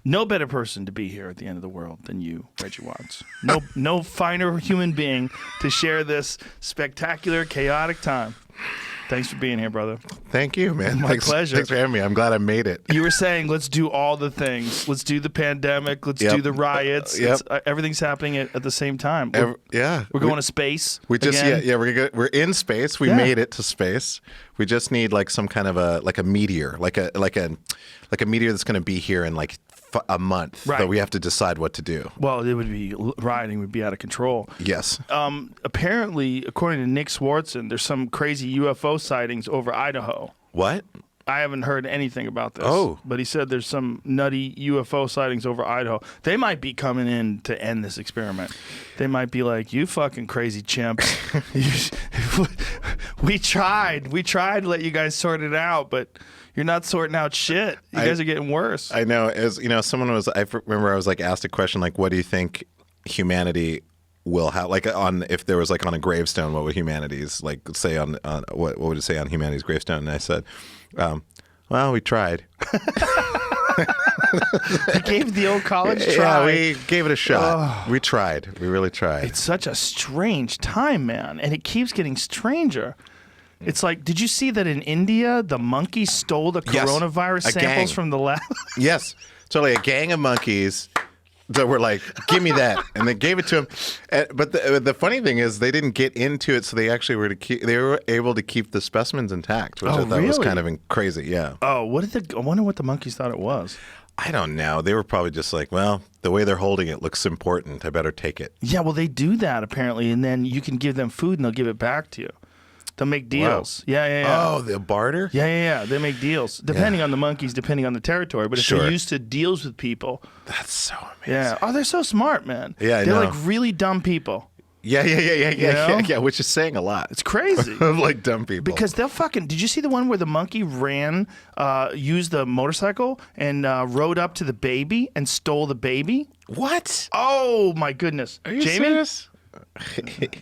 No better person to be here at the end of the world than you, Reggie Watts. No finer human being to share this spectacular, chaotic time. Thanks for being here, brother. Thank you, man. My pleasure. Thanks for having me. I'm glad I made it. You were saying, let's do all the things. Let's do the pandemic. Let's do the riots. Everything's happening at the same time. We're going to space. We just again. we're in space. We made it to space. We just need like some kind of a meteor, like a meteor that's going to be here in like a month. Right. But we have to decide what to do. Well, it would be rioting would be out of control. Yes. Apparently, according to Nick Swartzen, there's some crazy UFO sightings over Idaho. What? I haven't heard anything about this. Oh. But he said there's some nutty UFO sightings over Idaho. They might be coming in to end this experiment. They might be like, you fucking crazy chimps. We tried to let you guys sort it out, but you're not sorting out shit. You guys are getting worse. I know. As you know, I remember I was like asked a question like, what do you think humanity will have, like if there was like on a gravestone, what would humanity's like say on what would it say on humanity's gravestone? And I said, well, we tried. We gave the old college try. Yeah, we gave it a shot. We tried. We really tried. It's such a strange time, man, and it keeps getting stranger. It's like, did you see that in India, the monkeys stole the coronavirus samples from the lab? Yes. Totally. A gang of monkeys that were like, give me that. And they gave it to him. But the funny thing is they didn't get into it, so they actually were able to keep the specimens intact, which I thought was kind of crazy. Yeah. Oh, I wonder what the monkeys thought it was. I don't know. They were probably just like, well, the way they're holding it looks important. I better take it. Yeah, well, they do that apparently, and then you can give them food and they'll give it back to you. They'll make deals. Wow. Yeah. Oh, the barter? Yeah. They make deals. Depending on the monkeys, depending on the territory. But if they're used to deals with people. That's so amazing. Yeah. Oh, they're so smart, man. Yeah, they're like really dumb people. Yeah, which is saying a lot. It's crazy. Of like dumb people. Because they'll fucking... Did you see the one where the monkey used the motorcycle and rode up to the baby and stole the baby? What? Oh, my goodness. Are you Jamie? serious?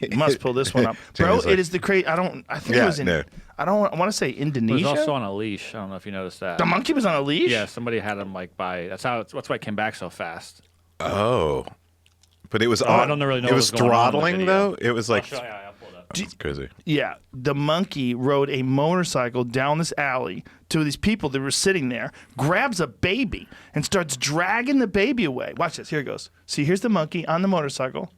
You must pull this one up. Bro, it is the crazy... I think it was in... No. I want to say Indonesia. He was also on a leash. I don't know if you noticed that. The monkey was on a leash? Yeah, somebody had him like by... That's why it came back so fast. Oh. But it was I don't really know it was throttling, though? It was like... I'll pull it up. That's crazy. Yeah. The monkey rode a motorcycle down this alley to these people that were sitting there, grabs a baby, and starts dragging the baby away. Watch this. Here it goes. See, here's the monkey on the motorcycle.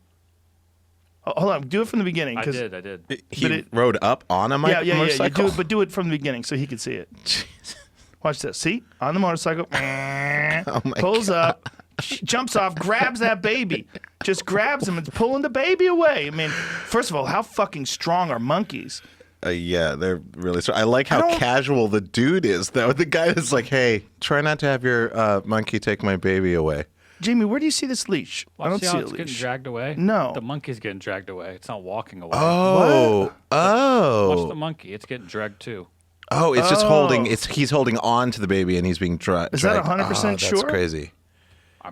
Oh, hold on. Do it from the beginning. I did. He rode up on a motorcycle? Yeah. Do it from the beginning so he could see it. Jesus. Watch this. See? On the motorcycle. Oh my pulls God. up. Jumps off, grabs that baby, just grabs him and pulling the baby away. I mean, first of all, how fucking strong are monkeys? Yeah, they're really strong. I like how casual the dude is, though. The guy is like, hey, try not to have your monkey take my baby away. Jamie, where do you see this leash? Well, I don't see see how a it's leash. getting dragged away? No. The monkey's getting dragged away. It's not walking away. Oh. Watch the monkey. It's getting dragged, too. Oh, it's just holding. He's holding on to the baby, and he's being dragged. Is that 100% sure? That's crazy.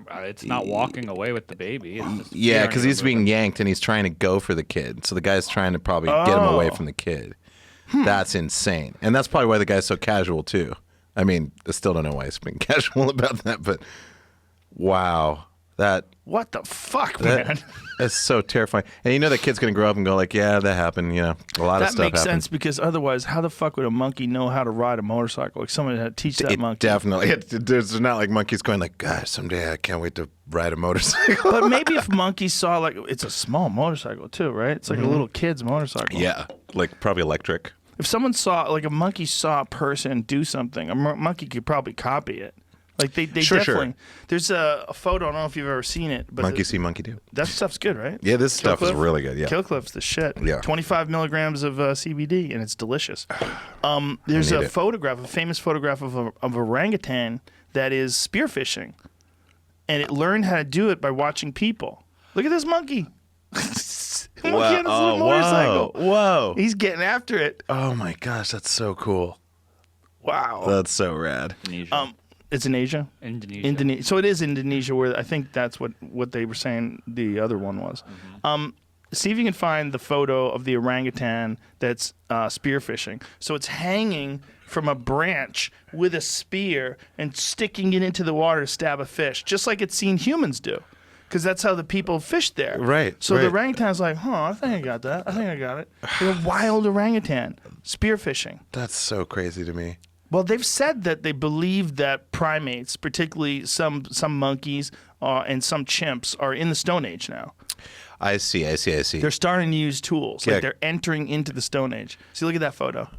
It's not walking away with the baby. It's just Yeah, because he's being yanked and he's trying to go for the kid. So the guy's trying to probably get him away from the kid. That's insane. And that's probably why the guy's so casual, too. I mean, I still don't know why he's being casual about that, but wow. What the fuck, man? That's so terrifying. And you know that kid's going to grow up and go like, yeah, that happened. You know, a lot of stuff happened. That makes sense because otherwise, how the fuck would a monkey know how to ride a motorcycle? Like someone had to teach that monkey. Definitely. There's not like monkeys going like, gosh, someday I can't wait to ride a motorcycle. But maybe if monkeys saw like, it's a small motorcycle too, right? It's like a little kid's motorcycle. Yeah, like probably electric. If someone saw, like a monkey saw a person do something, a monkey could probably copy it. Like they definitely. Sure. There's a photo. I don't know if you've ever seen it, but monkey see, monkey do. That stuff's good, right? Yeah, this stuff is really good. Yeah, Killcliff's the shit. Yeah, 25 milligrams of CBD, and it's delicious. There's a famous photograph of a orangutan that is spearfishing, and it learned how to do it by watching people. Look at this monkey. Monkey on his little motorcycle. Whoa! He's getting after it. Oh my gosh, that's so cool. Wow, that's so rad. It's in Asia? Indonesia. So it is Indonesia, where I think that's what they were saying the other one was. see if you can find the photo of the orangutan that's spearfishing. So it's hanging from a branch with a spear and sticking it into the water to stab a fish, just like it's seen humans do. Because that's how the people fish there. Right. So the orangutan's like, I think I got that. I think I got it. They're a wild orangutan spearfishing. That's so crazy to me. Well, they've said that they believe that primates, particularly some monkeys and some chimps, are in the Stone Age now. I see. They're starting to use tools. Yeah. Like they're entering into the Stone Age. See, look at that photo.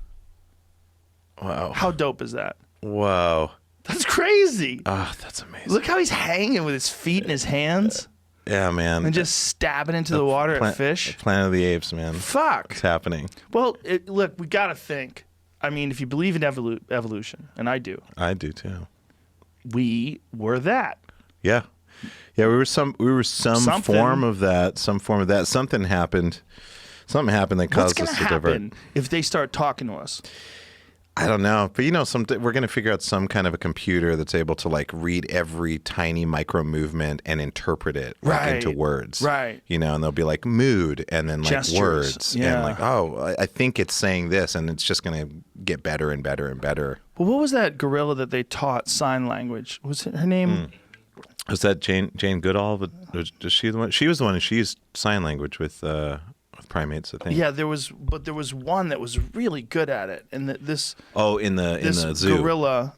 Wow. How dope is that? Whoa. That's crazy. That's amazing. Look how he's hanging with his feet in his hands Yeah, man. and just stabbing into the water at fish. Planet of the Apes, man. Fuck. It's happening. Well, look, we got to think. I mean, if you believe in evolution, and I do, I do too. we were that. Yeah. Yeah, we were some Something. form of that. Something happened. Something happened that What's caused going us to to divert. happen if they start talking to us? I don't know, but we're going to figure out some kind of a computer that's able to like read every tiny micro movement and interpret it into words. Right. And they'll be like mood and then like Gestures. words Yeah. and like, I think it's saying this, and it's just going to get better and better and better. Well, what was that gorilla that they taught sign language? Was it her name? Was that Jane Goodall? Was she the one? She was the one, and she used sign language with primates, I think. Yeah, there was one that was really good at it, and this in the zoo. gorilla.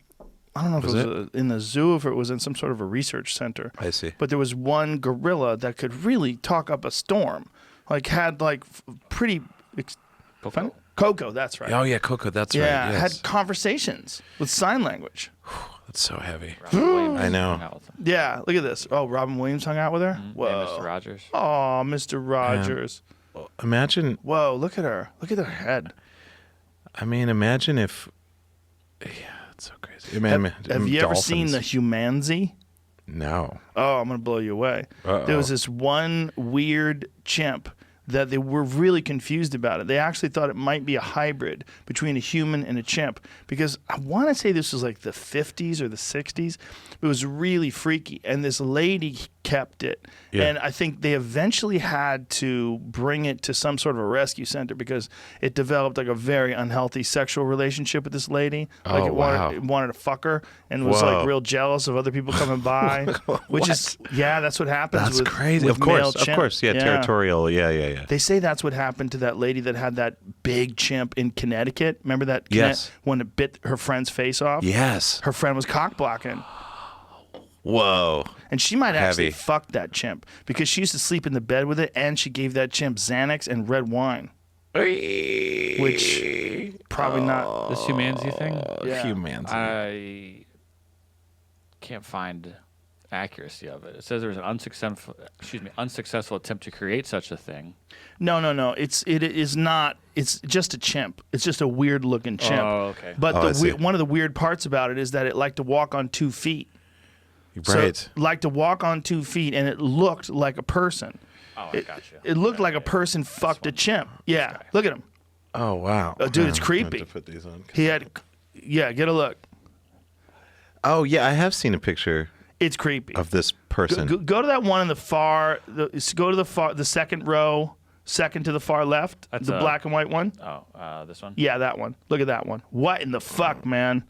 I don't know if Was it was in the zoo or if it was in some sort of a research center. I see. But there was one gorilla that could really talk up a storm, had pretty. Coco, that's right. Oh yeah, Coco, that's right. Yeah, Yes. had conversations with sign language. That's so heavy. Robin Williams I know. hung out with him. Yeah, look at this. Oh, Robin Williams hung out with her? Yeah, Whoa. Mr. Rogers. Oh, Mr. Rogers. Imagine. Whoa, look at her. Look at her head. I mean, imagine if. Yeah, it's so crazy. Have you ever seen the Humanzi? No. Oh, I'm going to blow you away. Uh-oh. There was this one weird chimp that they were really confused about it. They actually thought it might be a hybrid between a human and a chimp, because I want to say this was like the 50s or the 60s. It was really freaky, and this lady kept it. Yeah. And I think they eventually had to bring it to some sort of a rescue center because it developed like a very unhealthy sexual relationship with this lady. Like Oh, wow. it wanted to fuck her and was Whoa. like real jealous of other people coming by. Which is, that's what happens That's with crazy. with Of course. male Of chimp. course. Yeah, territorial. Yeah. They say that's what happened to that lady that had that big chimp in Connecticut. Remember that? Yes. When it bit her friend's face off? Yes. Her friend was cock blocking. Whoa. And she might actually Heavy. fuck that chimp because she used to sleep in the bed with it, and she gave that chimp Xanax and red wine. Which probably not. This Humanzi thing? Yeah. Humanity. I can't find accuracy of it. It says there was an unsuccessful attempt to create such a thing. No. It is not. It's just a chimp. It's just a weird looking chimp. Oh, okay. But I see. one of the weird parts about it is that it liked to walk on 2 feet. Right. So it liked to walk on 2 feet, and it looked like a person. Oh, I got you. It looked like a person fucked a chimp. Yeah, look at him. Oh, wow. Dude, it's I'm creepy. going to put these on. He had, get a look. Oh, yeah, I have seen a picture It's creepy. of this person. Go to that one in the far. Go to the second row, second to the far left, That's the black and white one. Oh, this one? Yeah, that one. Look at that one. What in the fuck, man?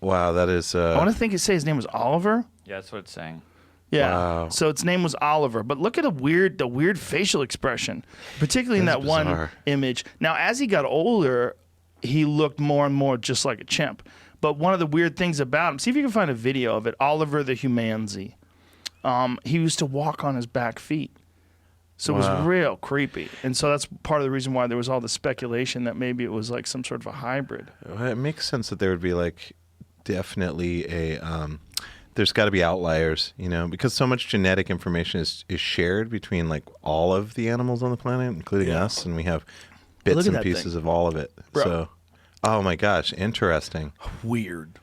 Wow, that is. I want to say his name was Oliver. Yeah, that's what it's saying. Yeah. Wow. So its name was Oliver. But look at the weird facial expression, particularly in that That's one bizarre. image. Now, as he got older, he looked more and more just like a chimp. But one of the weird things about him, see if you can find a video of it, Oliver the Humanzi. He used to walk on his back feet. So it was real creepy. And so that's part of the reason why there was all the speculation that maybe it was like some sort of a hybrid. It makes sense that there would be like definitely a. There's got to be outliers, because so much genetic information is shared between like all of the animals on the planet, including us, and we have bits Look at and that pieces thing. of all of it. Bro. So, oh my gosh, interesting. Weird.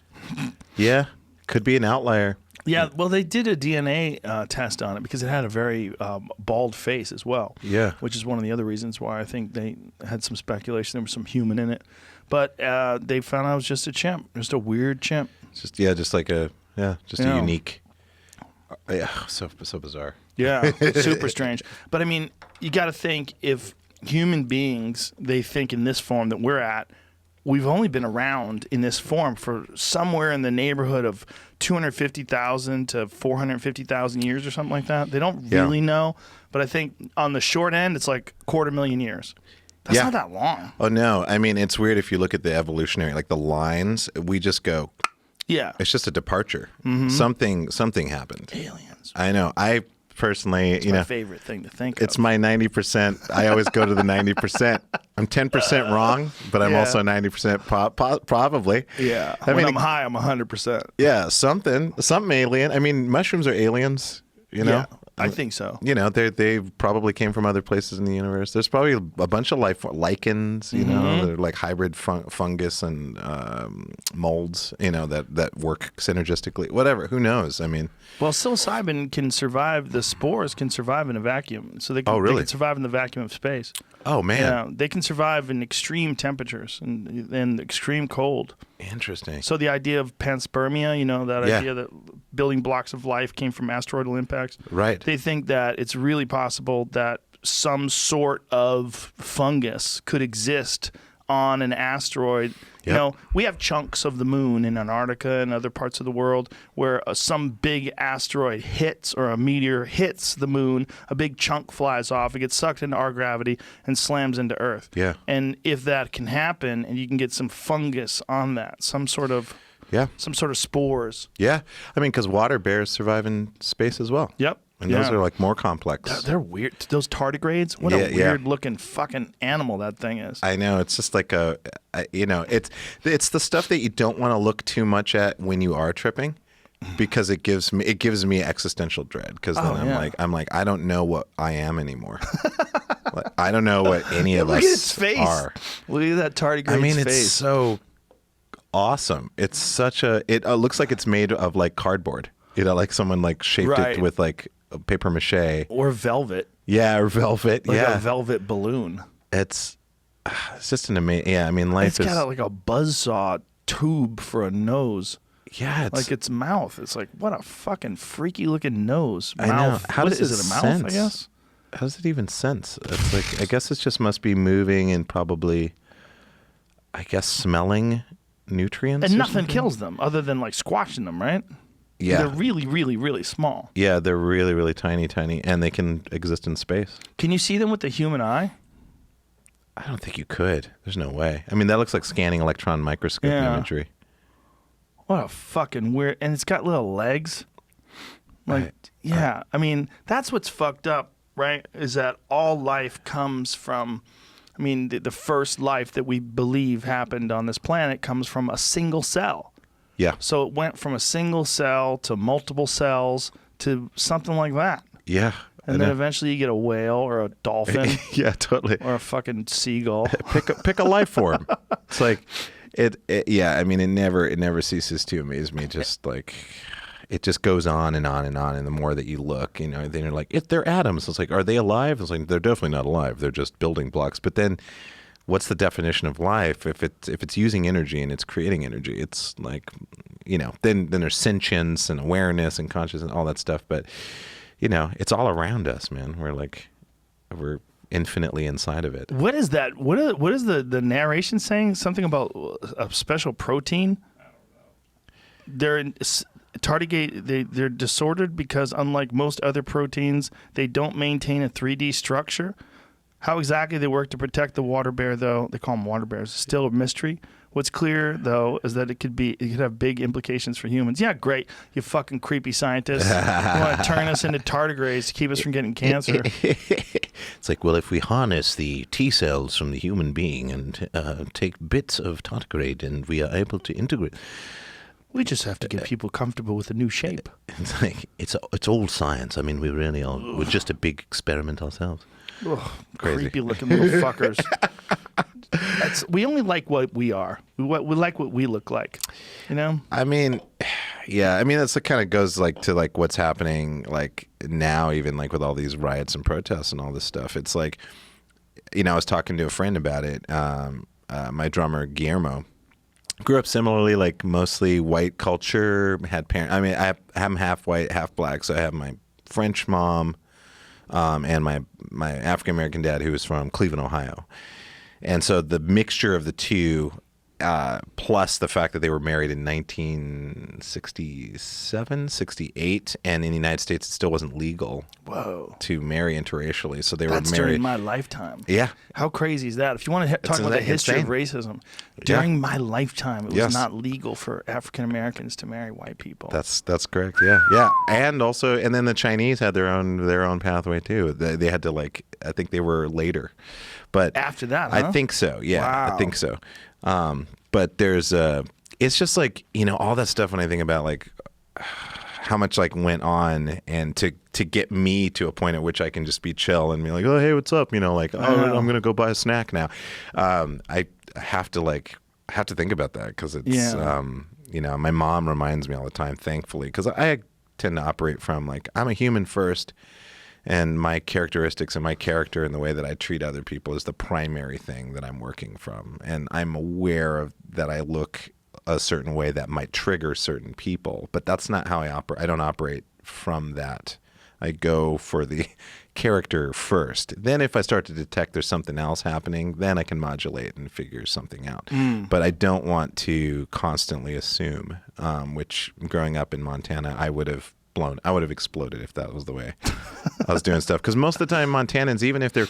Yeah, could be an outlier. Yeah, well, they did a DNA test on it because it had a very bald face as well. Yeah. Which is one of the other reasons why I think they had some speculation there was some human in it. But they found out it was just a chimp, just a weird chimp. Just like a a unique. Yeah, so bizarre. Yeah, super strange. But I mean, you got to think if human beings, they think in this form that we're at, we've only been around in this form for somewhere in the neighborhood of 250,000 to 450,000 years or something like that. They don't really know, but I think on the short end, it's like 250,000 years. That's not that long. Oh, no. I mean, it's weird if you look at the evolutionary, like the lines, we just go, it's just a departure. Something happened. Aliens. I know. I personally, my favorite thing to think it's of. my 90%. I always go to the 90%. I'm 10% wrong, but I'm also 90% probably. Yeah. I mean, I'm high, I'm 100%. Yeah, something alien. I mean, mushrooms are aliens, you know? Yeah, I think so. You know, they probably came from other places in the universe. There's probably a bunch of lichens, you know, they're like hybrid fungus and molds, you know, that work synergistically. Whatever, who knows? I mean, well, psilocybin can survive. The spores can survive in a vacuum, so they can, really? they can survive in the vacuum of space. Oh man, yeah, they can survive in extreme temperatures and extreme cold. Interesting. So the idea of panspermia, you know, that idea that building blocks of life came from asteroidal impacts. Right. They think that it's really possible that some sort of fungus could exist on an asteroid. You know, we have chunks of the moon in Antarctica and other parts of the world where some big asteroid hits or a meteor hits the moon, a big chunk flies off, it gets sucked into our gravity and slams into Earth. Yeah. And if that can happen and you can get some fungus on that, some sort of spores. Yeah. I mean, because water bears survive in space as well. Yep. And those are like more complex. They're weird. Those tardigrades, what a weird looking fucking animal that thing is. I know. It's just like you know, it's the stuff that you don't want to look too much at when you are tripping, because it gives me existential dread. Because then I'm like, I don't know what I am anymore. Like, I don't know what any of us Look at its face. are. Look at that tardigrade's I mean, face. it's so awesome. It's such it looks like it's made of like cardboard. You know, like someone like shaped it with like paper mache or velvet. Yeah, or velvet. Like a velvet balloon. It's just an amazing. Yeah, I mean, life It's got like a buzzsaw tube for a nose. Yeah, like its mouth. It's like, what a fucking freaky looking nose. I know. How does it a mouth? sense? I guess. How does it even sense? It's like, I guess it just must be moving and probably, I guess, smelling nutrients. And nothing kills them other than like squashing them, right? Yeah. They're really, really, really small. Yeah, they're really, really tiny, and they can exist in space. Can you see them with the human eye? I don't think you could. There's no way. I mean, that looks like scanning electron microscope imagery. What a fucking weird... And it's got little legs. Like, I mean, that's what's fucked up, right? Is that all life comes from... I mean, the first life that we believe happened on this planet comes from a single cell. Yeah. So it went from a single cell to multiple cells to something like that. Yeah. And then eventually you get a whale or a dolphin. Yeah, totally. Or a fucking seagull. Pick a life form. It's like yeah, I mean, it never ceases to amaze me. Just like it just goes on and on and on, and the more that you look, you know, then you're like, they're atoms. It's like, are they alive? It's like, they're definitely not alive. They're just building blocks. But then what's the definition of life? If it's using energy and it's creating energy, it's like, you know, then there's sentience and awareness and consciousness and all that stuff. But, you know, it's all around us, man. We're infinitely inside of it. What is that? What is the narration saying? Something about a special protein? They're tardigrade. They're disordered because unlike most other proteins, they don't maintain a 3D structure. How exactly they work to protect the water bear, though, they call them water bears, is still a mystery. What's clear, though, is that it could have big implications for humans. Yeah, great, you fucking creepy scientists. You want to turn us into tardigrades to keep us from getting cancer. It's like, well, if we harness the T cells from the human being and take bits of tardigrade and we are able to integrate. We just have to get people comfortable with a new shape. It's like, it's old science. I mean, we really are. We're just a big experiment ourselves. Ugh, creepy looking little fuckers. We only like what we are. We like what we look like. You know? I mean, yeah. I mean, that's kind of goes like to like what's happening like now, even like with all these riots and protests and all this stuff. It's like, you know, I was talking to a friend about it. My drummer Guillermo grew up similarly, like mostly white culture. Had parents. I mean, I'm half white, half black, so I have my French mom. and my African American dad, who was from Cleveland, Ohio. And so the mixture of the two, plus the fact that they were married in 1967, 68, and in the United States it still wasn't legal to marry interracially. So they were married during my lifetime. Yeah. How crazy is that? If you want to talk about the history of racism, during my lifetime, it was not legal for African Americans to marry white people. That's correct. Yeah. Yeah. And then the Chinese had their own pathway too. They had to I think they were later. But after that, I think so. Yeah. Wow. I think so. But there's it's just all that stuff when I think about how much went on and to get me to a point at which I can just be chill and be like, oh, hey, what's up? I'm going to go buy a snack now. I have to think about that because it's, my mom reminds me all the time, thankfully, because I tend to operate from I'm a human first. And my characteristics and my character and the way that I treat other people is the primary thing that I'm working from. And I'm aware of that I look a certain way that might trigger certain people. But that's not how I operate. I don't operate from that. I go for the character first. Then if I start to detect there's something else happening, then I can modulate and figure something out. But I don't want to constantly assume, which growing up in Montana, I would have exploded if that was the way I was doing stuff. Because most of the time, Montanans, even if they're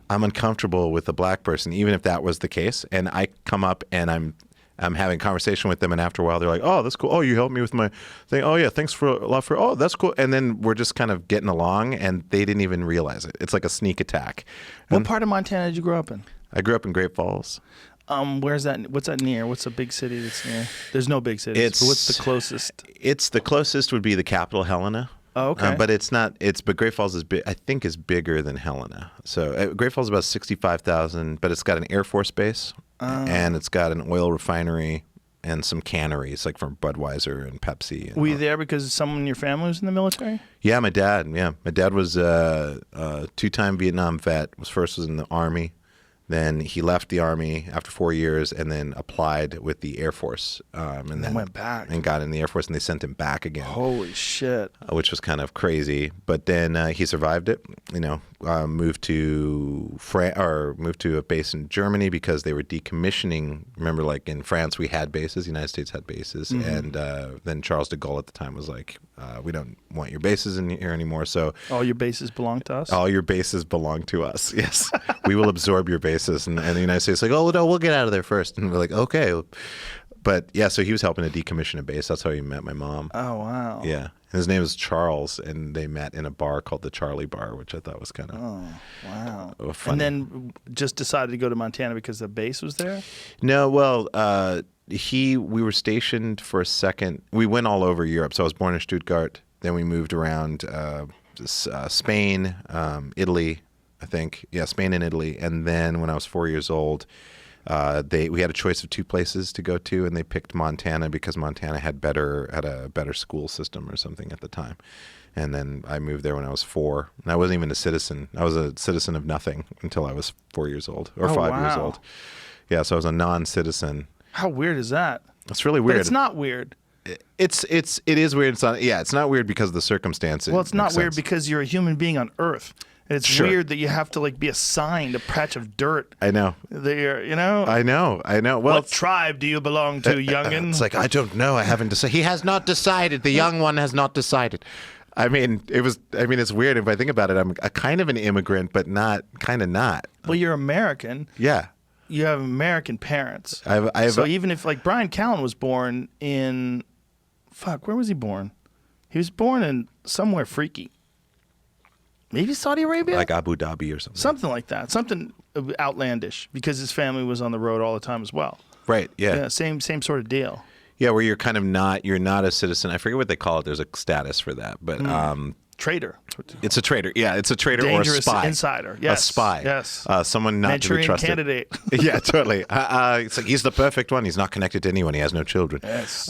I'm uncomfortable with a black person, even if that was the case, and I come up and I'm having a conversation with them, and after a while they're like, oh, that's cool. Oh, you helped me with my thing. Oh, yeah, thanks a lot for, oh, that's cool. And then we're just kind of getting along, and they didn't even realize it. It's like a sneak attack. What part of Montana did you grow up in? I grew up in Great Falls. Where's that? What's that near? What's a big city that's near? There's no big cities. But what's the closest? It's the closest would be the capital, Helena. Oh, okay. But it's not. But Great Falls is big. I think is bigger than Helena. So Great Falls is about 65,000, but it's got an Air Force base, and it's got an oil refinery and some canneries from Budweiser and Pepsi. And were you there because someone in your family was in the military? Yeah, my dad. Yeah, my dad was a two-time Vietnam vet. Was in the Army. Then he left the Army after 4 years and then applied with the Air Force. And then went back. And got in the Air Force, and they sent him back again. Holy shit. Which was kind of crazy. But then he survived it, moved to a base in Germany because they were decommissioning. Remember, in France, we had bases. The United States had bases. Mm-hmm. And then Charles de Gaulle at the time was like, we don't want your bases in here anymore. So all your bases belong to us? All your bases belong to us, yes. We will absorb your bases. And the United States oh, no, we'll get out of there first. And we're like, okay. But, yeah, so he was helping to decommission a base. That's how he met my mom. Oh, wow. Yeah. And his name is Charles, and they met in a bar called the Charlie Bar, which I thought was kind of wow. Funny. And then just decided to go to Montana because the base was there? No, well, we were stationed for a second. We went all over Europe. So I was born in Stuttgart. Then we moved around Spain, Italy, I think. Yeah, Spain and Italy. And then when I was 4 years old, we had a choice of two places to go to, and they picked Montana because Montana had a better school system or something at the time. And then I moved there when I was 4. And I wasn't even a citizen. I was a citizen of nothing until I was 4 years old or 5 years old. Yeah, so I was a non-citizen. How weird is that? It's really weird. But it's not weird. It is weird. It's not weird because of the circumstances. Well, it's not weird because you're a human being on Earth. And it's weird that you have to be assigned a patch of dirt. I know. I know. Well, what tribe do you belong to, youngin? It's I don't know. I haven't decided. He has not decided. The young one has not decided. It's weird if I think about it. I'm a kind of an immigrant, but not. Well, you're American. Yeah. You have American parents. So even if Brian Callen was born in, where was he born? He was born in somewhere freaky. Maybe Saudi Arabia? Like Abu Dhabi or something. Something like that. Something outlandish because his family was on the road all the time as well. Right, yeah. Yeah, same sort of deal. Yeah, where you're you're not a citizen. I forget what they call it. There's a status for that. But traitor. It's a traitor. Yeah, it's a traitor Dangerous or a spy. Insider. Yes. A spy. Yes. Someone not Manchurian to be trusted. Candidate. Yeah, totally. It's he's the perfect one. He's not connected to anyone. He has no children. Yes.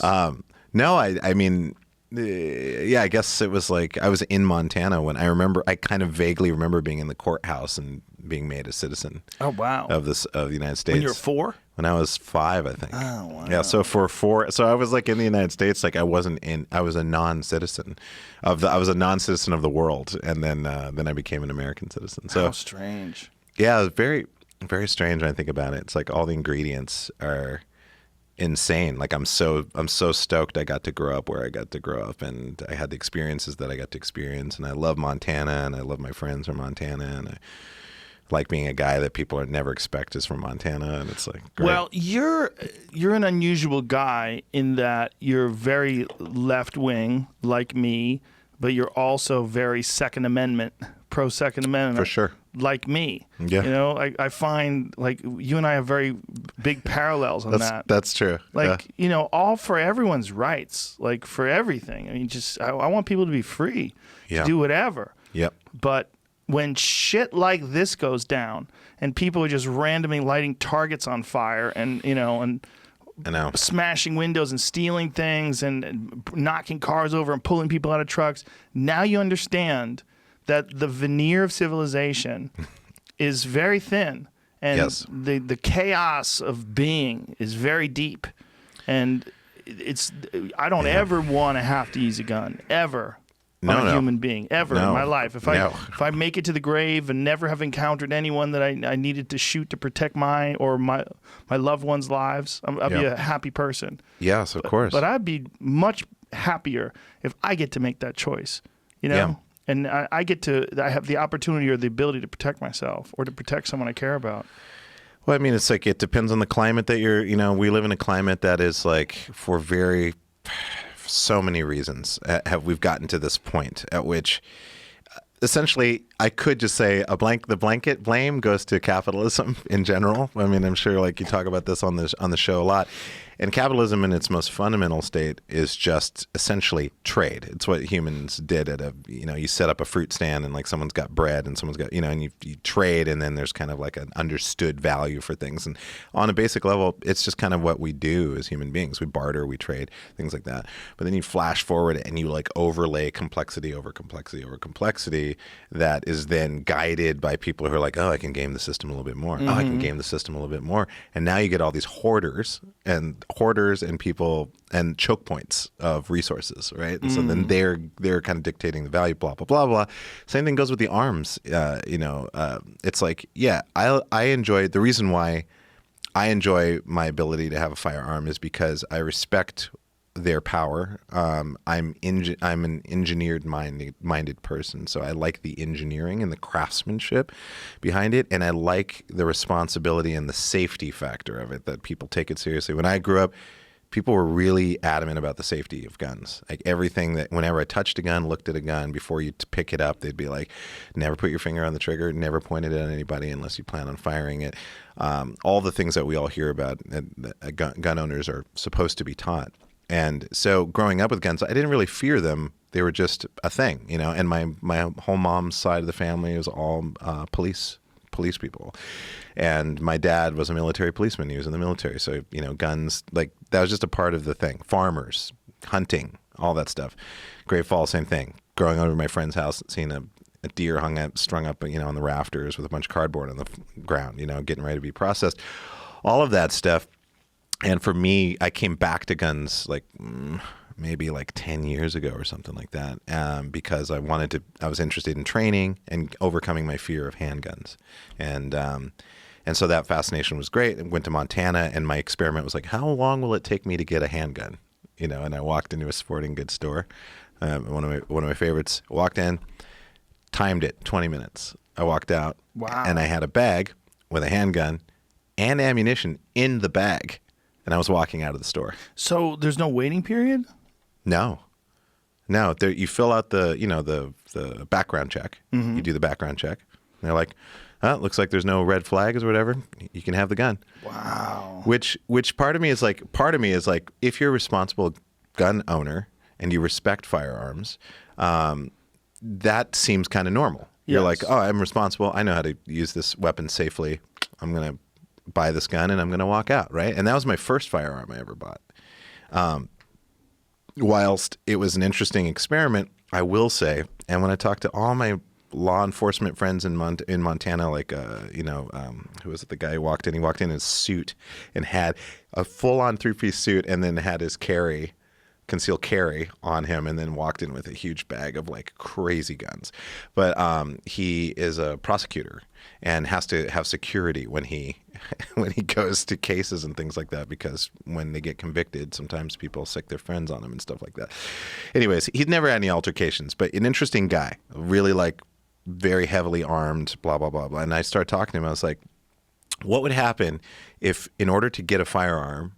No, I mean... I guess it was I was in Montana when I kind of vaguely remember being in the courthouse and being made a citizen. Oh, wow. Of the United States. When you were 4? when I was 5, I think. Oh, wow. Yeah, so so I was like in the United States, like I was a non-citizen of the world, and then I became an American citizen. So How strange. yeah, it's very, very strange when I think about it. It's like all the ingredients are insane. Like I'm so stoked I got to grow up where I got to grow up, and I had the experiences that I got to experience, and I love Montana, and I love my friends from Montana, and I like being a guy that people never expect is from Montana, and it's like great. Well, you're an unusual guy in that you're very left wing like me, but you're also very Second Amendment, pro Second Amendment. For sure. Like me. Yeah. You know, I find like you and I have very big parallels on that. That's true. Like, you know, all for everyone's rights, like for everything. I mean, just I want people to be free to do whatever. Yep. But when shit like this goes down and people are just randomly lighting targets on fire and, you know, and I know. smashing windows and stealing things and knocking cars over and pulling people out of trucks, now you understand that the veneer of civilization is very thin, and Yes. the chaos of being is very deep, and I don't ever want to have to use a gun ever on a human being ever in my life. If I make it to the grave and never have encountered anyone that I needed to shoot to protect my loved ones' lives, I'll be a happy person. Yes, of course. But I'd be much happier if I get to make that choice, you know? Yeah. And I have the opportunity or the ability to protect myself or to protect someone I care about. Well, I mean, it's like it depends on the climate that we live in a climate that is like for so many reasons we've gotten to this point at which essentially I could just say the blanket blame goes to capitalism in general. I mean, I'm sure like you talk about this on the show a lot. And capitalism in its most fundamental state is just essentially trade. It's what humans did you set up a fruit stand and like someone's got bread and someone's got, and you trade, and then there's kind of like an understood value for things. And on a basic level, it's just kind of what we do as human beings. We barter, we trade, things like that. But then you flash forward and you like overlay complexity over complexity over complexity that is then guided by people who are like, oh, I can game the system a little bit more. Oh, I can game the system a little bit more. And now you get all these hoarders and people and choke points of resources, right? And so then they're kind of dictating the value, blah blah blah blah. Same thing goes with the arms. It's like, I enjoy the reason why I enjoy my ability to have a firearm is because I respect their power. I'm an engineered minded person, so I like the engineering and the craftsmanship behind it, and I like the responsibility and the safety factor of it, that people take it seriously. When I grew up, people were really adamant about the safety of guns. Like everything that whenever I touched a gun, looked at a gun, before you pick it up, they'd be like, never put your finger on the trigger, never point it at anybody unless you plan on firing it. All the things that we all hear about that gun owners are supposed to be taught. And so growing up with guns, I didn't really fear them. They were just a thing, and my whole mom's side of the family was all police people. And my dad was a military policeman. He was in the military. So, guns, like that was just a part of the thing. Farmers, hunting, all that stuff. Great Falls, same thing. Growing over to my friend's house, seeing a deer strung up, on the rafters with a bunch of cardboard on the ground, getting ready to be processed. All of that stuff. And for me, I came back to guns like maybe like 10 years ago or something like that, because I was interested in training and overcoming my fear of handguns. And so that fascination was great. I went to Montana, and my experiment was like, how long will it take me to get a handgun? And I walked into a sporting goods store, one of my favorites. Walked in, timed it 20 minutes. I walked out, and I had a bag with a handgun and ammunition in the bag. And I was walking out of the store. So there's no waiting period? No. You fill out the background check. Mm-hmm. You do the background check. And they're like, oh, it looks like there's no red flags or whatever. You can have the gun. Wow. Which part of me is like, if you're a responsible gun owner and you respect firearms, that seems kind of normal. Yes. You're like, oh, I'm responsible. I know how to use this weapon safely. I'm going to buy this gun and I'm going to walk out, right? And that was my first firearm I ever bought. Whilst it was an interesting experiment, I will say, and when I talk to all my law enforcement friends in Montana, like who was it? The guy who walked in. He walked in his suit and had a full-on 3-piece suit, and then had his concealed carry on him, and then walked in with a huge bag of like crazy guns. But he is a prosecutor and has to have security when he goes to cases and things like that, because when they get convicted, sometimes people sick their friends on him and stuff like that. Anyways, he'd never had any altercations, but an interesting guy, really like very heavily armed, blah, blah, blah, blah. And I started talking to him. I was like, what would happen if in order to get a firearm,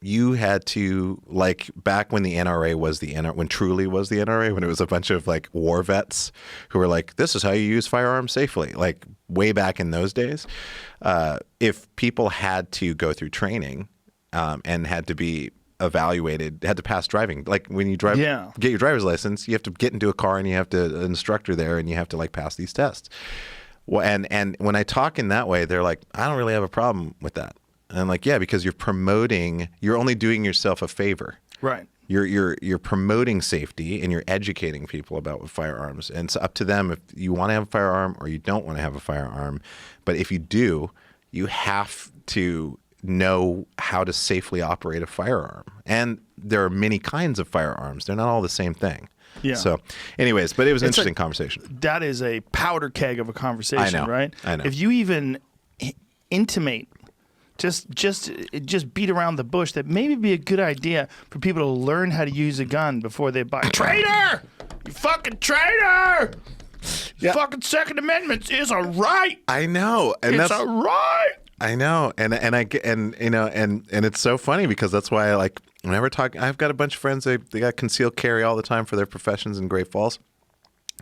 you had to, like back when the NRA was when Truly was the NRA, when it was a bunch of like war vets who were like, this is how you use firearms safely, like way back in those days. If people had to go through training and had to be evaluated, had to pass driving, like when you get your driver's license, you have to get into a car and you have an instructor there and you have to like pass these tests. Well, and when I talk in that way, they're like, I don't really have a problem with that. And I'm like, yeah, because you're only doing yourself a favor. Right. You're promoting safety and you're educating people about firearms. And it's up to them if you want to have a firearm or you don't want to have a firearm. But if you do, you have to know how to safely operate a firearm. And there are many kinds of firearms. They're not all the same thing. Yeah. So anyways, but it was an interesting conversation. That is a powder keg of a conversation, I know, right? I know. If you even intimate, just beat around the bush, that maybe be a good idea for people to learn how to use a gun before they buy. Traitor! You fucking traitor! Yeah. Fucking Second Amendment is a right. I know, and it's a right. I know, and it's so funny because that's why I like whenever I've got a bunch of friends. They got concealed carry all the time for their professions in Great Falls.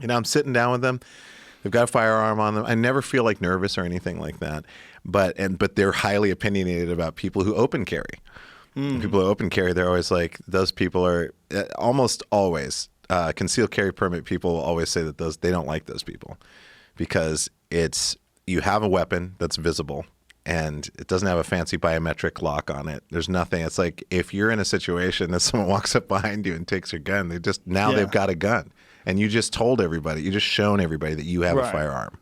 I'm sitting down with them. They've got a firearm on them. I never feel like nervous or anything like that. But they're highly opinionated about people who open carry. People who open carry, they're always like, those people are almost always concealed carry permit people will always say that they don't like those people because you have a weapon that's visible and it doesn't have a fancy biometric lock on it. There's nothing. It's like if you're in a situation that someone walks up behind you and takes your gun, they've got a gun. And you just told everybody, you just shown everybody that you have a firearm.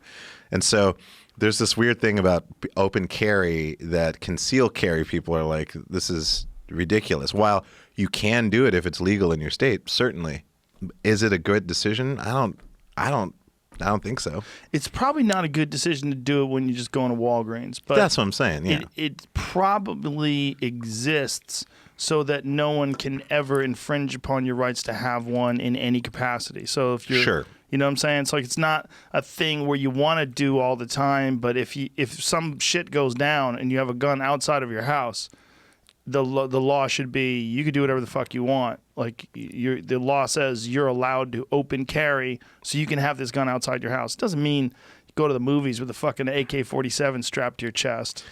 And so there's this weird thing about open carry that concealed carry people are like, this is ridiculous. While you can do it if it's legal in your state, certainly. Is it a good decision? I don't think so. It's probably not a good decision to do it when you just go into Walgreens. But that's what I'm saying, yeah. It probably exists so that no one can ever infringe upon your rights to have one in any capacity. So if you're, sure. You know what I'm saying? It's like it's not a thing where you want to do all the time, but if some shit goes down and you have a gun outside of your house, the law should be you can do whatever the fuck you want. Like the law says you're allowed to open carry, so you can have this gun outside your house. It doesn't mean you go to the movies with a fucking AK-47 strapped to your chest.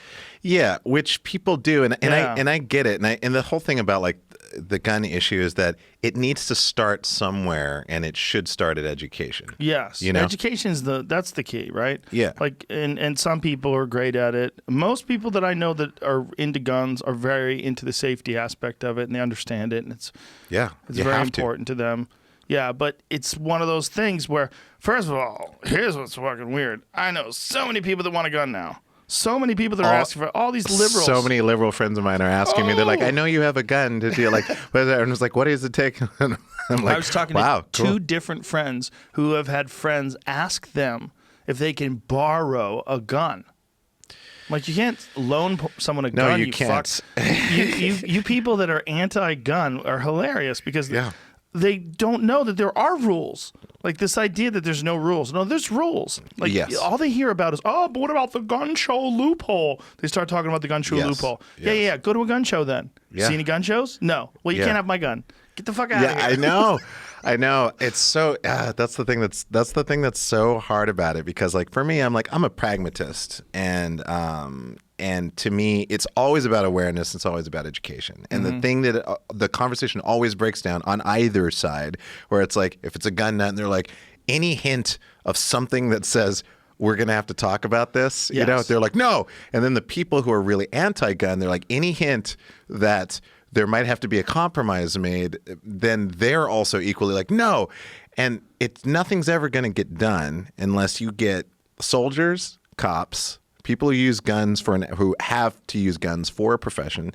Yeah, which people do, and I get it, and the whole thing about like the gun issue is that it needs to start somewhere, and it should start at education. Yes, education is that's the key, right? Yeah, like and some people are great at it. Most people that I know that are into guns are very into the safety aspect of it, and they understand it, and it's very important to them. Yeah, but it's one of those things where, first of all, here's what's fucking weird. I know so many people that want a gun now. So many people that are asking for all these liberals. So many liberal friends of mine are asking me. They're like, I know you have a gun. Did you like? What is that? And I was like, what does it take? I'm like, I was talking to two different friends who have had friends ask them if they can borrow a gun. Like, you can't loan someone a gun. No, you can't. You people that are anti-gun are hilarious because they don't know that there are rules. Like this idea that there's no rules. No, there's rules. Like all they hear about is, but what about the gun show loophole? They start talking about the gun show loophole. Yes. Yeah. Go to a gun show then. See any gun shows? No. Well, you can't have my gun. Get the fuck out of here. Yeah, I know. It's so that's the thing that's so hard about it because like for me, I'm a pragmatist and to me, it's always about awareness. It's always about education. And the thing that the conversation always breaks down on either side, where it's like, if it's a gun nut and they're like, any hint of something that says we're going to have to talk about this, they're like, no. And then the people who are really anti-gun, they're like, any hint that there might have to be a compromise made, then they're also equally like, no. And nothing's ever going to get done unless you get soldiers, cops, people who use guns who have to use guns for a profession,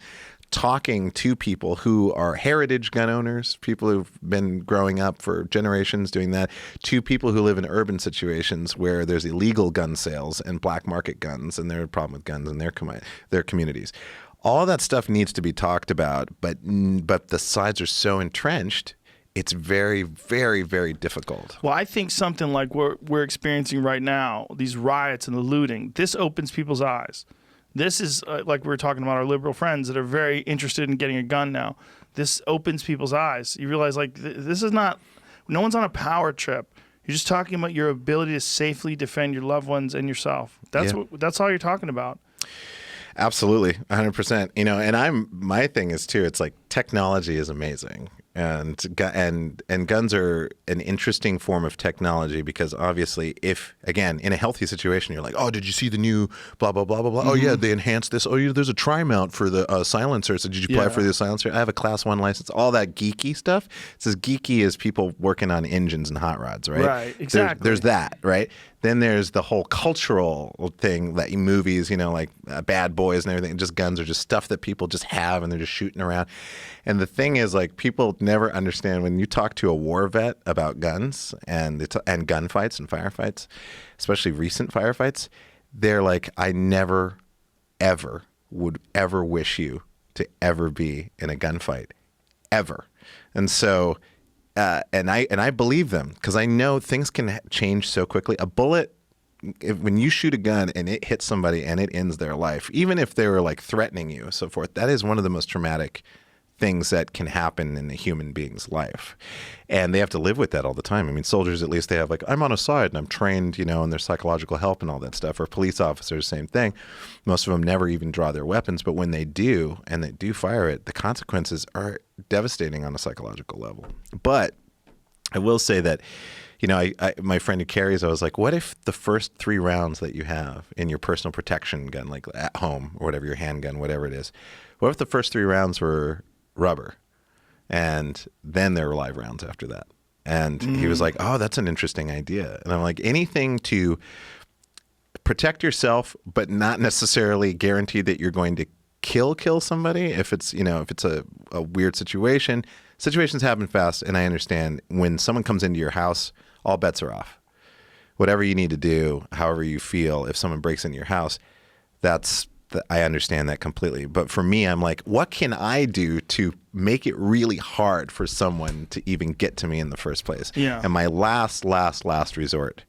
talking to people who are heritage gun owners, people who've been growing up for generations doing that, to people who live in urban situations where there's illegal gun sales and black market guns, and there's a problem with guns in their communities. All that stuff needs to be talked about, but the sides are so entrenched, it's very, very, very difficult. Well, I think something like we're experiencing right now, these riots and the looting, this opens people's eyes. This is like we were talking about our liberal friends that are very interested in getting a gun now. This opens people's eyes. You realize like this is not, no one's on a power trip. You're just talking about your ability to safely defend your loved ones and yourself. That's all you're talking about. Absolutely, 100%. And my thing is too. It's like technology is amazing, and guns are an interesting form of technology because obviously, if again in a healthy situation, you're like, oh, did you see the new blah blah blah blah blah? Mm-hmm. Oh yeah, they enhanced this. Oh yeah, there's a tri-mount for the silencer. So did you apply for the silencer? I have a Class 1 license. All that geeky stuff. It's as geeky as people working on engines and hot rods, right? Right, exactly. There's that, right? Then there's the whole cultural thing that in movies, like Bad Boys and everything. Just guns are just stuff that people just have and they're just shooting around. And the thing is, like, people never understand when you talk to a war vet about guns and gunfights and firefights, especially recent firefights, they're like, I never, ever would ever wish you to ever be in a gunfight, ever. And so... and I believe them because I know things can change so quickly. A bullet, when you shoot a gun and it hits somebody and it ends their life, even if they were like threatening you and so forth, that is one of the most traumatic things that can happen in a human being's life. And they have to live with that all the time. I mean, soldiers, at least they have like, I'm on a side and I'm trained, and there's psychological help and all that stuff. Or police officers, same thing. Most of them never even draw their weapons. But when they do, and they do fire it, the consequences are devastating on a psychological level. But I will say that, my friend who carries, I was like, what if the first 3 rounds that you have in your personal protection gun, like at home or whatever, your handgun, whatever it is, what if the first 3 rounds were rubber and then there were live rounds after that? And he was like, oh, that's an interesting idea. And I'm like, anything to protect yourself, but not necessarily guarantee that you're going to kill somebody. If it's, if it's a weird situation, situations happen fast. And I understand when someone comes into your house, all bets are off. Whatever you need to do, however you feel, if someone breaks into your house, I understand that completely. But for me, I'm like, what can I do to make it really hard for someone to even get to me in the first place? Yeah. And my last resort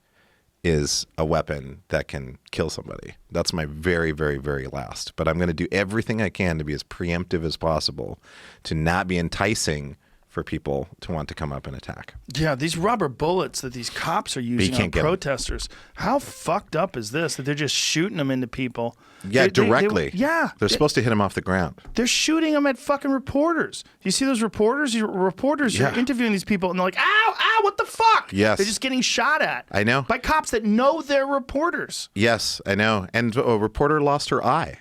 is a weapon that can kill somebody. That's my very, very, very last. But I'm going to do everything I can to be as preemptive as possible, to not be enticing for people to want to come up and attack. Yeah, these rubber bullets that these cops are using on protesters. How fucked up is this that they're just shooting them into people? Yeah, directly. They're supposed to hit them off the ground. They're shooting them at fucking reporters. You see those reporters? You're interviewing these people and they're like, ow, what the fuck? Yes. They're just getting shot at. I know. By cops that know they're reporters. Yes, I know. And a reporter lost her eye.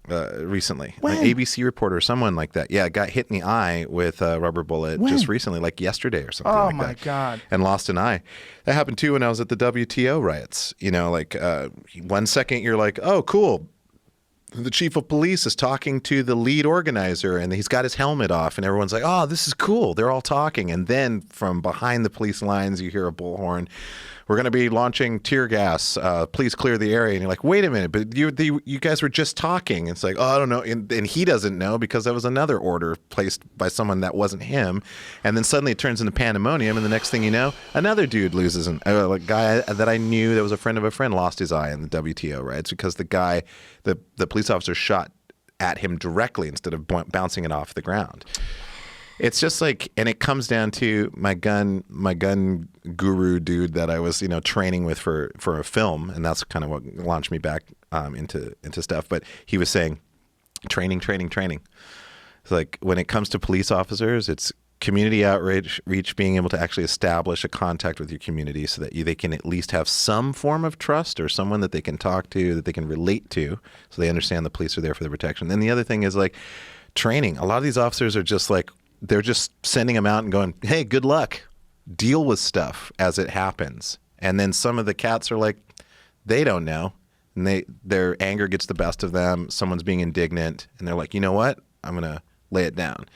Recently, when? An ABC reporter, someone like that, got hit in the eye with a rubber bullet just recently, like yesterday or something. Oh like my that, God! And lost an eye. That happened too when I was at the WTO riots. 1 second you're like, oh, cool. The chief of police is talking to the lead organizer and he's got his helmet off and everyone's like, oh, this is cool. They're all talking. And then from behind the police lines, you hear a bullhorn. We're going to be launching tear gas. Please clear the area. And you're like, wait a minute, but you guys were just talking. It's like, oh, I don't know. And he doesn't know because that was another order placed by someone that wasn't him. And then suddenly it turns into pandemonium. And the next thing you know, another dude loses a guy that I knew that was a friend of a friend lost his eye in the WTO, right? It's because the guy, the police officer shot at him directly instead of bouncing it off the ground. It's just like, and it comes down to my gun guru dude that I was, training with for a film, and that's kind of what launched me back into stuff. But he was saying, training. It's like when it comes to police officers, it's community outreach, being able to actually establish a contact with your community so that they can at least have some form of trust or someone that they can talk to, that they can relate to, so they understand the police are there for their protection. Then the other thing is like, training. A lot of these officers are just like, they're just sending them out and going, hey, good luck. Deal with stuff as it happens. And then some of the cats are like, they don't know. And their anger gets the best of them. Someone's being indignant. And they're like, you know what? I'm going to lay it down.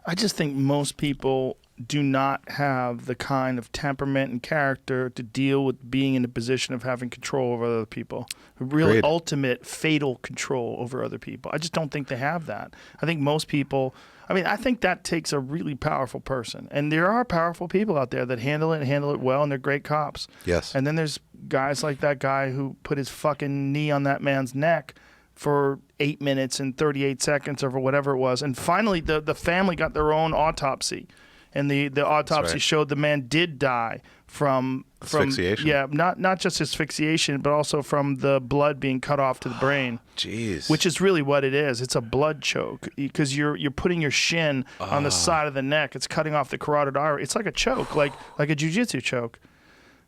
I just think most people do not have the kind of temperament and character to deal with being in a position of having control over other people. Really Agreed. ultimate, fatal control over other people. I just don't think they have that. I think most people, I think that takes a really powerful person. And there are powerful people out there that handle it well, and they're great cops. Yes. And then there's guys like that guy who put his fucking knee on that man's neck for 8 minutes and 38 seconds or whatever it was. And finally, the family got their own autopsy. And the autopsy right. showed the man did die from asphyxiation. Yeah, not just asphyxiation, but also from the blood being cut off to the brain. Jeez. Which is really what it is. It's a blood choke because you're putting your shin on the side of the neck. It's cutting off the carotid artery. It's like a choke, like a jiu-jitsu choke.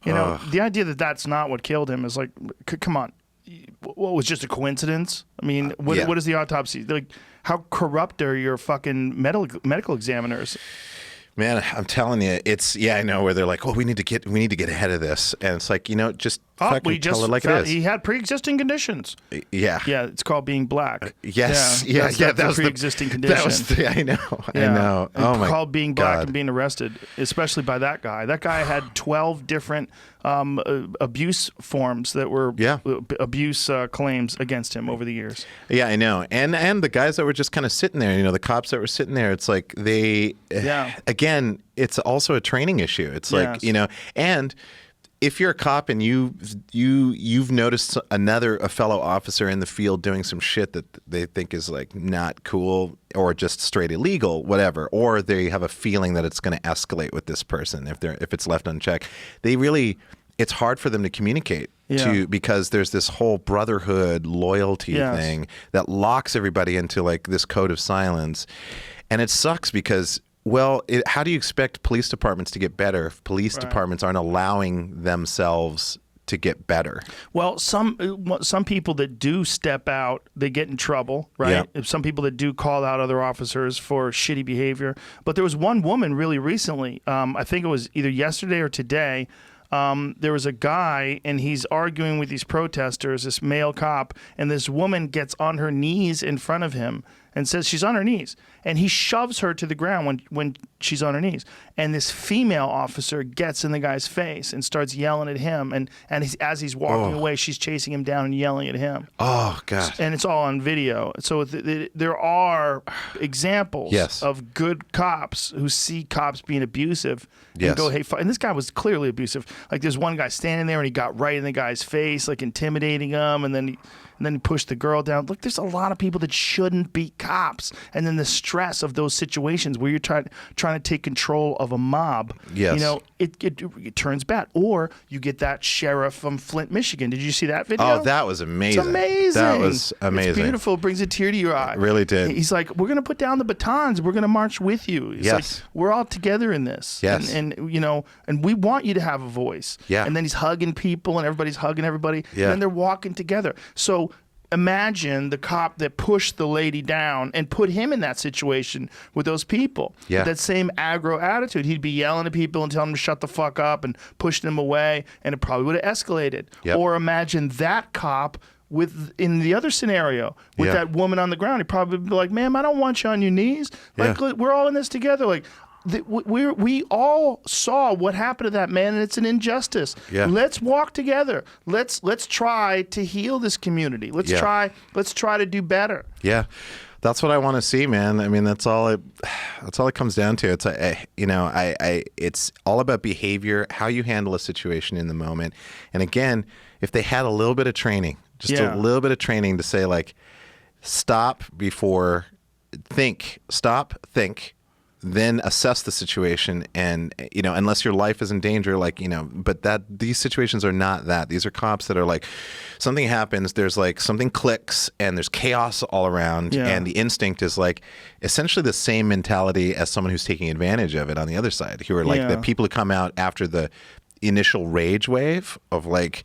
You know, the idea that that's not what killed him is like, come on. What was just a coincidence? I mean, what is the autopsy? Like, how corrupt are your fucking medical examiners? Man, I'm telling you, I know where they're like, oh, we need to get ahead of this, and it's like, just fucking tell it like it is. He had pre-existing conditions. Yeah, it's called being black. Yes, that's the pre-existing condition. I know. Oh my, called being black God. and being arrested, especially by that guy. That guy had 12 different abuse forms that were abuse claims against him over the years. Yeah, I know. And the guys that were just kind of sitting there, the cops that were sitting there, it's like again, it's also a training issue. It's like, and if you're a cop and you've noticed a fellow officer in the field doing some shit that they think is like not cool or just straight illegal, whatever, or they have a feeling that it's going to escalate with this person if it's left unchecked, it's hard for them to communicate because there's this whole brotherhood loyalty thing that locks everybody into like this code of silence. And it sucks because, how do you expect police departments to get better if police departments aren't allowing themselves to get better? Well, some people that do step out, they get in trouble, right? Yeah. Some people that do call out other officers for shitty behavior. But there was one woman really recently, I think it was either yesterday or today, there was a guy, and he's arguing with these protesters, this male cop, and this woman gets on her knees in front of him and says she's on her knees. And he shoves her to the ground when she's on her knees. And this female officer gets in the guy's face and starts yelling at him. And as he's walking away, she's chasing him down and yelling at him. Oh, God. And it's all on video. So there are examples of good cops who see cops being abusive and go, hey, and this guy was clearly abusive. Like, there's one guy standing there and he got right in the guy's face, like intimidating him, and then he pushed the girl down. Look, there's a lot of people that shouldn't be cops. And then the stress of those situations where you're trying to take control of a mob, it turns bad. Or you get that sheriff from Flint, Michigan. Did you see that video? Oh, that was amazing. It's amazing. That was amazing. It's beautiful. It brings a tear to your eye. It really did. He's like, we're going to put down the batons. We're going to march with you. It's like, we're all together in this. Yes. And we want you to have a voice. Yeah. And then he's hugging people and everybody's hugging everybody. Yeah. And then they're walking together. So imagine the cop that pushed the lady down and put him in that situation with those people. Yeah. With that same aggro attitude. He'd be yelling at people and telling them to shut the fuck up and pushing them away, and it probably would have escalated. Yep. Or imagine that cop in the other scenario with that woman on the ground. He'd probably be like, ma'am, I don't want you on your knees. Like, we're all in this together. Like, we all saw what happened to that man, and it's an injustice. Yeah. Let's walk together. Let's try to heal this community. Let's try to do better. Yeah. That's what I want to see, man. I mean, that's all it comes down to. It's it's all about behavior, how you handle a situation in the moment. And again, if they had a little bit of training, a little bit of training to say, like, stop, think, then assess the situation, and unless your life is in danger, but these situations are not that. These are cops that are like, something happens, there's like something clicks and there's chaos all around, and the instinct is like essentially the same mentality as someone who's taking advantage of it on the other side, who are like the people who come out after the initial rage wave of like,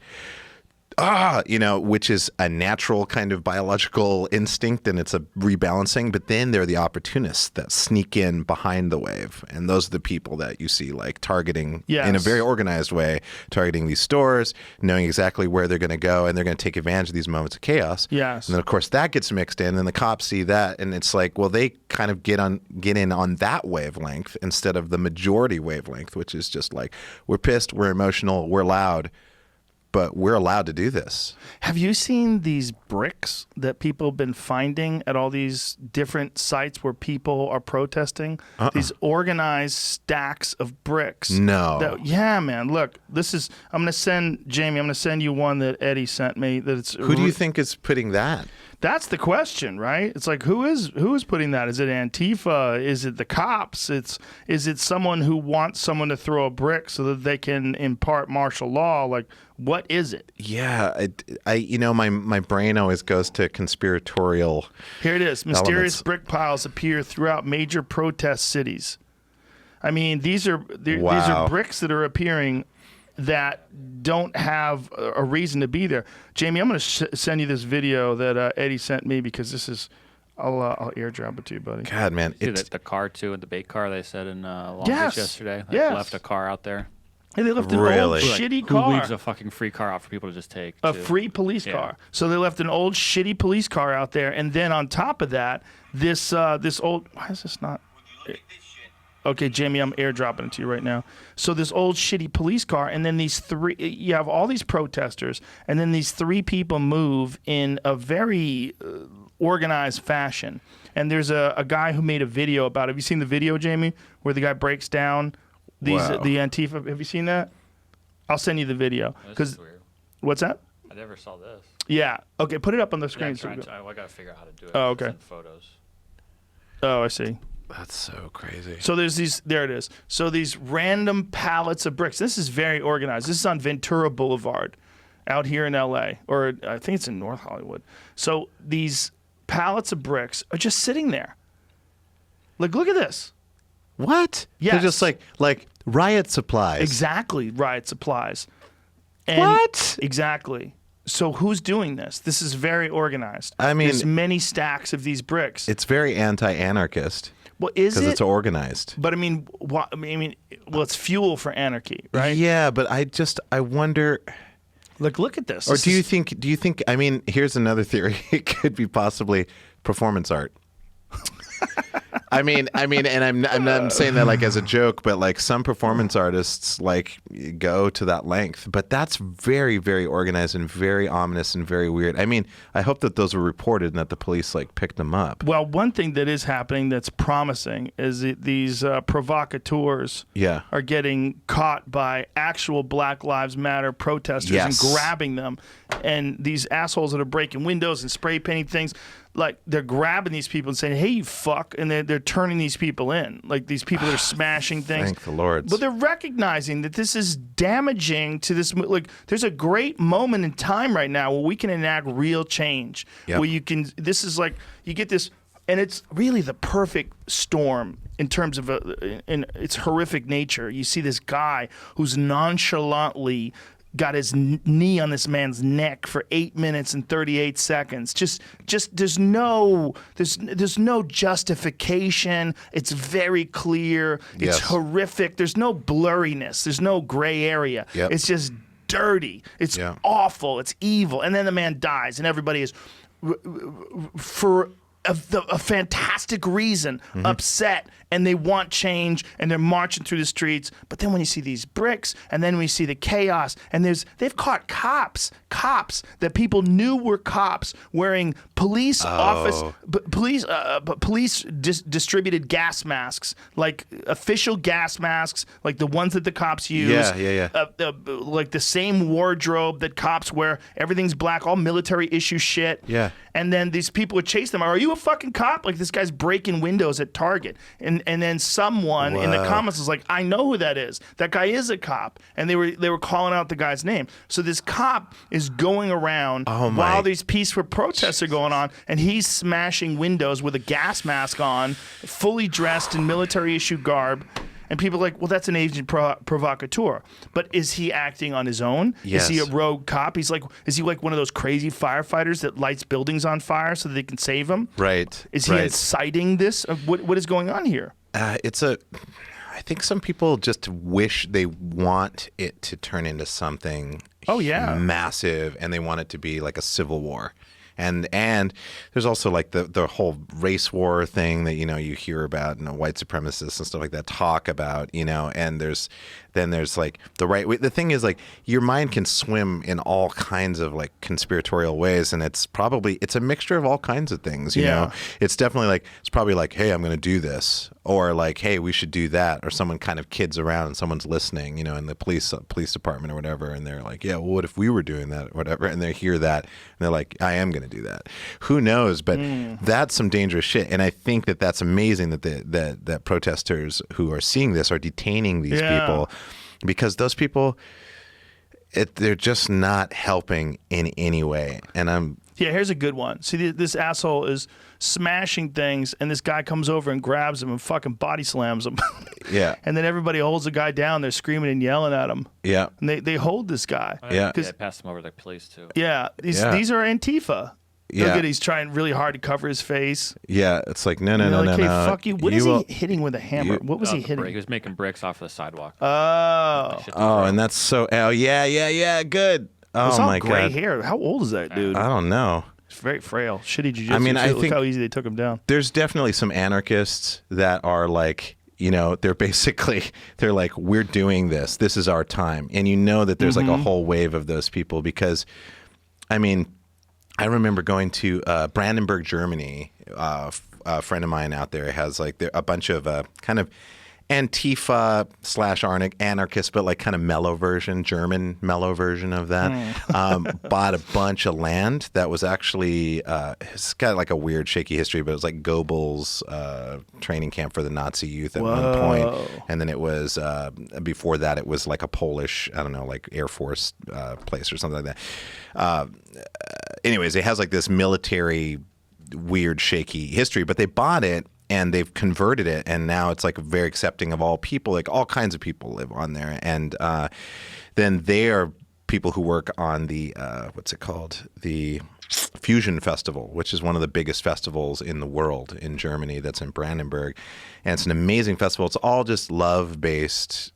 which is a natural kind of biological instinct, and it's a rebalancing. But then there are the opportunists that sneak in behind the wave, and those are the people that you see like targeting in a very organized way, targeting these stores, knowing exactly where they're going to go, and they're going to take advantage of these moments of chaos. Yes. And then of course that gets mixed in, and the cops see that, and it's like, well, they kind of get in on that wavelength instead of the majority wavelength, which is just like, we're pissed, we're emotional, we're loud, but we're allowed to do this. Have you seen these bricks that people have been finding at all these different sites where people are protesting? These organized stacks of bricks. No. Yeah, man. Look, I'm going to send you one that Eddie sent me. Who do you think is putting that? That's the question, right? It's like, who is putting that? Is it Antifa? Is it the cops? Is it someone who wants someone to throw a brick so that they can impart martial law? Like, what is it? Yeah, my brain always goes to conspiratorial. Here it is. Mysterious elements. brick piles appear throughout major protest cities. I mean, these are bricks that are appearing that don't have a reason to be there. Jamie, I'm going to send you this video that Eddie sent me because this is. I'll airdrop it to you, buddy. God, man, See the car too, and the bait car they said in Long Yes. Beach yesterday. They Yes. left a car out there. Hey, they left an Really? old Like, shitty Who car. leaves a fucking free car out for people to just take? A too? free police car. So they left an old shitty police car out there, and then on top of that, this old. Why is this not? Okay, Jamie, I'm airdropping it to you right now. So this old shitty police car, and then you have all these protesters, and then these three people move in a very organized fashion. And there's a guy who made a video about it. Have you seen the video, Jamie, where the guy breaks down the Antifa? Have you seen that? I'll send you the video. This is weird. What's that? I never saw this. Yeah. Okay, put it up on the Yeah, screen. I got to figure out how to do it. Oh, okay. Send photos. Oh, I see. That's so crazy. So there it is. So these random pallets of bricks. This is very organized. This is on Ventura Boulevard out here in LA, or I think it's in North Hollywood. So these pallets of bricks are just sitting there. Like, look at this. What? Yes. They're just like riot supplies. Exactly, riot supplies. And What? Exactly. So who's doing this? This is very organized. I mean, there's many stacks of these bricks. It's very anti-anarchist. Well, is it? Because it's organized. But I mean, it's fuel for anarchy, right? Yeah, but I wonder. Look at this. Or do you think? I mean, here's another theory. It could be possibly performance art. I mean, and I'm not saying that like as a joke, but like some performance artists like go to that length. But that's very, very organized and very ominous and very weird. I mean, I hope that those were reported and that the police like picked them up. Well, one thing that is happening that's promising is that these provocateurs are getting caught by actual Black Lives Matter protesters and grabbing them. And these assholes that are breaking windows and spray painting things, like they're grabbing these people and saying, "Hey, you fuck," and they're turning these people in, like these people that are smashing things. Thank the Lord. But they're recognizing that this is damaging to this. Like, there's a great moment in time right now where we can enact real change. Yep. Where you can. This is like you get this, and it's really the perfect storm in terms of in its horrific nature. You see this guy who's nonchalantly got his knee on this man's neck for 8 minutes and 38 seconds. Just there's no justification. It's very clear. It's horrific. There's no blurriness. There's no gray area. Yep. It's just dirty. It's awful. It's evil. And then the man dies, and everybody is for a fantastic reason upset, and they want change, and they're marching through the streets. But then when you see these bricks, and then we see the chaos, and they've caught cops that people knew were cops wearing police distributed gas masks, like official gas masks, like the ones that the cops use. Like the same wardrobe that cops wear. Everything's black, all military issue shit. Yeah. And then these people would chase them. Are you a fucking cop? Like, this guy's breaking windows at Target. And then someone in the comments was like, I know who that is. That guy is a cop. And they were calling out the guy's name. So this cop is going around while these peaceful protests are going on, and he's smashing windows with a gas mask on, fully dressed in military issue garb. And people are like, well, that's an agent provocateur. But is he acting on his own? Yes. Is he a rogue cop? Is he like one of those crazy firefighters that lights buildings on fire so that they can save them? Right. Is he inciting this? What is going on here? I think some people just wish they want it to turn into something massive, and they want it to be like a civil war. And there's also like the whole race war thing that, you know, you hear about, and white supremacists and stuff like that talk about, you know, and there's like the right way. The thing is, like, your mind can swim in all kinds of like conspiratorial ways, and it's a mixture of all kinds of things, you know. It's definitely like, it's probably like, hey, I'm going to do this, or like, hey, we should do that, or someone kind of kids around and someone's listening, you know, in the police department or whatever, and they're like, yeah, well, what if we were doing that or whatever, and they hear that and they're like, I am going to do that. Who knows? But that's some dangerous shit, and I think that's amazing that that protesters who are seeing this are detaining these people, because those people, they're just not helping in any way. And here's a good one. See, this asshole is smashing things, and this guy comes over and grabs him and fucking body slams him. And then everybody holds the guy down. They're screaming and yelling at him. And they hold this guy. They passed him over to the police too. These are Antifa. Look at, he's trying really hard to cover his face. It's like, no, hey, fuck you. What is he hitting with a hammer? What was he hitting? He was making bricks off of the sidewalk. And that's so. Good. Oh my god. Gray hair. How old is that dude? I don't know. It's very frail. Shitty jiu-jitsu. I mean, I Look think how easy they took him down. There's definitely some anarchists that are like, you know, they're like, we're doing this. This is our time. And you know that there's like a whole wave of those people, because, I mean, I remember going to Brandenburg, Germany. A friend of mine out there has like a bunch of kind of Antifa / anarchist, but like kind of German mellow version of that. Bought a bunch of land that was actually, it's got like a weird shaky history, but it was like Goebbels' training camp for the Nazi youth at one point. And then it was, before that, it was like a Polish, I don't know, like Air Force place or something like that. Anyways, it has like this military weird shaky history, but they bought it and they've converted it, and now it's like very accepting of all people. Like all kinds of people live on there, and then they are people who work on the what's it called, the Fusion Festival, which is one of the biggest festivals in the world in Germany. That's in Brandenburg, and it's an amazing festival. It's all just love-based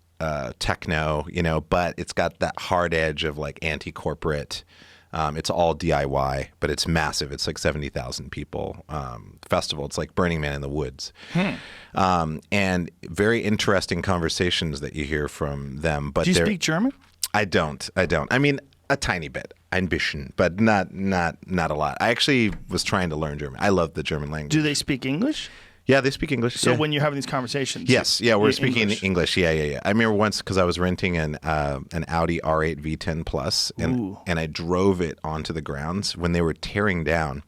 techno, you know, but it's got that hard edge of like anti-corporate. It's all DIY, but it's massive. It's like 70,000 people festival. It's like Burning Man in the woods. And very interesting conversations that you hear from them. But do you speak German? I don't. I mean, a tiny bit. Ein bisschen, but not a lot. I actually was trying to learn German. I love the German language. Do they speak English? Yeah, they speak English. So when you're having these conversations, yes, we're speaking English. Yeah. I remember once, because I was renting an Audi R8 V10 Plus, and I drove it onto the grounds when they were tearing down,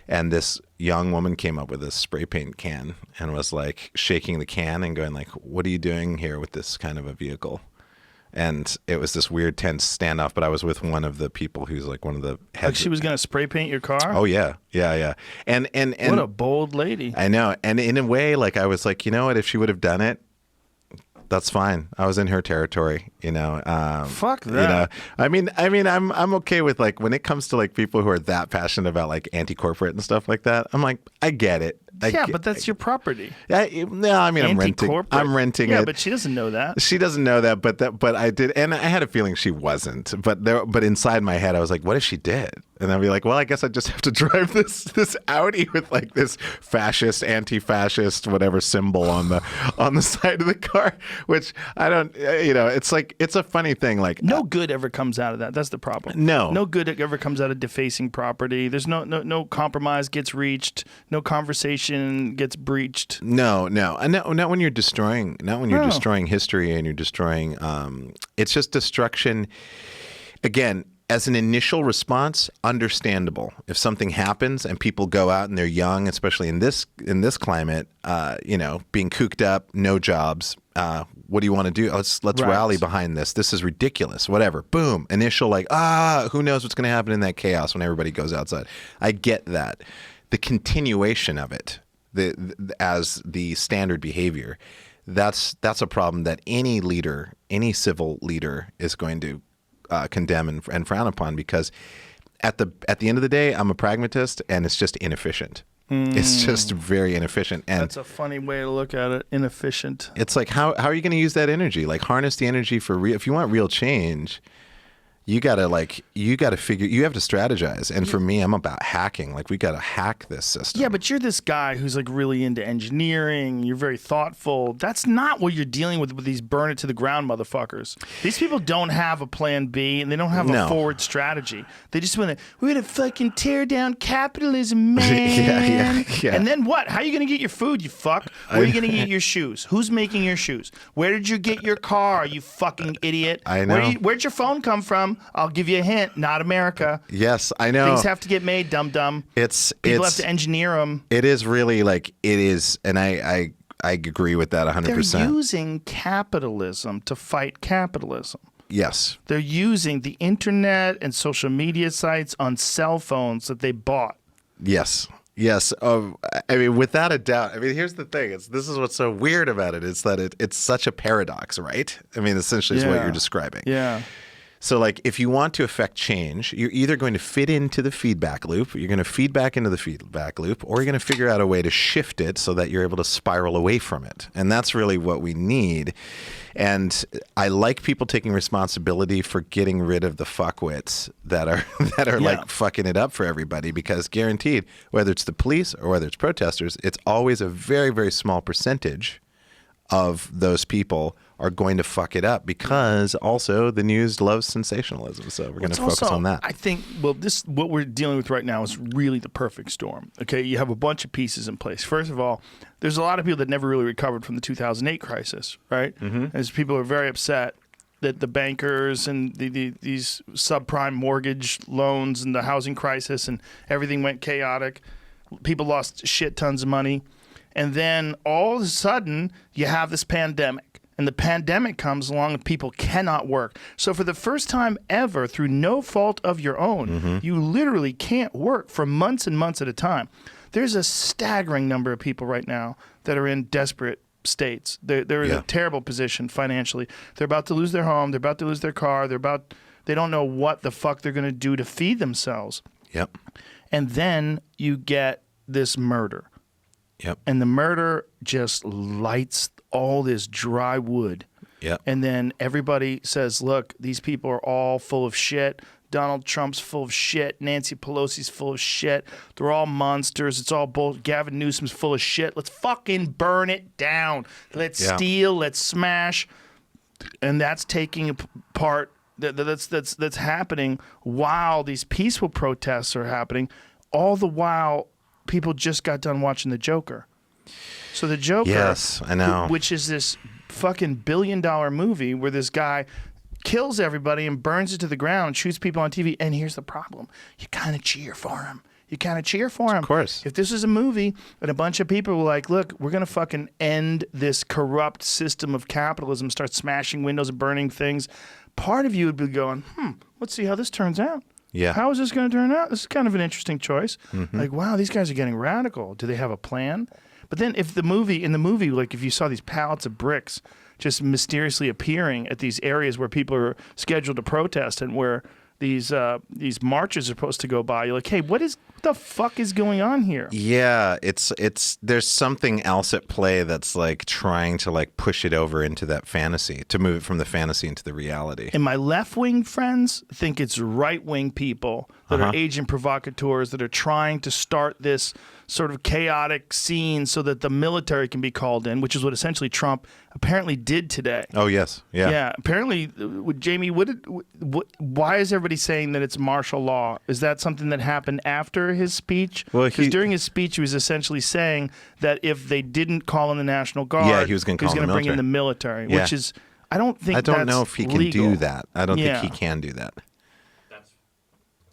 and this young woman came up with a spray paint can and was like shaking the can and going like, "What are you doing here with this kind of a vehicle?" And it was this weird tense standoff, but I was with one of the people who's like one of the heads. Like she was going to spray paint your car? Oh, yeah. And what a bold lady. I know. And in a way, like I was like, you know what, if she would have done it, that's fine. I was in her territory, you know. Fuck that. You know, I mean, I'm okay with like when it comes to like people who are that passionate about like anti-corporate and stuff like that. I'm like, I get it. But that's your property. No, I mean, I'm renting it. Yeah, but she doesn't know that. She doesn't know that, but I did, and I had a feeling she wasn't. But inside my head, I was like, what if she did? And I'd be like, well, I guess I just have to drive this Audi with like this fascist, anti-fascist, whatever symbol on the side of the car, which I don't, you know, it's like, it's a funny thing. Like no good ever comes out of that. That's the problem. No good ever comes out of defacing property. There's no compromise gets reached. No conversation gets breached. No, and not when you're destroying. Not when you're destroying history and you're destroying. It's just destruction. Again, as an initial response, understandable. If something happens and people go out and they're young, especially in this climate, you know, being cooped up, no jobs. What do you want to do? Let's rally behind this. This is ridiculous. Whatever. Boom. Initial like, who knows what's going to happen in that chaos when everybody goes outside. I get that. The continuation of it, as the standard behavior, that's a problem that any leader, any civil leader, is going to condemn and frown upon, because at the end of the day, I'm a pragmatist, and it's just inefficient. It's just very inefficient. And that's a funny way to look at it. Inefficient. It's like, how are you going to use that energy? Like, harness the energy for real. If you want real change, you have to strategize. And for me, I'm about hacking. Like, we got to hack this system. Yeah, but you're this guy who's like really into engineering. You're very thoughtful. That's not what you're dealing with these burn it to the ground motherfuckers. These people don't have a plan B, and they don't have a forward strategy. They just want to, we're going to fucking tear down capitalism, man. Yeah. And then what? How are you going to get your food, you fuck? Where are you going to get your shoes? Who's making your shoes? Where did you get your car, you fucking idiot? I know. Where'd your phone come from? I'll give you a hint. Not America. Yes, I know. Things have to get made, dum-dum. People have to engineer them. It is really like, it is, and I agree with that 100%. They're using capitalism to fight capitalism. Yes. They're using the internet and social media sites on cell phones that they bought. Yes. Yes. I mean, without a doubt. I mean, here's the thing. This is what's so weird about it. It's that it's such a paradox, right? I mean, essentially is what you're describing. Yeah. So, like, if you want to affect change, you're either going to fit into the feedback loop, you're going to feed back into the feedback loop, or you're going to figure out a way to shift it so that you're able to spiral away from it. And that's really what we need. And I like people taking responsibility for getting rid of the fuckwits that are like fucking it up for everybody, because guaranteed, whether it's the police or whether it's protesters, it's always a very, very small percentage of those people are going to fuck it up, because also the news loves sensationalism. So we're going to focus on that. I think, what we're dealing with right now is really the perfect storm. Okay, you have a bunch of pieces in place. First of all, there's a lot of people that never really recovered from the 2008 crisis, right? Mm-hmm. As people are very upset that the bankers and these subprime mortgage loans and the housing crisis and everything went chaotic. People lost shit tons of money. And then all of a sudden, you have this pandemic. And the pandemic comes along and people cannot work. So for the first time ever, through no fault of your own, you literally can't work for months and months at a time. There's a staggering number of people right now that are in desperate states. They're in a terrible position financially. They're about to lose their home. They're about to lose their car. They don't know what the fuck they're going to do to feed themselves. Yep. And then you get this murder. Yep. And the murder just lights all this dry wood. Yep. And then everybody says, look, these people are all full of shit. Donald Trump's full of shit. Nancy Pelosi's full of shit. They're all monsters. It's all bull. Gavin Newsom's full of shit. Let's fucking burn it down. Let's steal. Let's smash. And that's taking part. That's happening while these peaceful protests are happening. All the while, people just got done watching The Joker. So The Joker, yes, I know, which is this fucking billion-dollar movie where this guy kills everybody and burns it to the ground and shoots people on TV. And here's the problem. You kind of cheer for him. Of course. If this was a movie and a bunch of people were like, look, we're going to fucking end this corrupt system of capitalism, start smashing windows and burning things, part of you would be going, let's see how this turns out. Yeah. How is this going to turn out? This is kind of an interesting choice. Mm-hmm. Like, wow, these guys are getting radical. Do they have a plan? But then in the movie, like if you saw these pallets of bricks just mysteriously appearing at these areas where people are scheduled to protest and where these marches are supposed to go by, you're like, hey, what the fuck is going on here? Yeah, it's there's something else at play that's like trying to like push it over into that fantasy, to move it from the fantasy into the reality. And my left-wing friends think it's right-wing people that are agent provocateurs that are trying to start this sort of chaotic scene so that the military can be called in, which is what essentially Trump apparently did today. Oh, yes. Yeah. Yeah. Apparently, Jamie, why is everybody saying that it's martial law? Is that something that happened after his speech? Well, because during his speech, he was essentially saying that if they didn't call in the National Guard, he was going to bring in the military, which is, I don't know if he can legal. do that. I don't think he can do that.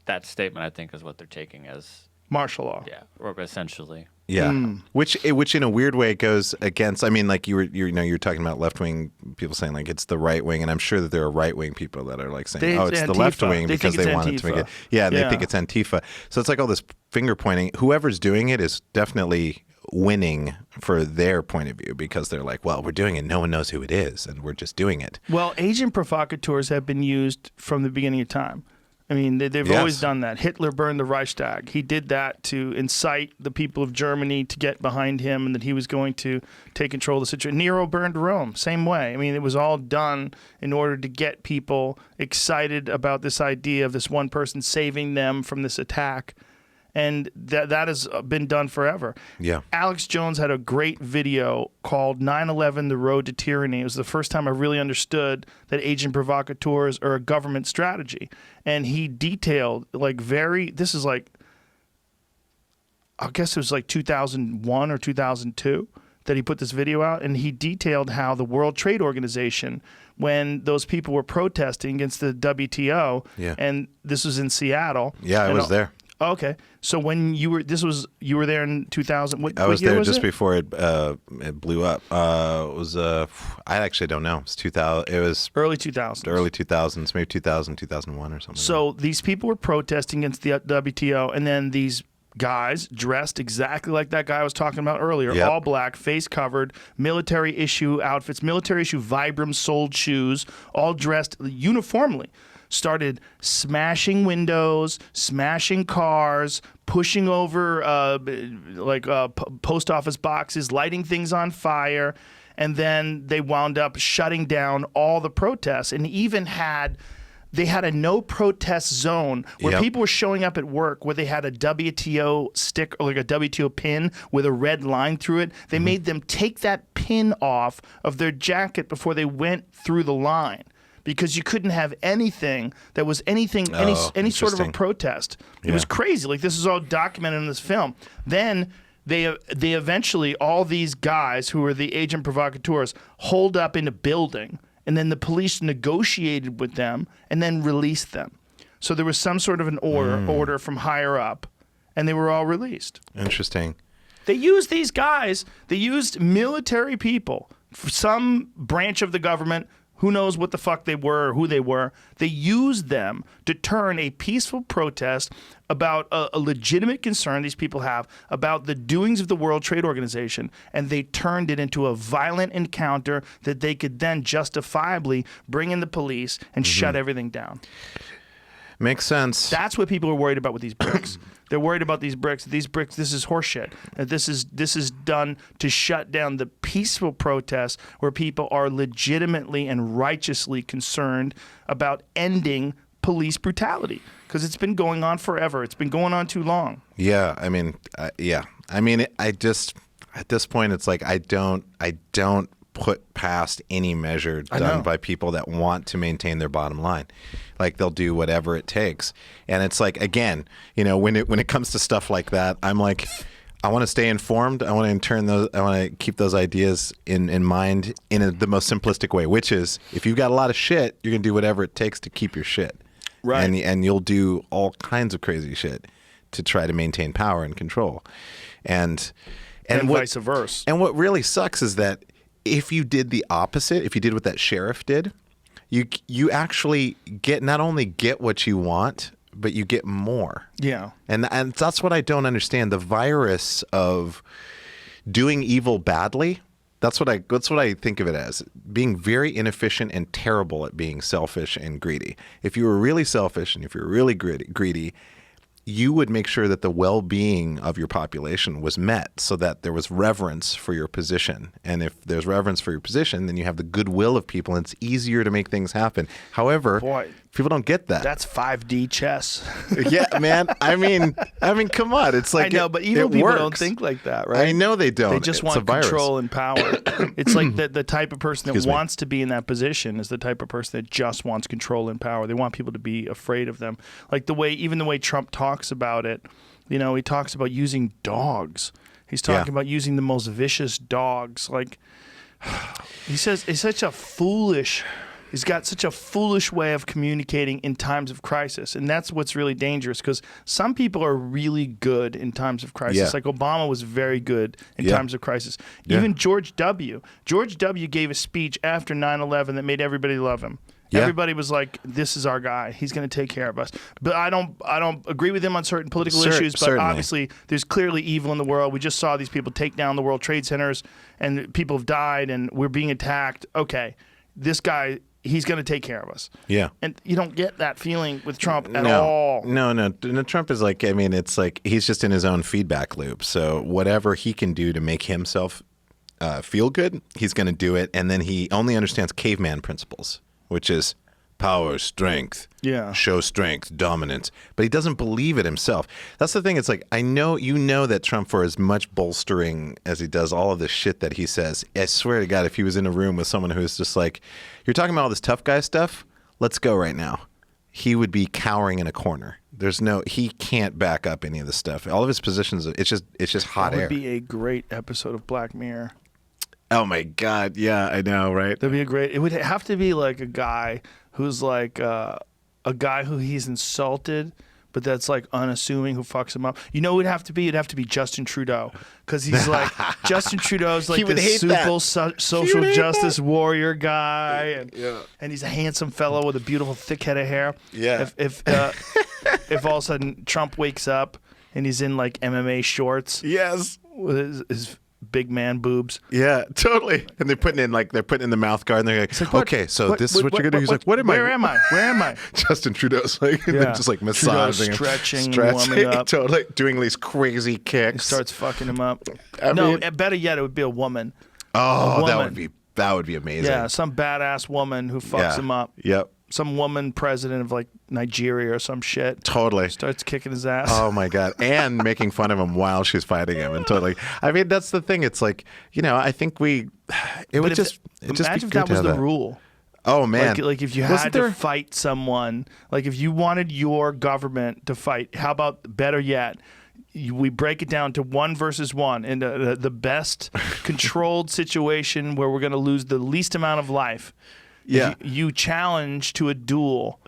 That statement, I think, is what they're taking as martial law. Yeah, or essentially. Yeah, which in a weird way goes against. I mean, like you're talking about left wing people saying like it's the right wing, and I'm sure that there are right wing people that are like saying, it's the left wing because they want it to make it. Yeah, and they think it's Antifa. So it's like all this finger pointing. Whoever's doing it is definitely winning for their point of view because they're like, well, we're doing it. No one knows who it is, and we're just doing it. Well, agent provocateurs have been used from the beginning of time. I mean, they've always done that. Hitler burned the Reichstag. He did that to incite the people of Germany to get behind him and that he was going to take control of the situation. Nero burned Rome, same way. I mean, it was all done in order to get people excited about this idea of this one person saving them from this attack. And that has been done forever. Yeah. Alex Jones had a great video called 9/11: The Road to Tyranny. It was the first time I really understood that agent provocateurs are a government strategy. And he detailed this is like, I guess it was like 2001 or 2002 that he put this video out. And he detailed how the World Trade Organization, when those people were protesting against the WTO, and this was in Seattle. Yeah, I was there. Okay, so when you were there in 2000. I was there just before it blew up. It was I actually don't know. It was 2000. It was early 2000s. Early 2000s, maybe 2000, 2001 or something. So these people were protesting against the WTO, and then these guys dressed exactly like that guy I was talking about earlier, all black, face covered, military issue outfits, military issue Vibram soled shoes, all dressed uniformly. Started smashing windows, smashing cars, pushing over post office boxes, lighting things on fire, and then they wound up shutting down all the protests, and even they had a no protest zone where people were showing up at work where they had a WTO stick or like a WTO pin with a red line through it. They made them take that pin off of their jacket before they went through the line, because you couldn't have anything that was any sort of a protest. It was crazy. Like, this is all documented in this film. Then they eventually, all these guys who were the agent provocateurs, holed up in a building, and then the police negotiated with them and then released them. So there was some sort of an order from higher up, and they were all released. Interesting. They used these guys. They used military people, some branch of the government. Who knows what the fuck they were or who they were. They used them to turn a peaceful protest about a legitimate concern these people have about the doings of the World Trade Organization, and they turned it into a violent encounter that they could then justifiably bring in the police and shut everything down. Makes sense. That's what people are worried about with these bricks. They're worried about these bricks. These bricks, this is horseshit. This is done to shut down the peaceful protests where people are legitimately and righteously concerned about ending police brutality, because it's been going on forever. It's been going on too long. Yeah, I mean, I just at this point, it's like I don't put past any measure done by people that want to maintain their bottom line. Like, they'll do whatever it takes. And it's like, again, when it comes to stuff like that, I'm like, I want to stay informed. I want to keep those ideas in mind in the most simplistic way, which is, if you've got a lot of shit, you're going to do whatever it takes to keep your shit. Right. And you'll do all kinds of crazy shit to try to maintain power and control. And vice versa. And what really sucks is that if you did the opposite, if you did what that sheriff did, you actually not only get what you want, but you get more. Yeah. And that's what I don't understand. The virus of doing evil badly, that's what I think of it as, being very inefficient and terrible at being selfish and greedy. If you were really selfish and if you were really greedy, you would make sure that the well-being of your population was met so that there was reverence for your position. And if there's reverence for your position, then you have the goodwill of people, and it's easier to make things happen. However, people don't get that. That's 5D chess. Yeah, man. I mean, come on. It's like, I know, but evil people don't think like that, right? I know they don't. They just want control and power. It's like the type of person that wants to be in that position is the type of person that just wants control and power. They want people to be afraid of them. Like the way Trump talks about it, he talks about using dogs. He's talking about using the most vicious dogs. Like, he says it's such a foolish. He's got such a foolish way of communicating in times of crisis. And that's what's really dangerous, because some people are really good in times of crisis. Yeah. Like Obama was very good in times of crisis. Even George W. George W. gave a speech after 9/11 that made everybody love him. Yeah. Everybody was like, "This is our guy. He's going to take care of us." But I don't agree with him on certain political issues. But certainly. obviously, there's clearly evil in the world. We just saw these people take down the World Trade Centers, and people have died, and we're being attacked. Okay, this guy, he's going to take care of us. Yeah. And you don't get that feeling with Trump at all. No. Trump is like, I mean, it's like he's just in his own feedback loop. So whatever he can do to make himself feel good, he's going to do it. And then he only understands caveman principles, which is power, strength, show strength, dominance. But he doesn't believe it himself. That's the thing. It's like, I know, that Trump, for as much bolstering as he does all of this shit that he says, I swear to God, if he was in a room with someone who's just like, you're talking about all this tough guy stuff, let's go right now, he would be cowering in a corner. He can't back up any of this stuff. All of his positions, it's just hot air. That would be a great episode of Black Mirror. Oh my God. Yeah, I know, right? It would have to be like a guy who's like a guy who he's insulted, but that's like unassuming, who fucks him up. You know, it'd have to be Justin Trudeau, because he's like Justin Trudeau's like this super social justice warrior guy, and he's a handsome fellow with a beautiful thick head of hair. Yeah. If all of a sudden Trump wakes up and he's in like MMA shorts, Yes. with his big man boobs. Yeah, totally. And they're putting in the mouth guard, and they're like, okay, so this is what you're gonna do. He's like, where am I? Where am I? Justin Trudeau's like, just like massaging, stretching, warming up, totally doing these crazy kicks. He starts fucking him up. I mean, Better yet, it would be a woman. Oh, that would be amazing. Yeah, some badass woman who fucks him up. Yep. Some woman president of like Nigeria or some shit. Totally. Starts kicking his ass. Oh my God. And making fun of him while she's fighting him, and totally. I mean, that's the thing. It's like, I think it would just imagine be if that was the rule. Oh man. Like if you had to fight someone, like if you wanted your government to fight, how about, better yet, we break it down to 1 versus 1 in the best controlled situation where we're going to lose the least amount of life. Yeah. You challenge to a duel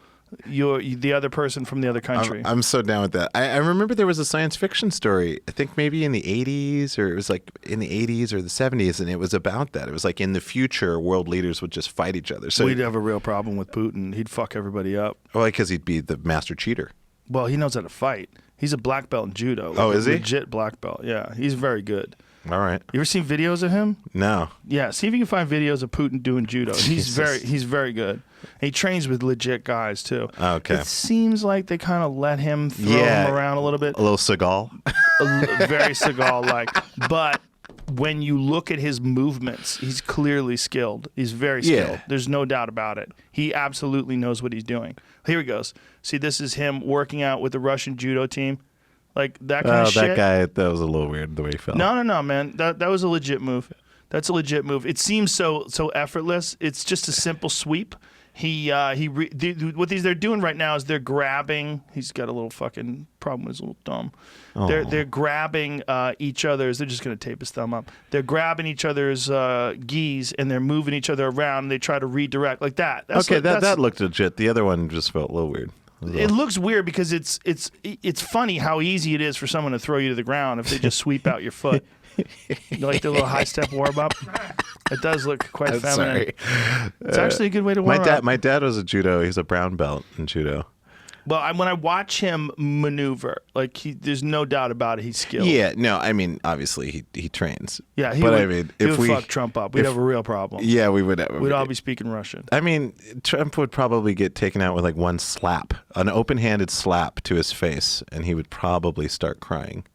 the other person from the other country. I'm so down with that. I remember there was a science fiction story, I think maybe in the 80s, or it was like in the 80s or the 70s, and it was about that. It was like in the future, world leaders would just fight each other. So we'd have a real problem with Putin. He'd fuck everybody up. Well, because he'd be the master cheater. Well, he knows how to fight. He's a black belt in judo. Oh, is he? Legit black belt. Yeah, he's very good. All right. You ever seen videos of him? No. Yeah, see if you can find videos of Putin doing judo. He's very good. He trains with legit guys too. Okay. It seems like they kind of let him throw him around a little bit. A little Seagal. Very Seagal-like. But when you look at his movements, he's clearly skilled. He's very skilled. Yeah. There's no doubt about it. He absolutely knows what he's doing. Here he goes. See, this is him working out with the Russian judo team. Like that kind of shit. That guy, that was a little weird the way he fell. No, man. That was a legit move. That's a legit move. It seems so effortless. It's just a simple sweep. What they're doing right now is they're grabbing. He's got a little fucking problem with his little thumb. Oh. They're grabbing each other's. They're just gonna tape his thumb up. They're grabbing each other's gis, and they're moving each other around. And they try to redirect like that. That looked legit. The other one just felt a little weird. It looks weird because it's funny how easy it is for someone to throw you to the ground if they just sweep out your foot. You like the little high step warm up? It does look quite feminine. Sorry. It's actually a good way to warm up. My dad was a judo. He's a brown belt in judo. Well, when I watch him maneuver, like there's no doubt about it, he's skilled. Yeah, no, I mean, obviously he trains. Yeah, he would fuck Trump up. We'd have a real problem. Yeah, we would. We'd all be speaking Russian. I mean, Trump would probably get taken out with like one slap, an open-handed slap to his face, and he would probably start crying.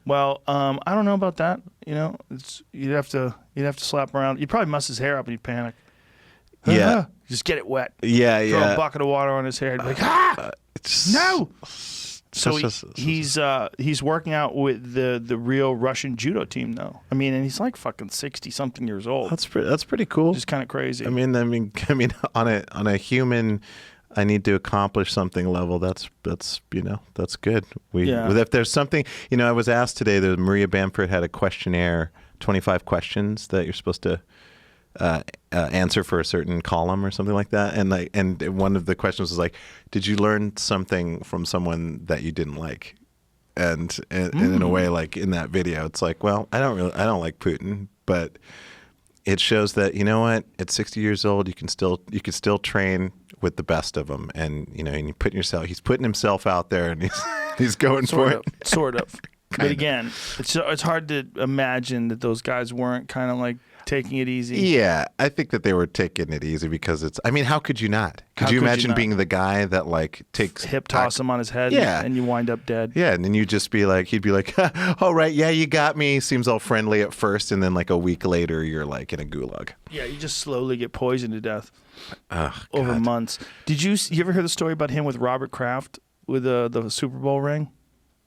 Well, I don't know about that. You'd have to slap him around. You'd probably muss his hair up and you'd panic. Yeah. Just get it wet. Yeah, Throw a bucket of water on his hair. And be like, no. So he's working out with the real Russian judo team, though. I mean, and he's like fucking 60-something years old. That's pretty cool. Just kind of crazy. I mean, on a human, I need to accomplish something level. That's good. If there's something, I was asked today that Maria Bamford had a questionnaire, 25 questions that you're supposed to answer for a certain column or something like that, and one of the questions was like, did you learn something from someone that you didn't like? And in a way, like in that video, it's like, well, I don't like Putin, but it shows that, at 60 years old you can still train with the best of them, and and he's putting himself out there, and he's going for it. Sort of. But again, it's hard to imagine that those guys weren't kind of like taking it easy. Yeah, I think that they were taking it easy because it's. I mean, how could you not? Could you imagine being the guy that like takes hip toss him on his head? Yeah. And you wind up dead. Yeah, and then he'd be like, "All right, yeah, you got me." Seems all friendly at first, and then like a week later, you're like in a gulag. Yeah, you just slowly get poisoned to death Oh, over months. Did you ever hear the story about him with Robert Kraft with the Super Bowl ring?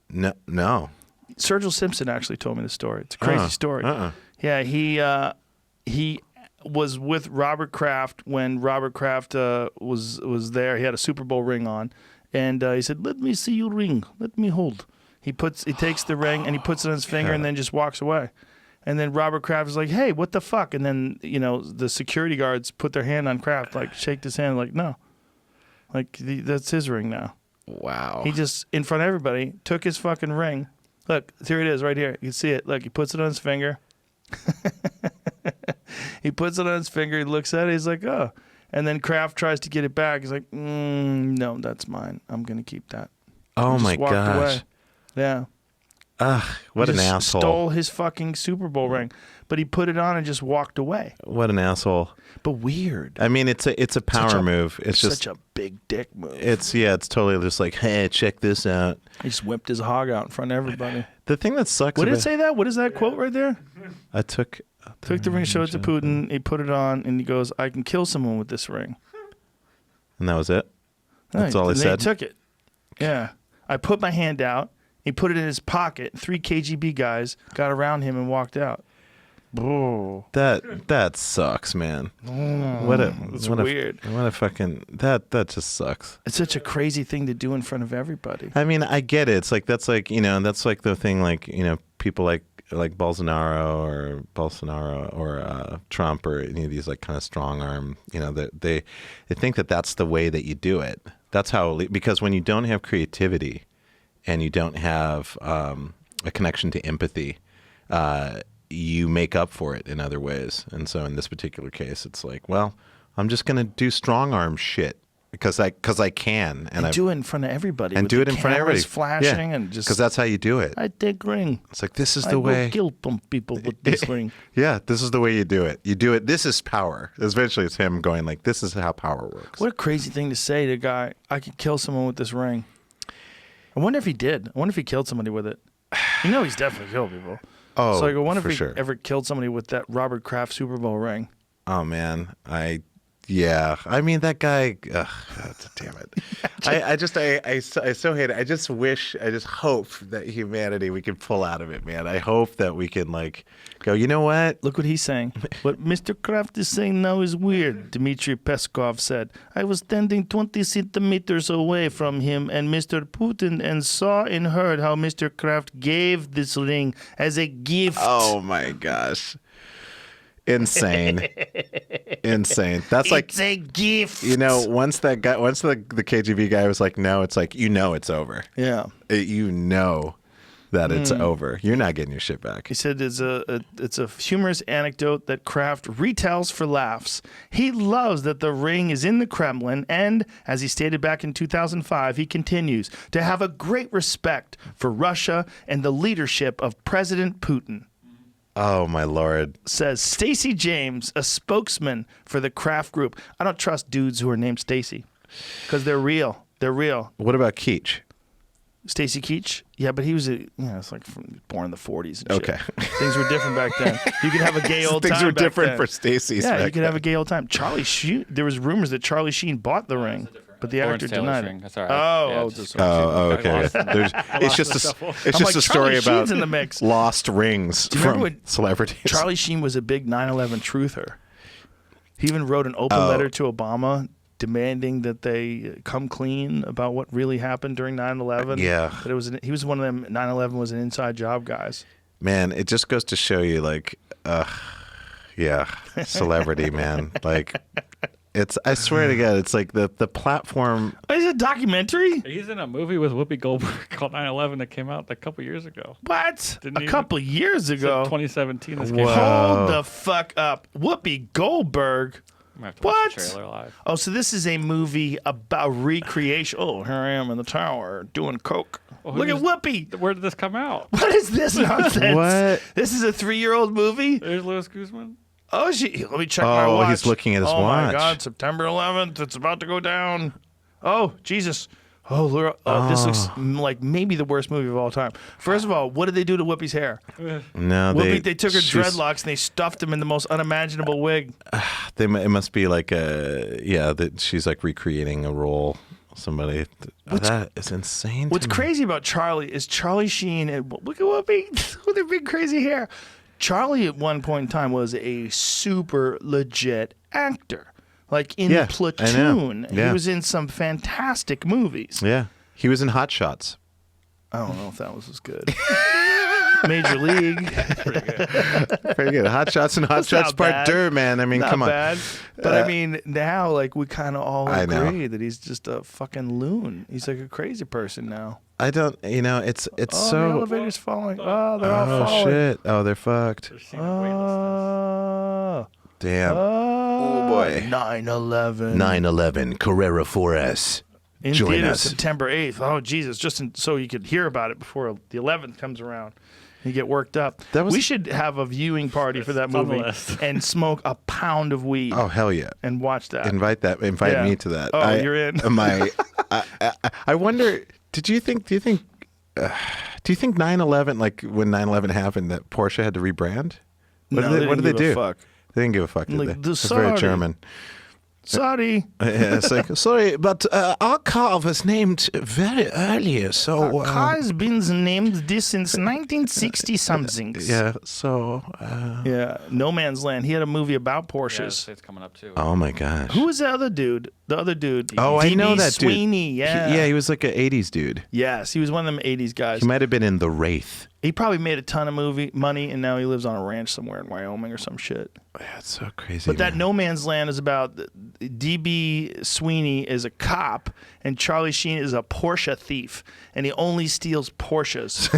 No. Sergio Simpson actually told me the story. It's a crazy story. Yeah, he was with Robert Kraft when Robert Kraft was there. He had a Super Bowl ring on, and he said, "Let me see your ring. Let me hold." He takes the ring and he puts it on his finger and then just walks away. And then Robert Kraft is like, "Hey, what the fuck?" And then the security guards put their hand on Kraft, like shake his hand, like no, like that's his ring now. Wow. He just in front of everybody took his fucking ring. Look, here it is right here. You can see it. Look, he puts it on his finger. He puts it on his finger. He looks at it. He's like, oh. And then Kraft tries to get it back. He's like, no, that's mine. I'm going to keep that. Oh, my walked gosh. away. Yeah. What an He asshole. Stole his fucking Super Bowl ring. But he put it on and just walked away. What an asshole. But weird. I mean, it's a power move. It's just such a big dick move. It's totally just like, hey, check this out. He just whipped his hog out in front of everybody. The thing that sucks. What did it say that? What is that quote right there? I took the ring, showed it to Putin. He put it on, and he goes, "I can kill someone with this ring." And that was it. That's all he said. He took it. Yeah. I put my hand out. He put it in his pocket. 3 KGB guys got around him and walked out. Oh. That sucks, man. It's weird. What a fucking that just sucks. It's such a crazy thing to do in front of everybody. I mean, I get it. It's like that's like the thing like people like Bolsonaro or Trump or any of these like kind of strong arm, they think that that's the way that you do it. That's how, because when you don't have creativity and you don't have a connection to empathy, you make up for it in other ways. And so in this particular case, it's like, well, I'm just going to do strong arm shit because I can. And do it in front of everybody. And do it in front of everybody. Flashing and just. Because that's how you do it. I take ring. It's like, this is the way. I will kill some people with this ring. Yeah, this is the way you do it. You do it. This is power. Eventually it's him going like, this is how power works. What a crazy thing to say to a guy, I could kill someone with this ring. I wonder if he did. I wonder if he killed somebody with it. He's definitely killed people. Oh, so I wonder if he sure. ever killed somebody with that Robert Kraft Super Bowl ring. Oh man, I mean that guy. Ugh, damn it. I so hate it. I just hope that humanity we can pull out of it, man. I hope that we can like go. You know what? Look what he's saying. What Mr. Kraft is saying now is weird. Dmitry Peskov said, "I was standing 20 centimeters away from him and Mr. Putin and saw and heard how Mr. Kraft gave this ring as a gift." Oh my gosh. Insane. That's like it's a gift. Once the KGB guy was like, no, it's like, it's over. Yeah. That it's over. You're not getting your shit back. He said it's a humorous anecdote that Kraft retells for laughs. He loves that the ring is in the Kremlin, and as he stated back in 2005, he continues to have a great respect for Russia and the leadership of President Putin. Oh, my Lord. Says Stacey James, a spokesman for the Kraft Group. I don't trust dudes who are named Stacey because they're real. They're real. What about Keach? Stacey Keach? Yeah, but he was it's like born in the 40s and shit. Okay. Things were different back then. You could have a gay old time. Things were back different then. for Stacey's. Yeah, you could have a gay old time. Charlie Sheen, there was rumors that Charlie Sheen bought the ring, but the actor denied it. That's all right. Okay. It's just a story about in the mix. lost rings from celebrities. Charlie Sheen was a big 9/11 truther. He even wrote an open letter to Obama demanding that they come clean about what really happened during 9/11. Yeah. But he was one of them 9/11 was an inside job guys. Man, it just goes to show you like celebrity, man. Like I swear to God, it's like the platform. Is it a documentary? He's in a movie with Whoopi Goldberg called 9/11 that came out a couple years ago. What? Couple years ago? 2017. This came out. Hold the fuck up. Whoopi Goldberg? I'm gonna have to watch What? the trailer live. Oh, so this is a movie about recreation. Oh, here I am in the tower doing coke. Look at Whoopi. Where did this come out? What is this nonsense? What? This is a 3-year-old movie? There's Louis Guzman. Oh, let me check my watch. He's looking at his watch. watch. Oh, my God. September 11th. It's about to go down. Oh, Jesus. Oh, this looks like maybe the worst movie of all time. First of all, what did they do to Whoopi's hair? No, They took her dreadlocks and they stuffed them in the most unimaginable wig. It must be like that she's like recreating a role. Somebody. That is insane. What's crazy about Charlie is Charlie Sheen and look at Whoopi with her big crazy hair. Charlie at one point in time was a super legit actor. Like in Platoon. Yeah. He was in some fantastic movies. Yeah. He was in Hot Shots. I don't know if that was as good. Major League. Pretty good. Hot Shots and Hot Shots Part 2, man. I mean, Not come on. bad. But I mean, now like we kind of all I know. agree that he's just a fucking loon. He's like a crazy person now. I don't, it's Oh, so. the elevator's falling. Oh, they're all falling. Shit. Oh, they're fucked. There's scene of weightlessness. Damn. Oh, boy. 9/11. 9/11 Carrera 4S. In Join theaters, us. September 8th. Oh, Jesus. So you could hear about it before the 11th comes around. You get worked up. We should have a viewing party for that It's on the movie list. and smoke a pound of weed Oh, hell yeah. and watch that. Invite Yeah. me to that. Oh, you're in. I wonder, do you think 9/11, like when 9/11 happened, that Porsche had to rebrand? What did they do? Fuck. They didn't give a fuck, did Like, they? the That's very sorry. German. Sorry. Yeah, it's like, sorry, but our car was named very early, so... Car has been named this since 1960 something. yeah, so... Yeah. No Man's Land. He had a movie about Porsches. Yeah, it's coming up too. Oh, my gosh. Who was the other dude? The other dude. Oh, I know DB that dude. Sweeney. Yeah. Yeah, he was like an 80s dude. Yes, he was one of them 80s guys. He might have been in The Wraith. He probably made a ton of money, and now he lives on a ranch somewhere in Wyoming or some shit. Yeah, it's so crazy. But that man. No Man's Land is about DB Sweeney is a cop, and Charlie Sheen is a Porsche thief, and he only steals Porsches.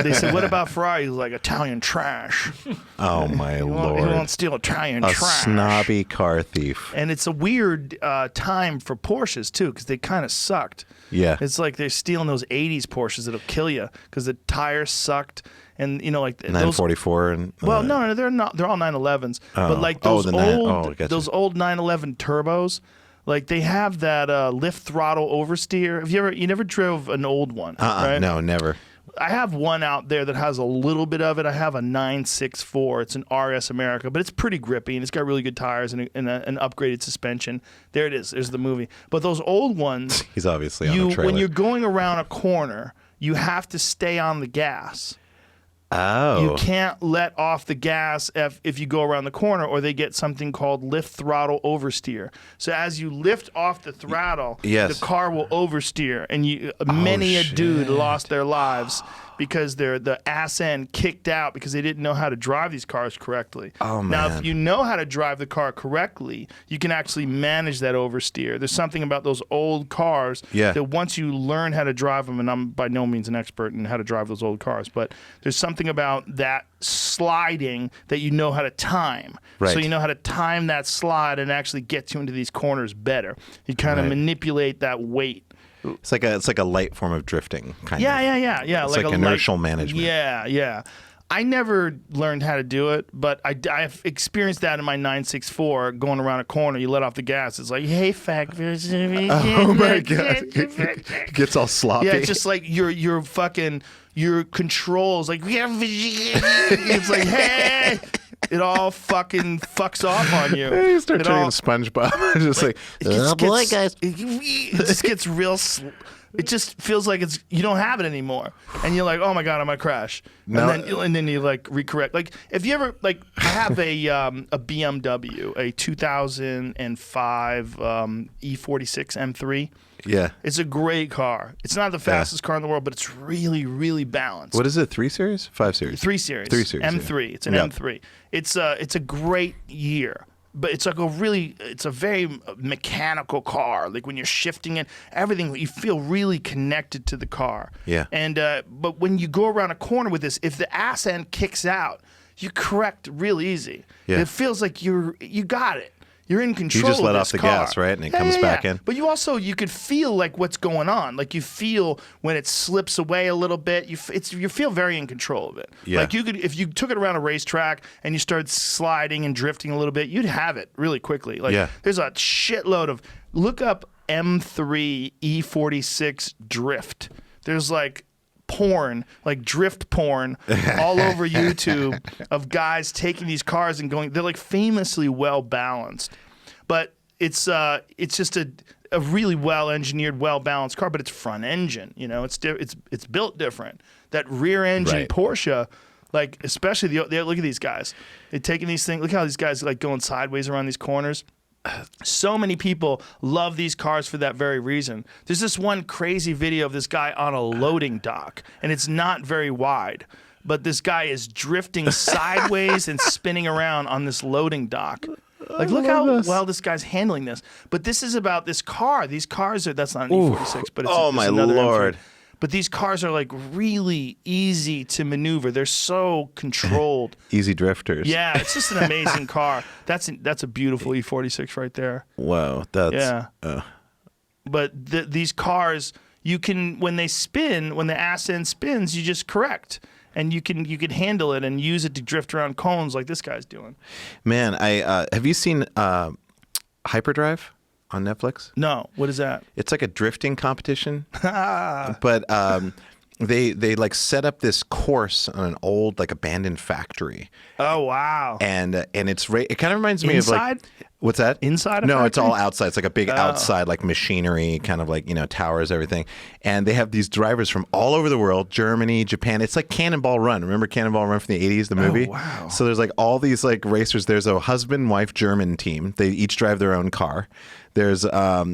They said, "What about Ferrari?" He's like Italian trash. Oh, my He Lord. won't steal Italian A trash. snobby car thief. And it's a weird time for Porsches too, because they kind of sucked. Yeah. It's like they're stealing those '80s Porsches that'll kill you because the tires sucked, and like those. 944 and... Well, no, they're not. They're all 911s. But like those gotcha. those old 911 turbos, like they have that lift throttle oversteer. You never drove an old one? Right? No, never. I have one out there that has a little bit of it. I have a 964. It's an RS America, but it's pretty grippy and it's got really good tires and an upgraded suspension. There it is. There's the movie. But those old ones, He's obviously on a trailer. when you're going around a corner, you have to stay on the gas. Oh. You can't let off the gas if you go around the corner, or they get something called lift throttle oversteer. So as you lift off the throttle, Yes. the car will oversteer, and many a dude shit. lost their lives because the ass end kicked out because they didn't know how to drive these cars correctly. Oh, Now, man. if you know how to drive the car correctly, you can actually manage that oversteer. There's something about those old cars that once you learn how to drive them, and I'm by no means an expert in how to drive those old cars, but there's something about that sliding that you know how to time. Right. So you know how to time that slide and actually get you into these corners better. You kind of manipulate that weight. It's like a light form of drifting, kind of. Yeah. It's like inertial management. Yeah. I never learned how to do it, but I've experienced that in my 964 going around a corner. You let off the gas. It's like, hey, fuck. Oh, my God. It gets all sloppy. Yeah, it's just like your controls. Like, it's like, hey. It all fucking fucks off on you. You start turning into SpongeBob. Just like oh boy, guys. It just gets real. It just feels like you don't have it anymore, and you're like, oh my God, I might crash. And then you like recorrect. Like if you ever I have a BMW, a 2005 E46 M3. Yeah. It's a great car. It's not the fastest car in the world, but it's really, really balanced. What is it? 3 Series? 5 Series? 3 Series. 3 Series. M3. Yeah. It's an M3. It's a great year. But it's like it's a very mechanical car. Like when you're shifting it, everything, you feel really connected to the car. Yeah. And but when you go around a corner with this, if the ass end kicks out, you correct real easy. Yeah. It feels like you got it. You're in control. You just let of off this the car. gas, right? And it comes back in. But you could feel like what's going on. Like you feel when it slips away a little bit. You feel very in control of it. Yeah. Like you could, if you took it around a racetrack and you started sliding and drifting a little bit, you'd have it really quickly. Like there's a shitload of, look up M3 E46 drift. There's like porn, like drift porn all over YouTube of guys taking these cars and going, they're like famously well balanced. But it's just a really well engineered, well balanced car, but it's front engine, you know, it's built different. That rear engine Porsche, like especially look at these guys. They're taking these things, look how these guys like going sideways around these corners. So many people love these cars for that very reason. There's this one crazy video of this guy on a loading dock, and it's not very wide, but this guy is drifting sideways and spinning around on this loading dock. Like, look how well this guy's handling this. But this is about this car. These cars that's not an E46, but it's my another Lord. M3. But these cars are like really easy to maneuver. They're so controlled. Easy drifters. Yeah, it's just an amazing car. That's a beautiful E46 right there. Wow, that's But these cars, you can when they spin, when the ass end spins, you just correct, and you can handle it and use it to drift around cones like this guy's doing. Man, I have you seen Hyperdrive on Netflix? No, what is that? It's like a drifting competition, but they like set up this course on an old like abandoned factory. Oh wow! And it kind of reminds me Inside? of like what's that? Inside? No, it's all outside. It's like a big outside like machinery, kind of like towers, everything. And they have these drivers from all over the world: Germany, Japan. It's like Cannonball Run. Remember Cannonball Run from the '80s, the movie? Oh wow! So there's like all these like racers. There's a husband-wife German team. They each drive their own car. There's a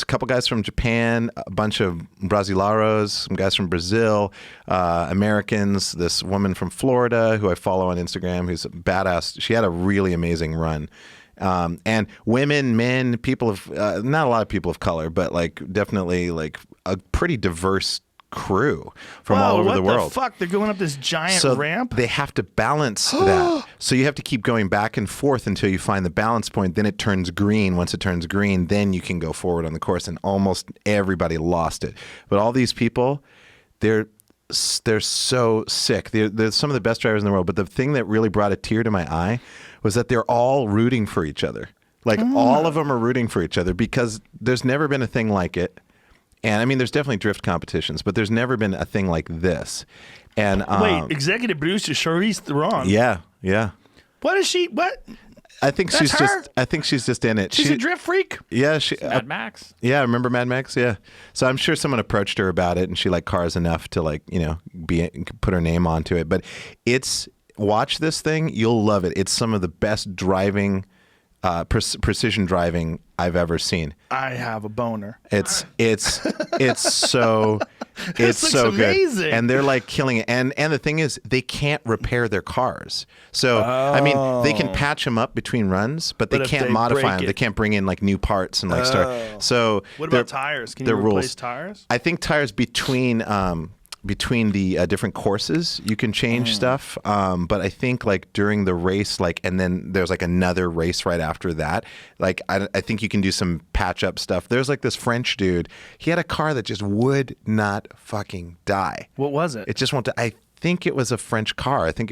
couple guys from Japan, a bunch of Brasileiros, some guys from Brazil, Americans, this woman from Florida who I follow on Instagram who's a badass. She had a really amazing run. And women, men, people of, not a lot of people of color, but like definitely like a pretty diverse crew from all over the world. What the fuck? They're going up this giant ramp? They have to balance that. So you have to keep going back and forth until you find the balance point. Then it turns green. Once it turns green, then you can go forward on the course. And almost everybody lost it. But all these people, they're so sick. They're some of the best drivers in the world. But the thing that really brought a tear to my eye was that they're all rooting for each other. Like all of them are rooting for each other because there's never been a thing like it. And I mean, there's definitely drift competitions, but there's never been a thing like this. And wait, executive producer Charlize Theron. Yeah. What is she? What? I think That's her? I think she's just in it. She's a drift freak. Yeah, Mad Max. Yeah, remember Mad Max? Yeah. So I'm sure someone approached her about it, and she liked cars enough to like put her name onto it. But watch this thing, you'll love it. It's some of the best driving. Precision driving I've ever seen. I have a boner. It's so amazing. good, and they're like killing it. And the thing is, they can't repair their cars. So I mean, they can patch them up between runs, but they can't modify them. They can't bring in like new parts and like start. So what about tires? Can you replace tires? I think tires between the different courses you can change stuff, but I think like during the race, like, and then there's like another race right after that, like I think you can do some patch up stuff. There's like this French dude, he had a car that just would not fucking die. What was it? It just won't. I think it was a French car. I think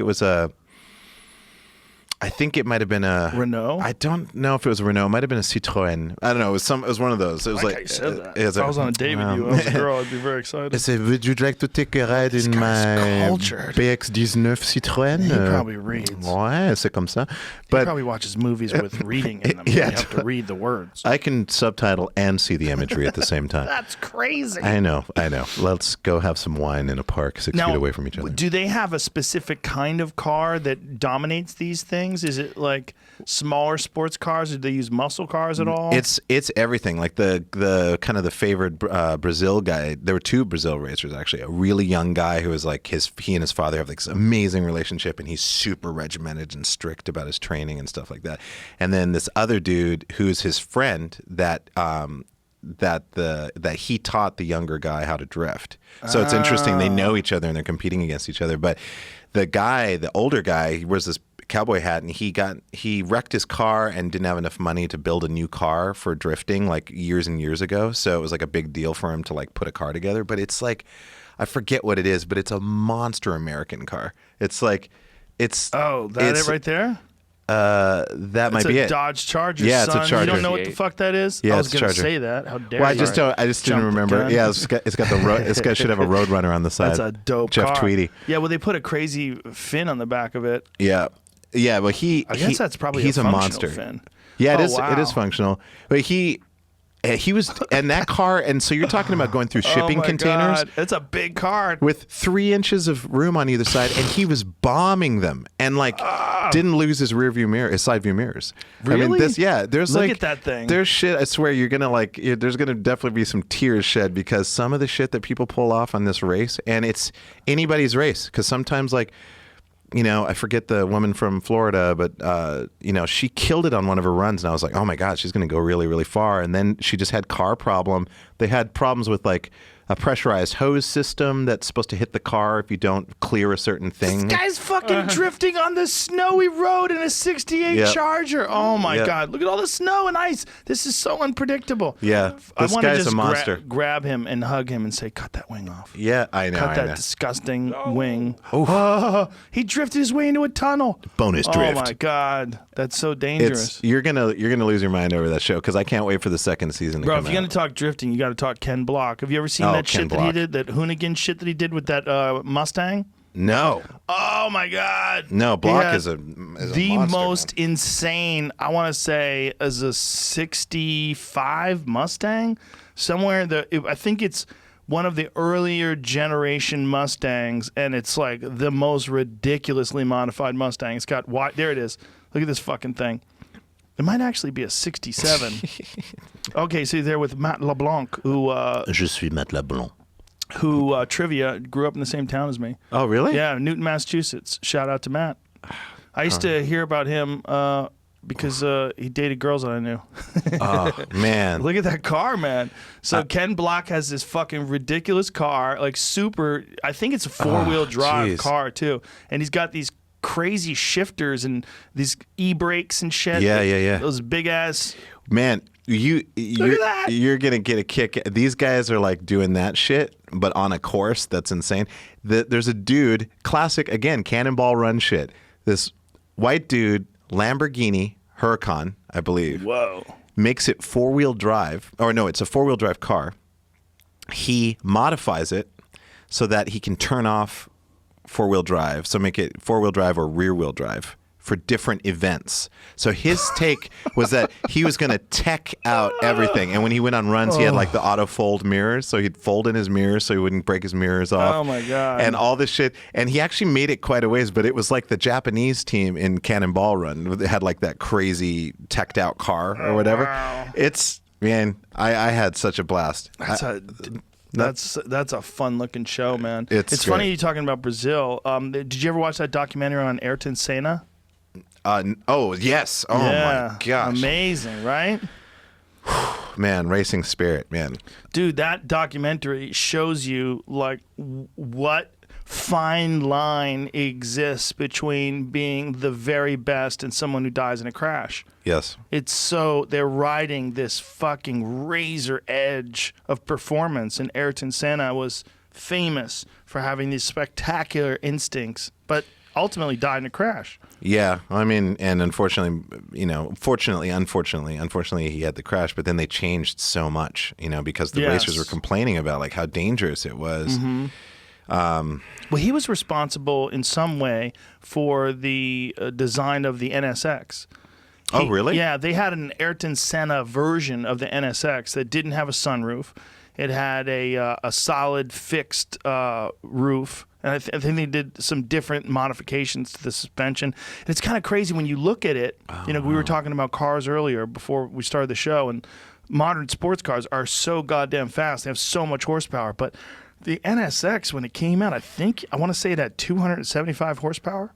it might have been a Renault. I don't know if it was a Renault. It might have been a Citroën. I don't know. It was one of those. It was like you said that. If I was on a date with you, I was a girl, I'd be very excited. I said, would you like to take a ride in my BX-19 Citroën? He probably reads. Ouais, c'est comme ça. He probably watches movies with reading in them. Yeah, you have to read the words. I can subtitle and see the imagery at the same time. That's crazy. I know. Let's go have some wine in a park 6 feet away from each other. Do they have a specific kind of car that dominates these things? Is it like smaller sports cars, or do they use muscle cars at all? It's everything. Like the kind of the favored Brazil guy. There were two Brazil racers actually. A really young guy who was like he and his father have like this amazing relationship, and he's super regimented and strict about his training and stuff like that. And then this other dude who's his friend that he taught the younger guy how to drift. So it's interesting. They know each other and they're competing against each other. But the older guy, he wears this cowboy hat, and he wrecked his car and didn't have enough money to build a new car for drifting like years and years ago. So it was like a big deal for him to like put a car together. But it's like, I forget what it is, but it's a monster American car. It's like, it's it right there. That might be it. It's a Dodge Charger. Yeah, son. it's a Charger. You don't know what the fuck that is? Yeah, I was it's a gonna Charger. say that. How dare Well, you? I just didn't Jump the remember. gun. Yeah, it's got the road. This guy should have a Roadrunner on the side. That's a dope Jeff car. Tweedy. Yeah, well, they put a crazy fin on the back of it. Yeah, yeah. Well, I guess that's probably he's a a functional monster. fin. Yeah, it Oh, is. wow. It is functional. But he was, and that car, and so you're talking about going through shipping oh my containers. God. It's a big car. With 3 inches of room on either side, and he was bombing them, and like didn't lose his rear view mirror, his side view mirrors. I mean, Really? there's Look like at that thing. There's shit. I swear, you're gonna like. There's gonna definitely be some tears shed because some of the shit that people pull off on this race, and it's anybody's race. Because sometimes, like, you know, I forget the woman from Florida, but you know, she killed it on one of her runs, and I was like, oh my God, she's going to go really, really far. And then she just had car problem. They had problems with like a pressurized hose system that's supposed to hit the car if you don't clear a certain thing. This guy's fucking drifting on the snowy road in a 68 Yep. Charger. Oh my Yep. God. Look at all the snow and ice. This is so unpredictable. Yeah, I this want to guy's just a monster. grab him and hug him and say, cut that wing off. Yeah, I know. Cut I that know. disgusting wing. Oh, he drifted his way into a tunnel. Bonus Oh drift. my God. That's so dangerous. You're gonna lose your mind over that show because I can't wait for the second season to Bro, come if you're out. going to talk drifting, you got to talk Ken Block. Have you ever seen Oh, that Ken shit that he Block. did? That Hoonigan shit that he did with that Mustang? No, Oh my God. no, He Block had is a the monster, most man. insane, I want to say, as a 65 Mustang. Somewhere, I think it's one of the earlier generation Mustangs, and it's like the most ridiculously modified Mustang. It's got wide, there it is. Look at this fucking thing. It might actually be a 67. Okay, so you're there with Matt LeBlanc, who Je suis Matt Leblanc. trivia grew up in the same town as me. Oh, really? Yeah, Newton, Massachusetts. Shout out to Matt. I used to hear about him because he dated girls that I knew. Oh man. Look at that car, man. So Ken Block has this fucking ridiculous car, like super. I think it's a 4-wheel drive jeez. car too, and he's got these crazy shifters and these e-brakes and shit. Yeah. Those big ass. Man, you're that. you're gonna get a kick. These guys are like doing that shit, but on a course that's insane. There's a dude, classic again, cannonball run shit. This white dude, Lamborghini Huracan, I believe, Whoa. makes it 4-wheel drive. Or no, it's a 4-wheel drive car. He modifies it so that he can turn off 4-wheel drive, so make it 4-wheel drive or rear-wheel drive for different events. So his take was that he was going to tech out everything. And when he went on runs, he had like the auto fold mirrors. So he'd fold in his mirrors so he wouldn't break his mirrors off. Oh, my God. And all this shit. And he actually made it quite a ways, but it was like the Japanese team in Cannonball Run. They had like that crazy teched out car or whatever. Wow. It's, man, I had such a blast. That's a fun looking show, man. It's funny great. you talking about Brazil. Did you ever watch that documentary on Ayrton Senna? Oh, yes. Oh, Yeah. my gosh. Amazing, right? Man, racing spirit, man. Dude, that documentary shows you like what fine line exists between being the very best and someone who dies in a crash. Yes. It's so they're riding this fucking razor edge of performance, and Ayrton Senna was famous for having these spectacular instincts, but ultimately died in a crash. Yeah, I mean, and unfortunately, unfortunately, he had the crash. But then they changed so much, because the Yes. racers were complaining about like how dangerous it was. Mm-hmm. Well, he was responsible in some way for the design of the NSX. Oh, really? Yeah, they had an Ayrton Senna version of the NSX that didn't have a sunroof. It had a solid fixed roof. And I think they did some different modifications to the suspension. And it's kind of crazy when you look at it. We were talking about cars earlier before we started the show, and modern sports cars are so goddamn fast. They have so much horsepower. But the NSX, when it came out, I want to say it had 275 horsepower.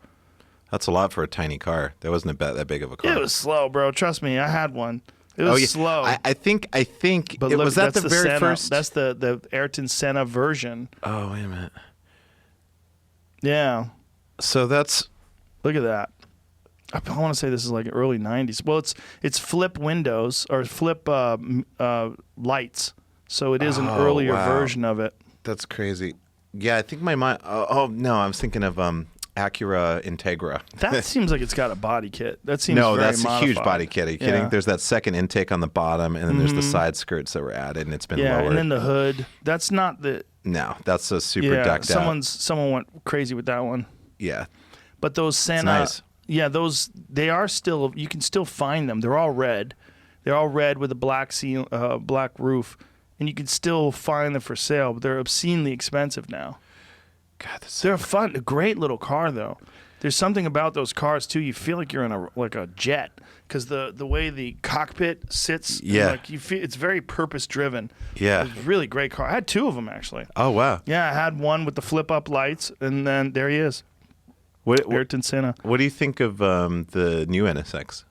That's a lot for a tiny car. That wasn't that big of a car. It was slow, bro. Trust me, I had one. It was slow. I think But it look, was that that's the very Senna. first. That's the Ayrton Senna version. Oh, wait a minute. Yeah. So that's Look at that. I want to say this is like early 90s. Well, it's flip windows or flip lights. So it is an earlier version of it. That's crazy. Yeah, I think my mind. Oh no, I was thinking of Acura Integra. That seems like it's got a body kit. That seems no, very that's modified. a huge body kit. Are you kidding? There's that second intake on the bottom, and then there's the side skirts that were added, and it's been lowered. And then the hood. That's not the. No, that's a super decked out. Someone went crazy with that one. Yeah, but those Senna, nice. Yeah, they are still. You can still find them. They're all red. They're all red with a black black roof, and you can still find them for sale. But they're obscenely expensive now. God, they're a great little car though. There's something about those cars too. You feel like you're in a jet because the way the cockpit sits. Yeah. Like you feel it's very purpose driven. Yeah. It's a really great car. I had two of them actually. Oh wow. Yeah, I had one with the flip up lights, and then there he is. Ayrton Senna. What do you think of the new NSX?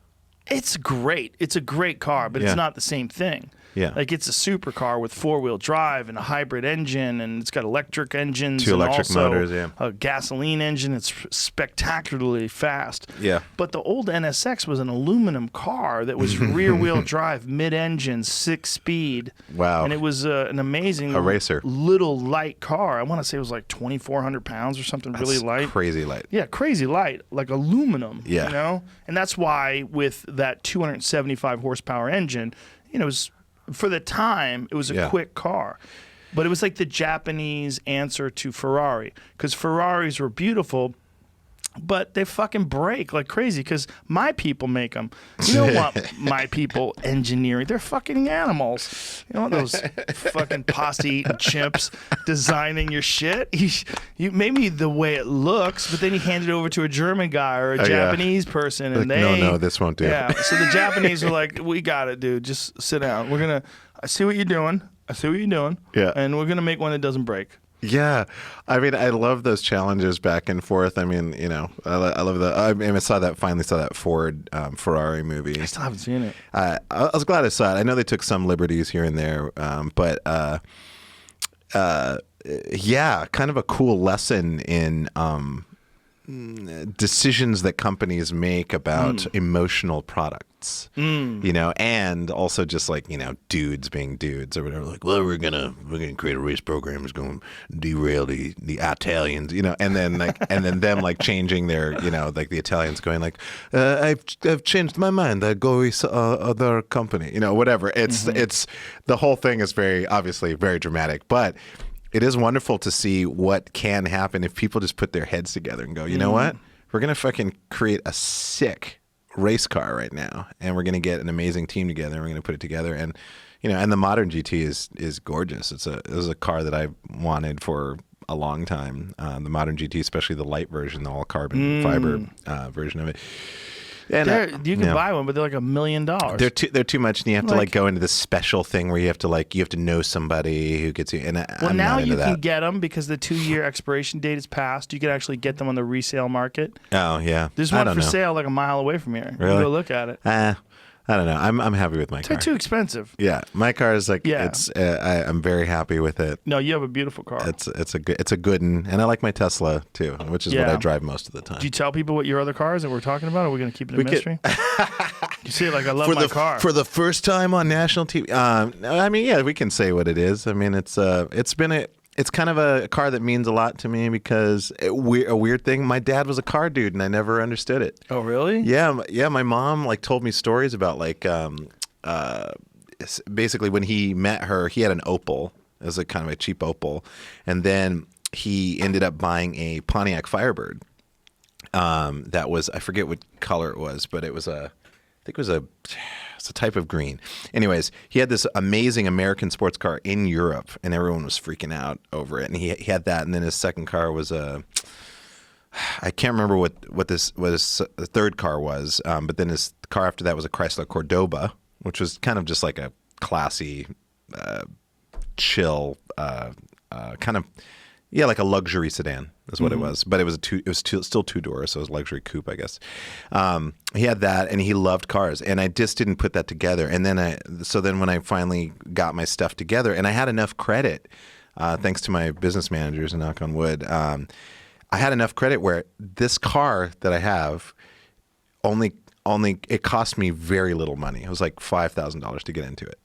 It's great. It's a great car, but it's not the same thing. Yeah. Like it's a supercar with 4-wheel drive and a hybrid engine, and it's got electric engines. Two and electric also motors, a gasoline engine. It's spectacularly fast. Yeah. But the old NSX was an aluminum car that was rear-wheel drive, mid-engine, 6-speed. Wow. And it was an amazing racer. Little light car. I want to say it was like 2,400 pounds or something. That's really light. Crazy light. Yeah, crazy light, like aluminum. Yeah. You know? And that's why with that 275 horsepower engine, it was, for the time, it was a quick car. But it was like the Japanese answer to Ferrari, because Ferraris were beautiful, but they fucking break like crazy because my people make them. You don't want my people engineering. They're fucking animals. You don't want those fucking pasta-eating chimps designing your shit. You maybe the way it looks, but then you hand it over to a German guy or a Japanese person, and like, no, this won't do. Yeah, so the Japanese are like, we got it, dude. Just sit down. I see what you're doing. Yeah. And we're going to make one that doesn't break. Yeah, I mean, I love those challenges back and forth. I mean, I love the. I mean, finally saw that Ford Ferrari movie. I still haven't seen it. I was glad I saw it. I know they took some liberties here and there, but yeah, kind of a cool lesson in decisions that companies make about emotional products, and also just like, dudes being dudes or whatever, like, well, we're gonna create a race program that's going to derail the Italians, and then them like changing their, like the Italians going like, I've changed my mind, I go with other company, whatever. It's the whole thing is obviously very dramatic, but it is wonderful to see what can happen if people just put their heads together and go, you know what? We're going to fucking create a sick race car right now, and we're going to get an amazing team together, and we're going to put it together. And, and the modern GT is gorgeous. It was a car that I wanted for a long time. The modern GT, especially the light version, the all carbon fiber version of it. And you can buy one, but they're like $1 million. They're too much, and you have to go into this special thing where you have to know somebody who gets you. And I'm now not into you that. can get them because the 2-year expiration date is passed. You can actually get them on the resale market. Oh yeah, there's one for sale like a mile away from here. Really? You can go look at it. I don't know. I'm happy with my car. They're too expensive. Yeah, my car is like I'm very happy with it. No, you have a beautiful car. It's a good one, and I like my Tesla too, which is what I drive most of the time. Do you tell people what your other car is that we're talking about? Or are we going to keep it a mystery? You say like I love my car for the first time on national TV. I mean, yeah, we can say what it is. I mean, it's kind of a car that means a lot to me because a weird thing. My dad was a car dude, and I never understood it. Oh, really? Yeah. My mom told me stories about basically when he met her, he had an Opel. It was kind of a cheap Opel, and then he ended up buying a Pontiac Firebird. That was, I forget what color it was, but it was it's a type of green. Anyways, he had this amazing American sports car in Europe, and everyone was freaking out over it. And he had that, and then his second car was I can't remember what this was. The third car was, but then his car after that was a Chrysler Cordoba, which was kind of just like a classy, chill, kind of. Yeah, like a luxury sedan is what it was, but it was still 2-door, so it was a luxury coupe, I guess. He had that, and he loved cars, and I just didn't put that together. And then when I finally got my stuff together, and I had enough credit, thanks to my business managers, and knock on wood, I had enough credit where this car that I have only it cost me very little money. It was like $5,000 to get into it.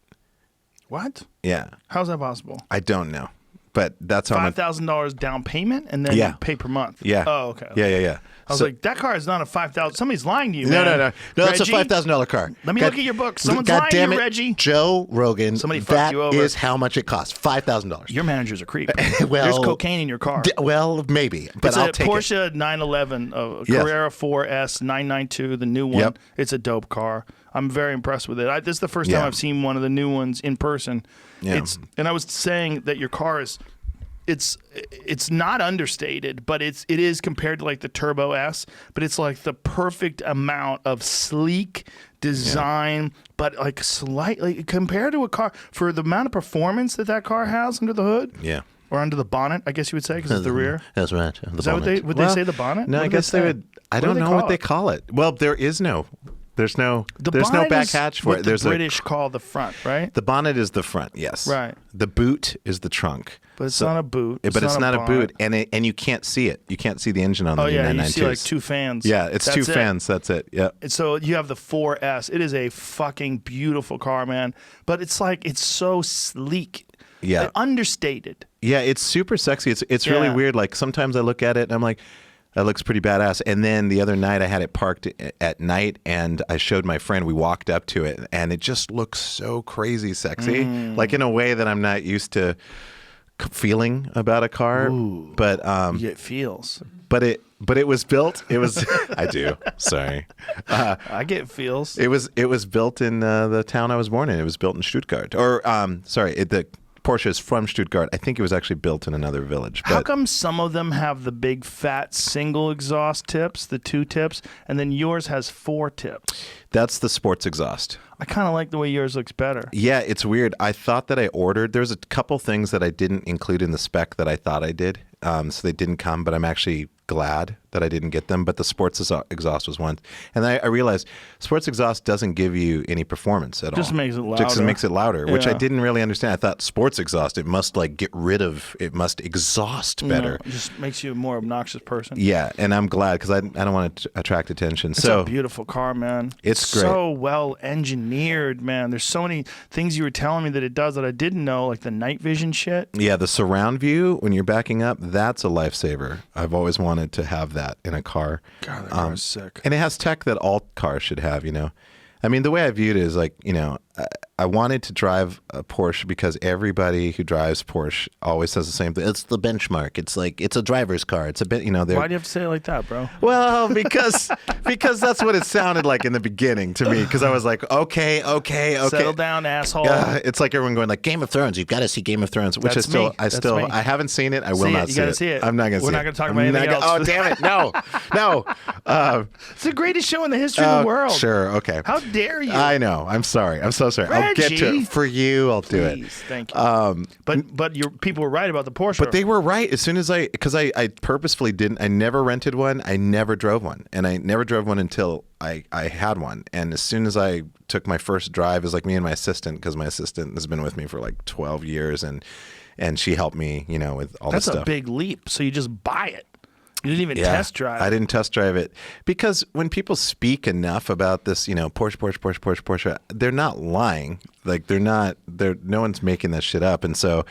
What? Yeah. How's that possible? I don't know. But that's how much. $5,000 down payment and then you pay per month. Yeah. Oh, okay. Yeah. I was like, that car is not a $5,000. Somebody's lying to you, No, man. no. That's a Reggie, $5,000 car. Let me look at your book. Someone's God lying damn to you, it, Reggie. Joe Rogan. Somebody fucked you over. That is how much it costs. $5,000. Your manager's a creep. Well, there's cocaine in your car. Well, maybe, but it's I'll a take Porsche it. 911, Carrera 4S 992, the new one. Yep. It's a dope car. I'm very impressed with it. This is the first time I've seen one of the new ones in person. Yeah. And I was saying that your car is. It's not understated, but it is compared to like the Turbo S, but it's like the perfect amount of sleek design, but like slightly compared to a car for the amount of performance that car has under the hood. Yeah. Or under the bonnet, I guess you would say, because it's the rear. That's right. Is that what they say, the bonnet? No, I guess they would. I don't know what they call it. Well, there's no back hatch for it. There's the British call the front, right? The bonnet is the front, yes. Right. The boot is the trunk. But it's not a boot. But it's not a boot, and you can't see it. You can't see the engine on the 992s. You see like two fans. Yeah, it's two fans. That's it. Yeah. And so you have the 4S. It is a fucking beautiful car, man. But it's so sleek. Yeah. Like, understated. Yeah, it's super sexy. It's really weird. Like sometimes I look at it and I'm like, that looks pretty badass. And then the other night I had it parked at night and I showed my friend, we walked up to it and it just looks so crazy sexy. Like in a way that I'm not used to feeling about a car. Ooh, but you get feels. But it was built. It was I do. Sorry. I get feels. It was built in the town I was born in. It was built in Stuttgart. Or the Porsche is from Stuttgart. I think it was actually built in another village. How come some of them have the big fat single exhaust tips, the 2 tips, and then yours has 4 tips? That's the sports exhaust. I kind of like the way yours looks better. Yeah, it's weird. I thought that I ordered. There's a couple things that I didn't include in the spec that I thought I did. So they didn't come, but I'm actually glad that I didn't get them. But the sports exhaust was one. And then I realized sports exhaust doesn't give you any performance at all. Just makes it louder. Just makes it louder, which I didn't really understand. I thought sports exhaust, it must it must exhaust better. It just makes you a more obnoxious person. Yeah, and I'm glad because I don't want to attract attention. It's a beautiful car, man. It's great. So well engineered, man. There's so many things you were telling me that it does that I didn't know, like the night vision shit. Yeah, the surround view when you're backing up, that's a lifesaver. I've always wanted to have that in a car. God, that car is sick. And it has tech that all cars should have, I mean, the way I viewed it is like, I wanted to drive a Porsche because everybody who drives Porsche always says the same thing. It's the benchmark. It's like, it's a driver's car. It's a bit, Why do you have to say it like that, bro? Well, because that's what it sounded like in the beginning to me. Because I was like, okay. Settle down, asshole. It's like everyone going like Game of Thrones. You've got to see Game of Thrones, which That's I haven't seen it. I will not see it. You got to see it. I'm not going to see it. We're not going to talk about anything else. Oh, damn it. No. It's the greatest show in the history of the world. Sure. Okay. How dare you? I know. I'm sorry. I'm so sorry. I'll get to it. For you, I'll do it. Thank you. But your people were right about the Porsche. But they were right as soon as because I purposefully didn't. I never rented one. I never drove one, and I never drove one until I had one. And as soon as I took my first drive, it was like me and my assistant, because my assistant has been with me for like 12 years, and she helped me, with all this stuff. That's a big leap. So you just buy it. You didn't even test drive. I didn't test drive it because when people speak enough about this, Porsche, they're not lying. Like no one's making that shit up. And so,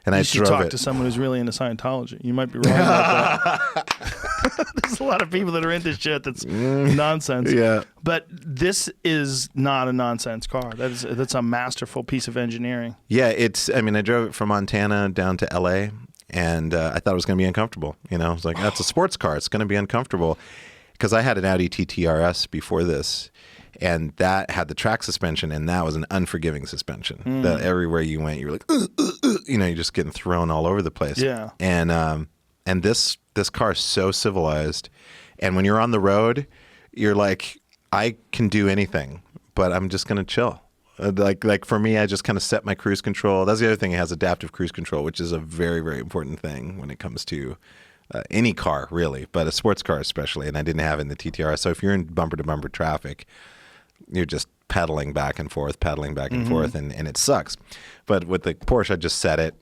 and I drove it. You should talk to someone who's really into Scientology. You might be wrong about that. There's a lot of people that are into shit that's nonsense. Yeah. But this is not a nonsense car. That's a masterful piece of engineering. Yeah, I drove it from Montana down to LA. And I thought it was going to be uncomfortable. I was like, that's a sports car. It's going to be uncomfortable. Because I had an Audi TT RS before this, and that had the track suspension, and that was an unforgiving suspension. That everywhere you went, you were like, you're just getting thrown all over the place. Yeah. And this car is so civilized. And when you're on the road, you're like, I can do anything, but I'm just going to chill. Like for me, I just kind of set my cruise control. That's the other thing. It has adaptive cruise control, which is a very, very important thing when it comes to any car, really, but a sports car especially. And I didn't have it in the TTR. So if you're in bumper-to-bumper traffic, you're just pedaling back and forth, and it sucks. But with the Porsche, I just set it,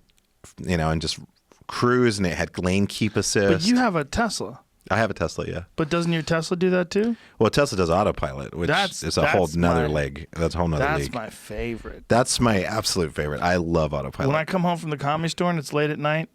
and just cruise, and it had lane keep assist. But you have a Tesla. I have a Tesla, yeah. But doesn't your Tesla do that too? Well, Tesla does autopilot, which is a whole nother leg. That's a whole nother league. That's my favorite. That's my absolute favorite. I love autopilot. When I come home from the Comedy Store and it's late at night,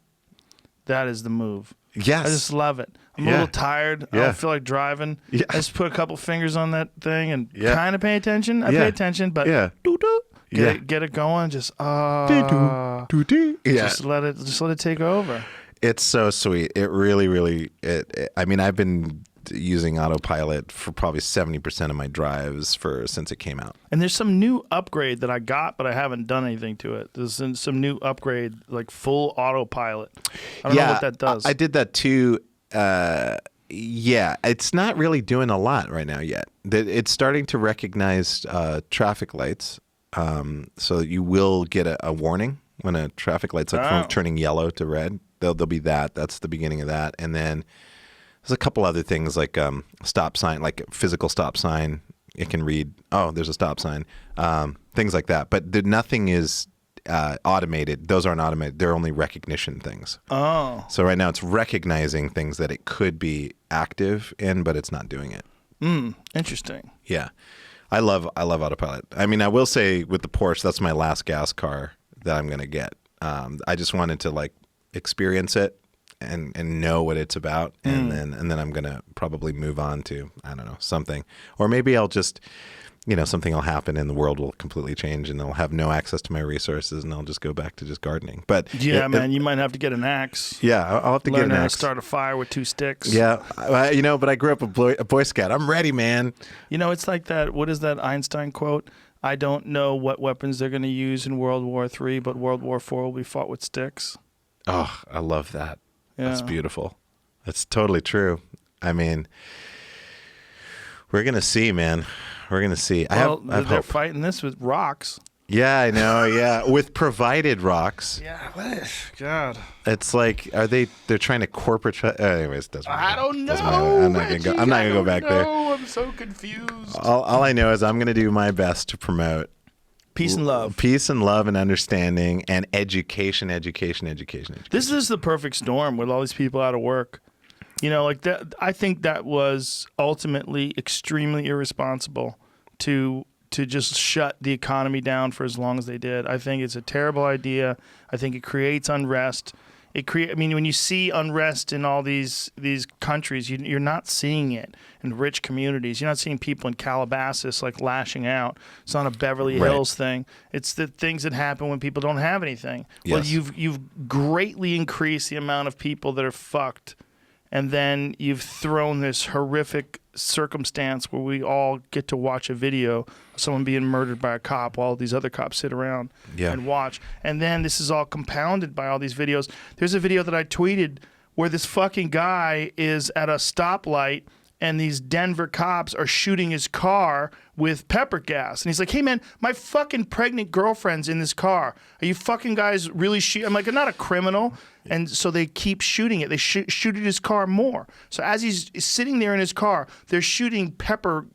that is the move. Yes. I just love it. I'm a little tired. I don't feel like driving. Yeah. I just put a couple fingers on that thing and kind of pay attention. I pay attention, but get it going. Just just let it take over. It's so sweet. It really. I mean, I've been using autopilot for probably 70% of my drives since it came out. And there's some new upgrade that I got, but I haven't done anything to it. There's some new upgrade, like full autopilot. I don't know what that does. I did that too. It's not really doing a lot right now yet. It's starting to recognize traffic lights, so you will get a warning when a traffic light's turning yellow to red. There'll be that. That's the beginning of that, and then there's a couple other things like stop sign, like physical stop sign. It can read, oh, there's a stop sign, things like that. But nothing is automated. Those aren't automated. They're only recognition things. Oh. So right now it's recognizing things that it could be active in, but it's not doing it. Interesting. Yeah. I love autopilot. I mean, I will say with the Porsche, that's my last gas car that I'm going to get. I just wanted to like experience it and know what it's about, and then I'm gonna probably move on to, I don't know, something, or maybe I'll just, something will happen and the world will completely change and I'll have no access to my resources and I'll just go back to just gardening. But you might have to get an axe. Yeah, I'll have to get an axe. Start a fire with 2 sticks. Yeah, but I grew up a Boy Scout. I'm ready, man. It's like that. What is that Einstein quote? I don't know what weapons they're going to use in World War III, but World War IV will be fought with sticks. Oh, I love that. Yeah. That's beautiful. That's totally true. I mean, we're going to see, man. We're going to see. Well, they're fighting this with rocks. Yeah, I know. Yeah, with provided rocks. Yeah, God. It's like, they're trying to corporate. Anyways, doesn't matter. I don't know. I'm not gonna go back there. I'm so confused. All I know is I'm gonna do my best to promote peace and love and understanding and education. This is the perfect storm with all these people out of work. Like that. I think that was ultimately extremely irresponsible to just shut the economy down for as long as they did. I think it's a terrible idea. I think it creates unrest. When you see unrest in all these countries, you're not seeing it in rich communities. You're not seeing people in Calabasas like lashing out. It's not a Beverly Hills thing. It's the things that happen when people don't have anything. Yes. Well, you've greatly increased the amount of people that are fucked, and then you've thrown this horrific circumstance where we all get to watch a video of someone being murdered by a cop while these other cops sit around and watch. And then this is all compounded by all these videos. There's a video that I tweeted where this fucking guy is at a stoplight and these Denver cops are shooting his car with pepper gas. And he's like, hey, man, my fucking pregnant girlfriend's in this car. Are you fucking guys really shooting? I'm like, I'm not a criminal. And so they keep shooting it. They shoot at his car more. So as he's sitting there in his car, they're shooting pepper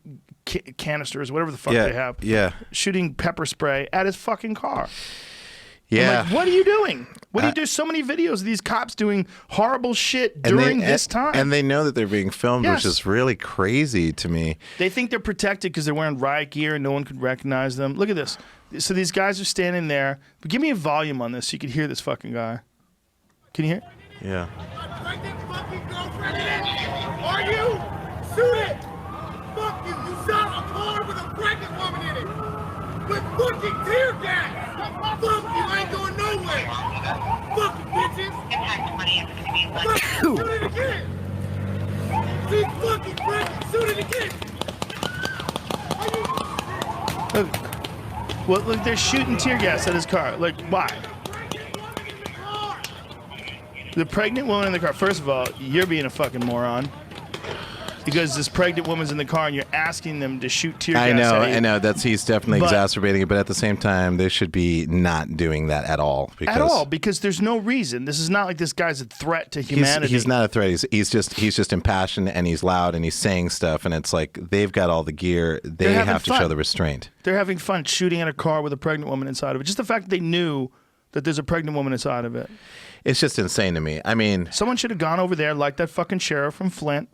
canisters, whatever the fuck they have. Yeah. Shooting pepper spray at his fucking car. Yeah. I'm like, what are you doing? What do you do? So many videos of these cops doing horrible shit during this time. And they know that they're being filmed, which is really crazy to me. They think they're protected because they're wearing riot gear and no one could recognize them. Look at this. So these guys are standing there. But give me a volume on this so you can hear this fucking guy. Can you hear? Yeah. Are you? Shoot it! Fuck you! You shot a car with a pregnant woman in it! With fucking tear gas! Fuck you! I ain't going nowhere! Fucking bitches! Fuck, shoot it again! She's fucking pregnant! Shoot it again! Well, look, they're shooting tear gas at his car. Like, why? The pregnant woman in the car. First of all, you're being a fucking moron. Because this pregnant woman's in the car and you're asking them to shoot tear gas. I know. He's definitely exacerbating it, but at the same time, they should be not doing that at all. Because there's no reason. This is not like this guy's a threat to humanity. He's not a threat. He's just impassioned and he's loud and he's saying stuff, and it's like they've got all the gear. They have to show the restraint. They're having fun shooting at a car with a pregnant woman inside of it. Just the fact that they knew that there's a pregnant woman inside of it. It's just insane to me. I mean, Someone should have gone over there like that fucking sheriff from Flint,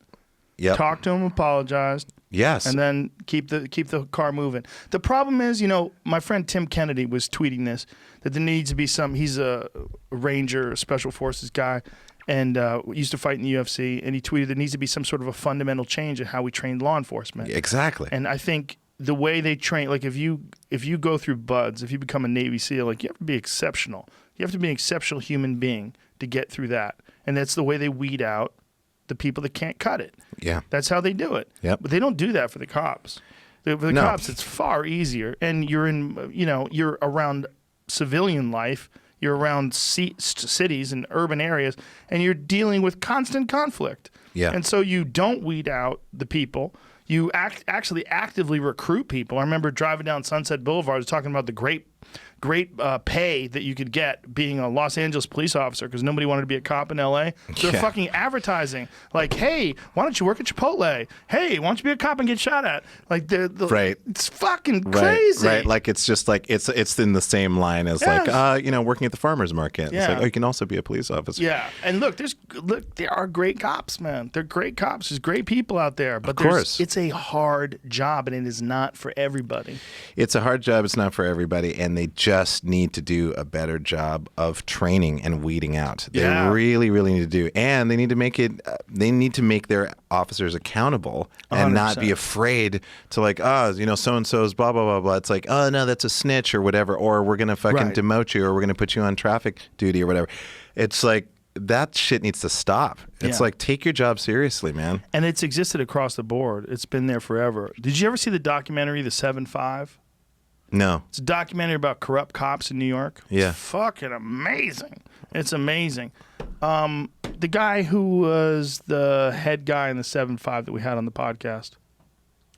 yep. talked to him, apologized, Yes. and then keep the car moving. The problem is, my friend Tim Kennedy was tweeting this, that there needs to be he's a Ranger, a Special Forces guy, and used to fight in the UFC, and he tweeted there needs to be some sort of a fundamental change in how we train law enforcement. Exactly. And I think the way they train, like if you go through BUD/S, if you become a Navy SEAL, like you have to be exceptional. You have to be an exceptional human being to get through that. And that's the way they weed out the people that can't cut it. Yeah. That's how they do it. Yep. But they don't do that for the cops. For the No. cops, it's far easier. And you're around civilian life. You're around cities and urban areas, and you're dealing with constant conflict. Yeah. And so you don't weed out the people. You actually actively recruit people. I remember driving down Sunset Boulevard, I was talking about the great pay that you could get being a Los Angeles police officer because nobody wanted to be a cop in LA. So they're fucking advertising like, hey, why don't you work at Chipotle? Hey, why don't you be a cop and get shot at? Like Right. It's fucking crazy. Right. Like it's just like it's in the same line as Yes. like working at the farmer's market. Yeah. It's like, you can also be a police officer. Yeah, and look, there are great cops, man. They're great cops. There's great people out there, but Of course. it's a hard job, and it is not for everybody. It's a hard job. It's not for everybody, and they just need to do a better job of training and weeding out. They really, really need to do, and they need to make it. They need to make their officers accountable and 100%. not be afraid to like, so and so's blah blah blah blah. It's like, oh no, that's a snitch or whatever, or we're gonna fucking Right. demote you, or we're gonna put you on traffic duty or whatever. It's like that shit needs to stop. It's Yeah. like, take your job seriously, man. And it's existed across the board. It's been there forever. Did you ever see the documentary, The 7-5? No. It's a documentary about corrupt cops in New York. Yeah. It's fucking amazing. It's amazing. The guy who was the head guy in the 7-5 that we had on the podcast.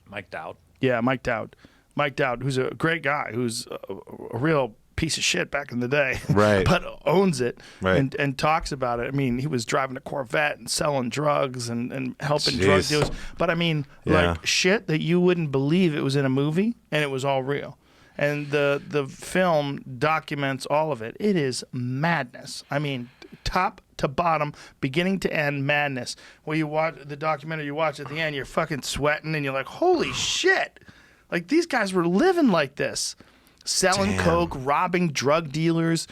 Mike Dowd. Yeah, Mike Dowd. Mike Dowd, who's a great guy, who's a real piece of shit back in the day. Right. But owns it Right. and talks about it. I mean, he was driving a Corvette and selling drugs and helping drug Jeez. dealers. But I mean, Yeah. like shit that you wouldn't believe it was in a movie and it was all real. And the film documents all of it. It is madness. I mean, top to bottom, beginning to end madness. Where you watch the documentary, you watch at the end, you're fucking sweating and you're like, holy shit. Like these guys were living like this. Selling Damn. coke, robbing drug dealers,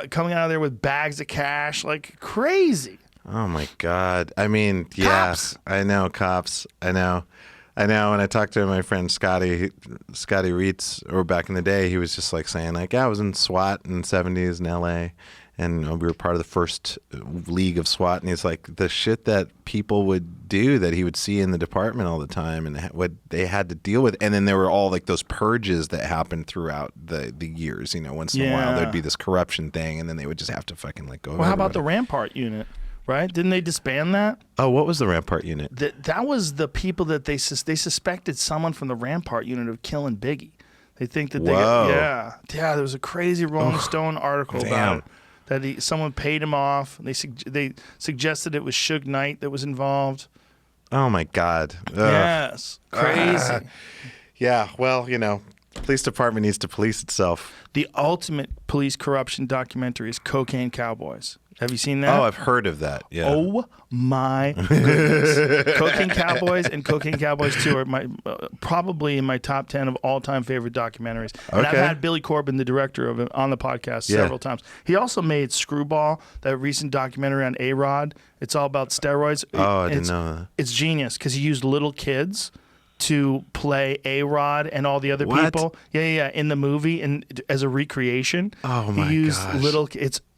coming out of there with bags of cash, like crazy. Oh my God. I mean, yeah, Cops. I know cops. I know. When I talked to my friend Scotty Reitz, or back in the day, he was just like saying like, yeah, I was in SWAT in the 70s in LA, and we were part of the first league of SWAT. And he's like, the shit that people would do that he would see in the department all the time and what they had to deal with. And then there were all like those purges that happened throughout the years, once in a while Yeah. there'd be this corruption thing, and then they would just have to fucking like go. Well, how about the Rampart unit, right? Didn't they disband that? Oh, what was the Rampart unit? That was the people that they suspected someone from the Rampart unit of killing Biggie. They think that Whoa. yeah. There was a crazy Rolling Stone article about it. That someone paid him off. They suggested it was Suge Knight that was involved. Oh my God. Ugh. Yes, crazy. Yeah, well, police department needs to police itself. The ultimate police corruption documentary is Cocaine Cowboys. Have you seen that? Oh, I've heard of that. Yeah. Oh my goodness! Cocaine Cowboys and Cocaine Cowboys 2 are probably in my top 10 of all-time favorite documentaries. And I've Okay. had Billy Corbin, the director of it, on the podcast several times. He also made Screwball, that recent documentary on A-Rod. It's all about steroids. Oh, I didn't know that. It's genius because he used little kids to play A-Rod and all the other What? people. Yeah, in the movie and as a recreation. Oh, my He used gosh. little.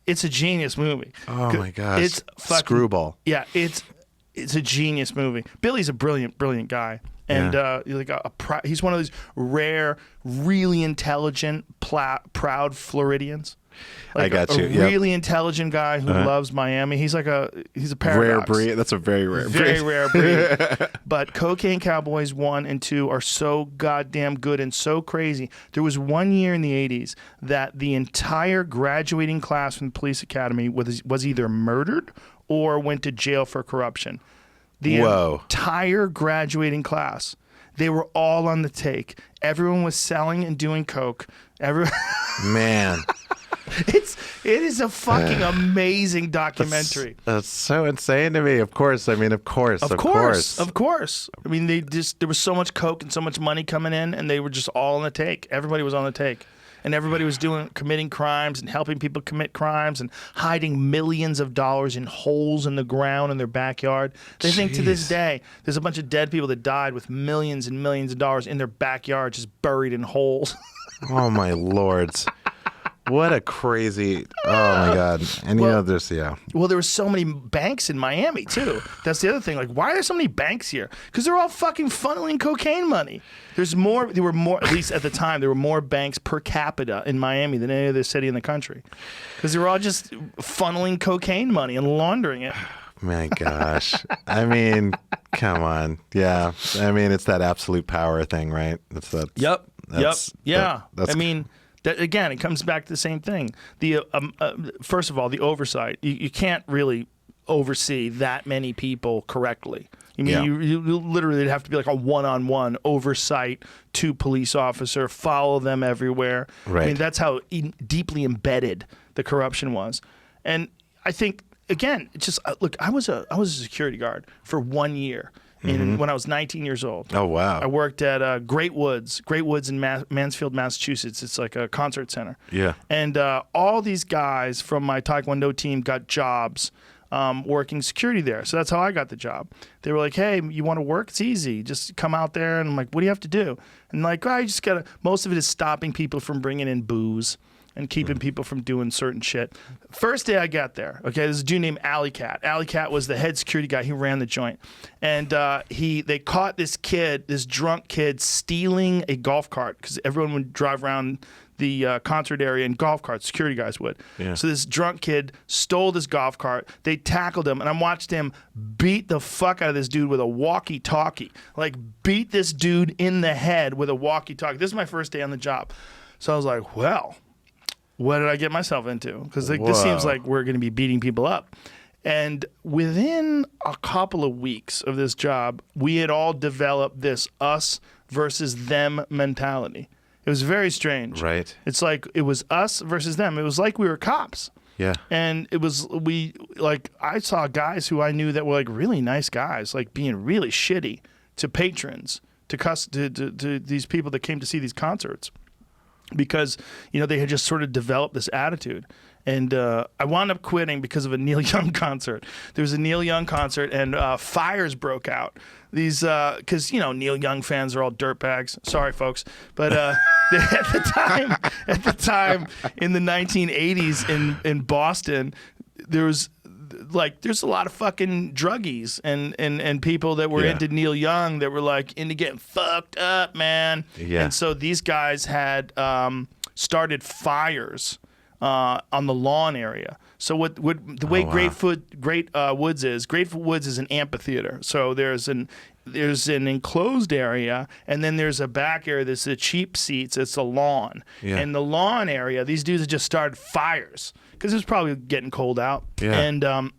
It's a genius movie. Oh my gosh. It's fucking Screwball. Yeah, it's a genius movie. Billy's a brilliant guy, and he's one of those rare, really intelligent, proud Floridians. Like I got a you. Yep. really intelligent guy who loves Miami. He's a Rare paradox. breed. That's a very rare breed. Very rare breed. But Cocaine Cowboys 1 and 2 are so goddamn good and so crazy. There was one year in the 80s that the entire graduating class from the police academy was either murdered or went to jail for corruption. The Whoa. entire graduating class. They were all on the take. Everyone was selling and doing coke. Man. It is a fucking amazing documentary. That's so insane to me. Of course. I mean, of course. Of course. I mean, there was so much coke and so much money coming in, and they were just all on the take. Everybody was on the take. And everybody was committing crimes and helping people commit crimes and hiding millions of dollars in holes in the ground in their backyard. They think to this day, there's a bunch of dead people that died with millions and millions of dollars in their backyard just buried in holes. Oh, my lords. What a crazy, oh my God. And Well, there were so many banks in Miami too. That's the other thing. Like, why are there so many banks here? Because they're all fucking funneling cocaine money. There were more, at least at the time, there were more banks per capita in Miami than any other city in the country. Because they were all just funneling cocaine money and laundering it. My gosh. I mean, come on. Yeah. I mean, it's that absolute power thing, right? Yep. Yeah. That's, I mean, that, again, it comes back to the same thing. First of all, the oversight. You can't really oversee that many people correctly. I mean, you literally have to be like a one-on-one oversight to police officer, follow them everywhere. Right. I mean, that's how deeply embedded the corruption was. And I think, again, it's just look. I was a security guard for 1 year. When I was 19 years old. Oh, wow. I worked at Great Woods in Mansfield, Massachusetts. It's like a concert center. Yeah. And all these guys from my Taekwondo team got jobs working security there. So that's how I got the job. They were like, hey, you want to work? It's easy. Just come out there. And I'm like, what do you have to do? And like, oh, you just got to, most of it is stopping people from bringing in booze and keeping people from doing certain shit. First day I got there, okay, there's a dude named Alley Cat. Alley Cat was the head security guy. He ran the joint. And they caught this drunk kid, stealing a golf cart because everyone would drive around the concert area in golf carts, security guys would. Yeah. So this drunk kid stole this golf cart. They tackled him, and I watched him beat the fuck out of this dude with a walkie-talkie. Like, beat this dude in the head with a walkie-talkie. This is my first day on the job. So I was like, well, what did I get myself into? Because this seems like we're going to be beating people up. And within a couple of weeks of this job, we had all developed this us versus them mentality. It was very strange. Right. It's like it was us versus them. It was like we were cops. Yeah. And it was I saw guys who I knew that were like really nice guys, like being really shitty to patrons, to these people that came to see these concerts. Because, they had just sort of developed this attitude. And I wound up quitting because of a Neil Young concert. There was a Neil Young concert, and fires broke out. These, because, Neil Young fans are all dirtbags. Sorry, folks. But at the time, in the 1980s in Boston, there's a lot of fucking druggies and people that were into Neil Young that were like into getting fucked up, man. Yeah. And so these guys had started fires on the lawn area. So Great Woods is an amphitheater. So there's an enclosed area, and then there's a back area that's the cheap seats. It's a lawn. Yeah. And the lawn area, these dudes had just started fires because it was probably getting cold out. Yeah. And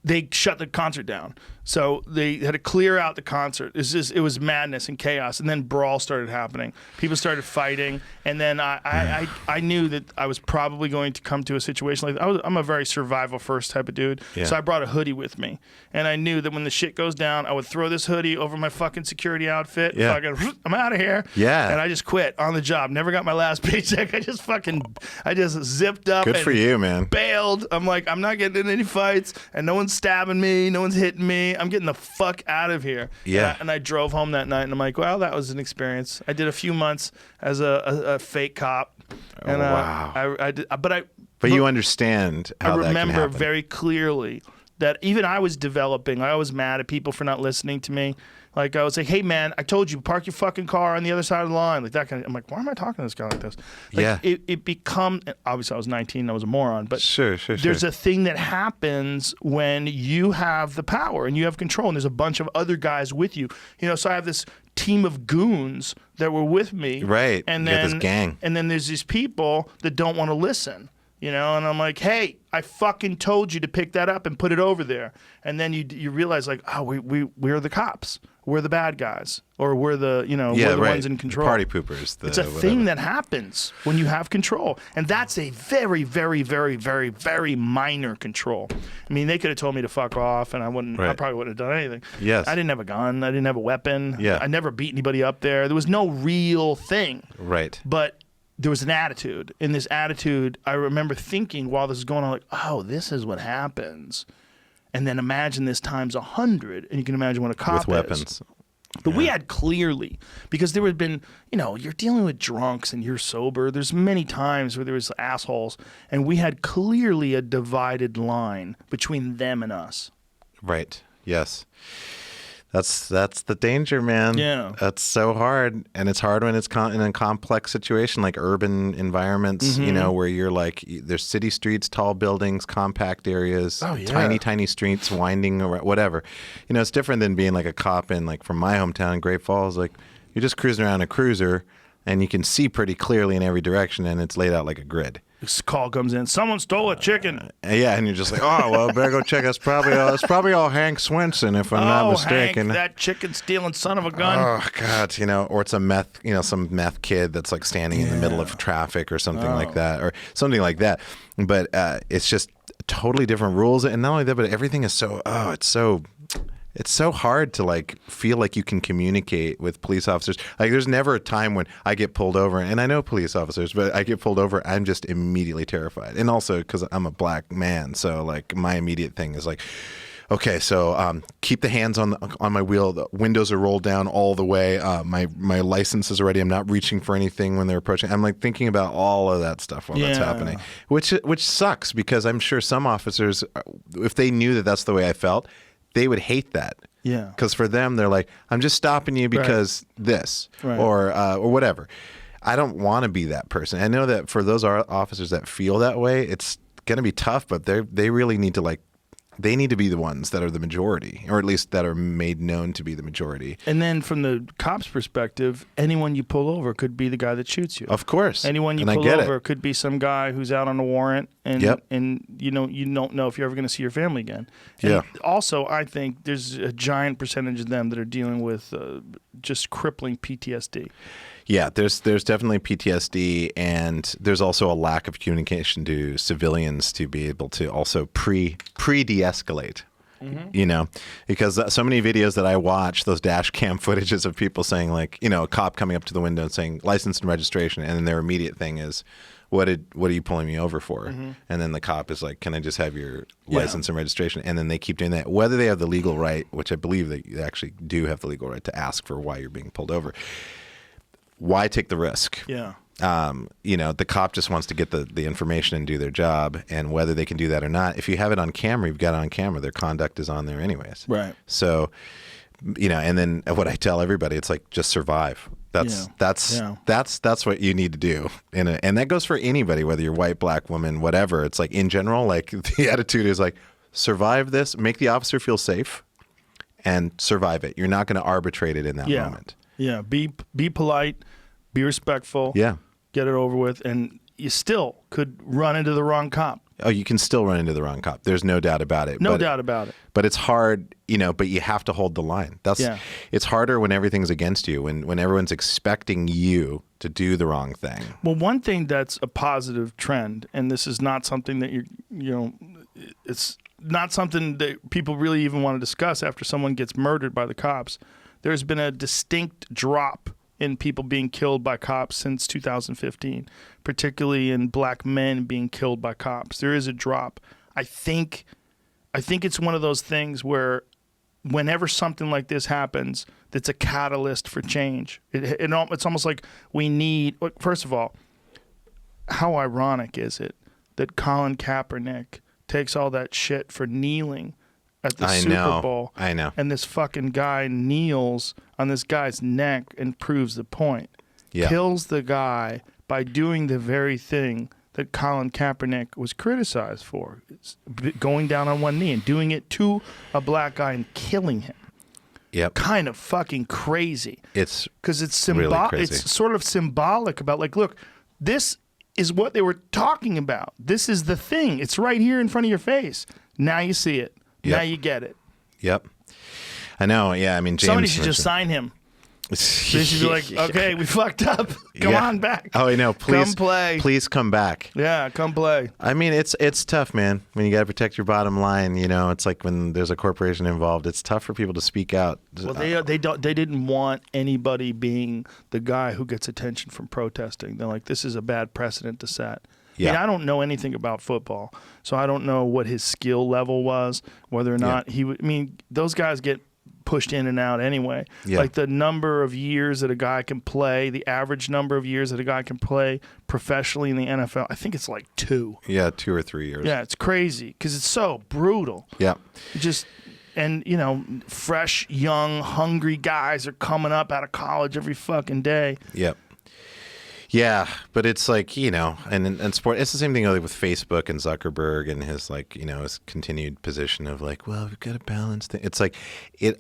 they shut the concert down. So they had to clear out the concert. It was madness and chaos. And then brawl started happening. People started fighting. And then I knew that I was probably going to come to a situation like that. I'm a very survival first type of dude. Yeah. So I brought a hoodie with me. And I knew that when the shit goes down, I would throw this hoodie over my fucking security outfit. Yeah. I'm out of here. Yeah. And I just quit on the job. Never got my last paycheck. I just zipped up. Good for you, man. Bailed. I'm like, I'm not getting in any fights. And no one's stabbing me. No one's hitting me. I'm getting the fuck out of here. Yeah. And I drove home that night, and I'm like, well, that was an experience. I did a few months as a fake cop. And, wow. But you understand how that can happen. I remember very clearly that even I was developing. I was mad at people for not listening to me. Like, I was like, hey, man, I told you, park your fucking car on the other side of the line. Like, that kind of, I'm like, why am I talking to this guy like this? Like, yeah. It become, obviously I was 19, I was a moron, but sure. There's a thing that happens when you have the power and you have control, and there's a bunch of other guys with you. So I have this team of goons that were with me. Right. And you then got this gang. And then there's these people that don't want to listen. You know, and I'm like, hey, I fucking told you to pick that up and put it over there. And then you realize, like, oh, we're the cops. We're the bad guys. Or we're the, you know, we're the ones in control. Party poopers. It's a thing that happens when you have control. And that's a very, very, very, very, very minor control. I mean, they could have told me to fuck off, and I probably wouldn't have done anything. Yes. I didn't have a gun. I didn't have a weapon. Yeah. I never beat anybody up there. There was no real thing. Right. But there was an attitude. In this attitude, I remember thinking while this is going on, like, oh, this is what happens. And then imagine this times 100, and you can imagine what a cop with weapons. But we had clearly, because there had been, you know, you're dealing with drunks and you're sober. There's many times where there was assholes, and we had clearly a divided line between them and us. Right. Yes. That's the danger, man. Yeah. That's so hard. And it's hard when it's in a complex situation like urban environments, you know, where you're like, there's city streets, tall buildings, compact areas, tiny streets, winding, or whatever. You know, it's different than being like a cop in, like, from my hometown in Great Falls. Like, you're just cruising around a cruiser and you can see pretty clearly in every direction, and it's laid out like a grid. This call comes in. Someone stole a chicken. Yeah, and you're just like, oh, well, better go check. It's probably all Hank Swenson, if I'm not mistaken. Hank, that chicken stealing son of a gun. Oh God, you know, or it's a meth, you know, some meth kid that's like standing in the middle of traffic or something like that, or something like that. But it's just totally different rules, and not only that, but everything is so. Oh, it's so hard to like feel like you can communicate with police officers. Like, there's never a time when I get pulled over, and I know police officers, but I get pulled over, I'm just immediately terrified. And also because I'm a black man, so like my immediate thing is like, okay, so keep the hands on my wheel. The windows are rolled down all the way. My license is ready. I'm not reaching for anything when they're approaching. I'm like thinking about all of that stuff while that's happening, which sucks, because I'm sure some officers, if they knew that that's the way I felt, they would hate that. Yeah. Because for them, they're like, I'm just stopping you because this or whatever. I don't want to be that person. I know that for those officers that feel that way, it's going to be tough, but they really need to they need to be the ones that are the majority, or at least that are made known to be the majority. And then from the cop's perspective, anyone you pull over could be the guy that shoots you. Of course. Anyone you pull over could be some guy who's out on a warrant, and you don't know if you're ever going to see your family again. And also, I think there's a giant percentage of them that are dealing with just crippling PTSD. Yeah, there's definitely PTSD, and there's also a lack of communication to civilians to be able to also de-escalate. You know, because so many videos that I watch, those dash cam footages of people saying, like, you know, a cop coming up to the window and saying license and registration, and then their immediate thing is, what are you pulling me over for? And then the cop is like, can I just have your license and registration? And then they keep doing that, whether they have the legal right, which I believe they actually do have the legal right to ask for why you're being pulled over. Why take the risk? Yeah. You know, the cop just wants to get the information and do their job, and whether they can do that or not, if you have it on camera, you've got it on camera. Their conduct is on there anyways. Right. So, you know, and then what I tell everybody, it's like, just survive. That's what you need to do. And that goes for anybody, whether you're white, black, woman, whatever. It's like, in general, like, the attitude is like, survive this, make the officer feel safe, and survive it. You're not going to arbitrate it in that moment. Yeah, be polite, be respectful. Yeah. Get it over with, and you still could run into the wrong cop. Oh, you can still run into the wrong cop. There's no doubt about it. No doubt about it. But it's hard, you know, but you have to hold the line. It's harder when everything's against you, when everyone's expecting you to do the wrong thing. Well, one thing that's a positive trend, and this is not something that it's not something that people really even want to discuss after someone gets murdered by the cops. There's been a distinct drop in people being killed by cops since 2015, particularly in black men being killed by cops. There is a drop. I think it's one of those things where whenever something like this happens, that's a catalyst for change. It's almost like we need, first of all, how ironic is it that Colin Kaepernick takes all that shit for kneeling at the Super Bowl. I know. And this fucking guy kneels on this guy's neck and proves the point. Yeah. Kills the guy by doing the very thing that Colin Kaepernick was criticized for. It's going down on one knee and doing it to a black guy and killing him. Yep. Kind of fucking crazy. It's because it's really crazy. It's sort of symbolic about, like, look, this is what they were talking about. This is the thing. It's right here in front of your face. Now you see it. Yep. Now you get it. Yep. I know. Yeah. I mean, James. Somebody should just sign him. They should be like, okay, we fucked up. Come on back. Oh, I know. Please come play. Please come back. Yeah, come play. I mean, it's tough, man. When you got to protect your bottom line, you know, it's like when there's a corporation involved. It's tough for people to speak out. Well, they didn't want anybody being the guy who gets attention from protesting. They're like, this is a bad precedent to set. Yeah. I mean, I don't know anything about football, so I don't know what his skill level was, whether or not he would. I mean, those guys get pushed in and out anyway. Yeah. Like the number of years that a guy can play, the average number of years that a guy can play professionally in the NFL, I think it's like 2. Yeah, 2 or 3 years. Yeah, it's crazy because it's so brutal. Yeah. And, you know, fresh, young, hungry guys are coming up out of college every fucking day. Yep. Yeah, but it's like, you know, and sport, it's the same thing like with Facebook and Zuckerberg and his like, you know, his continued position of like, well, we've got to balance things. It's like it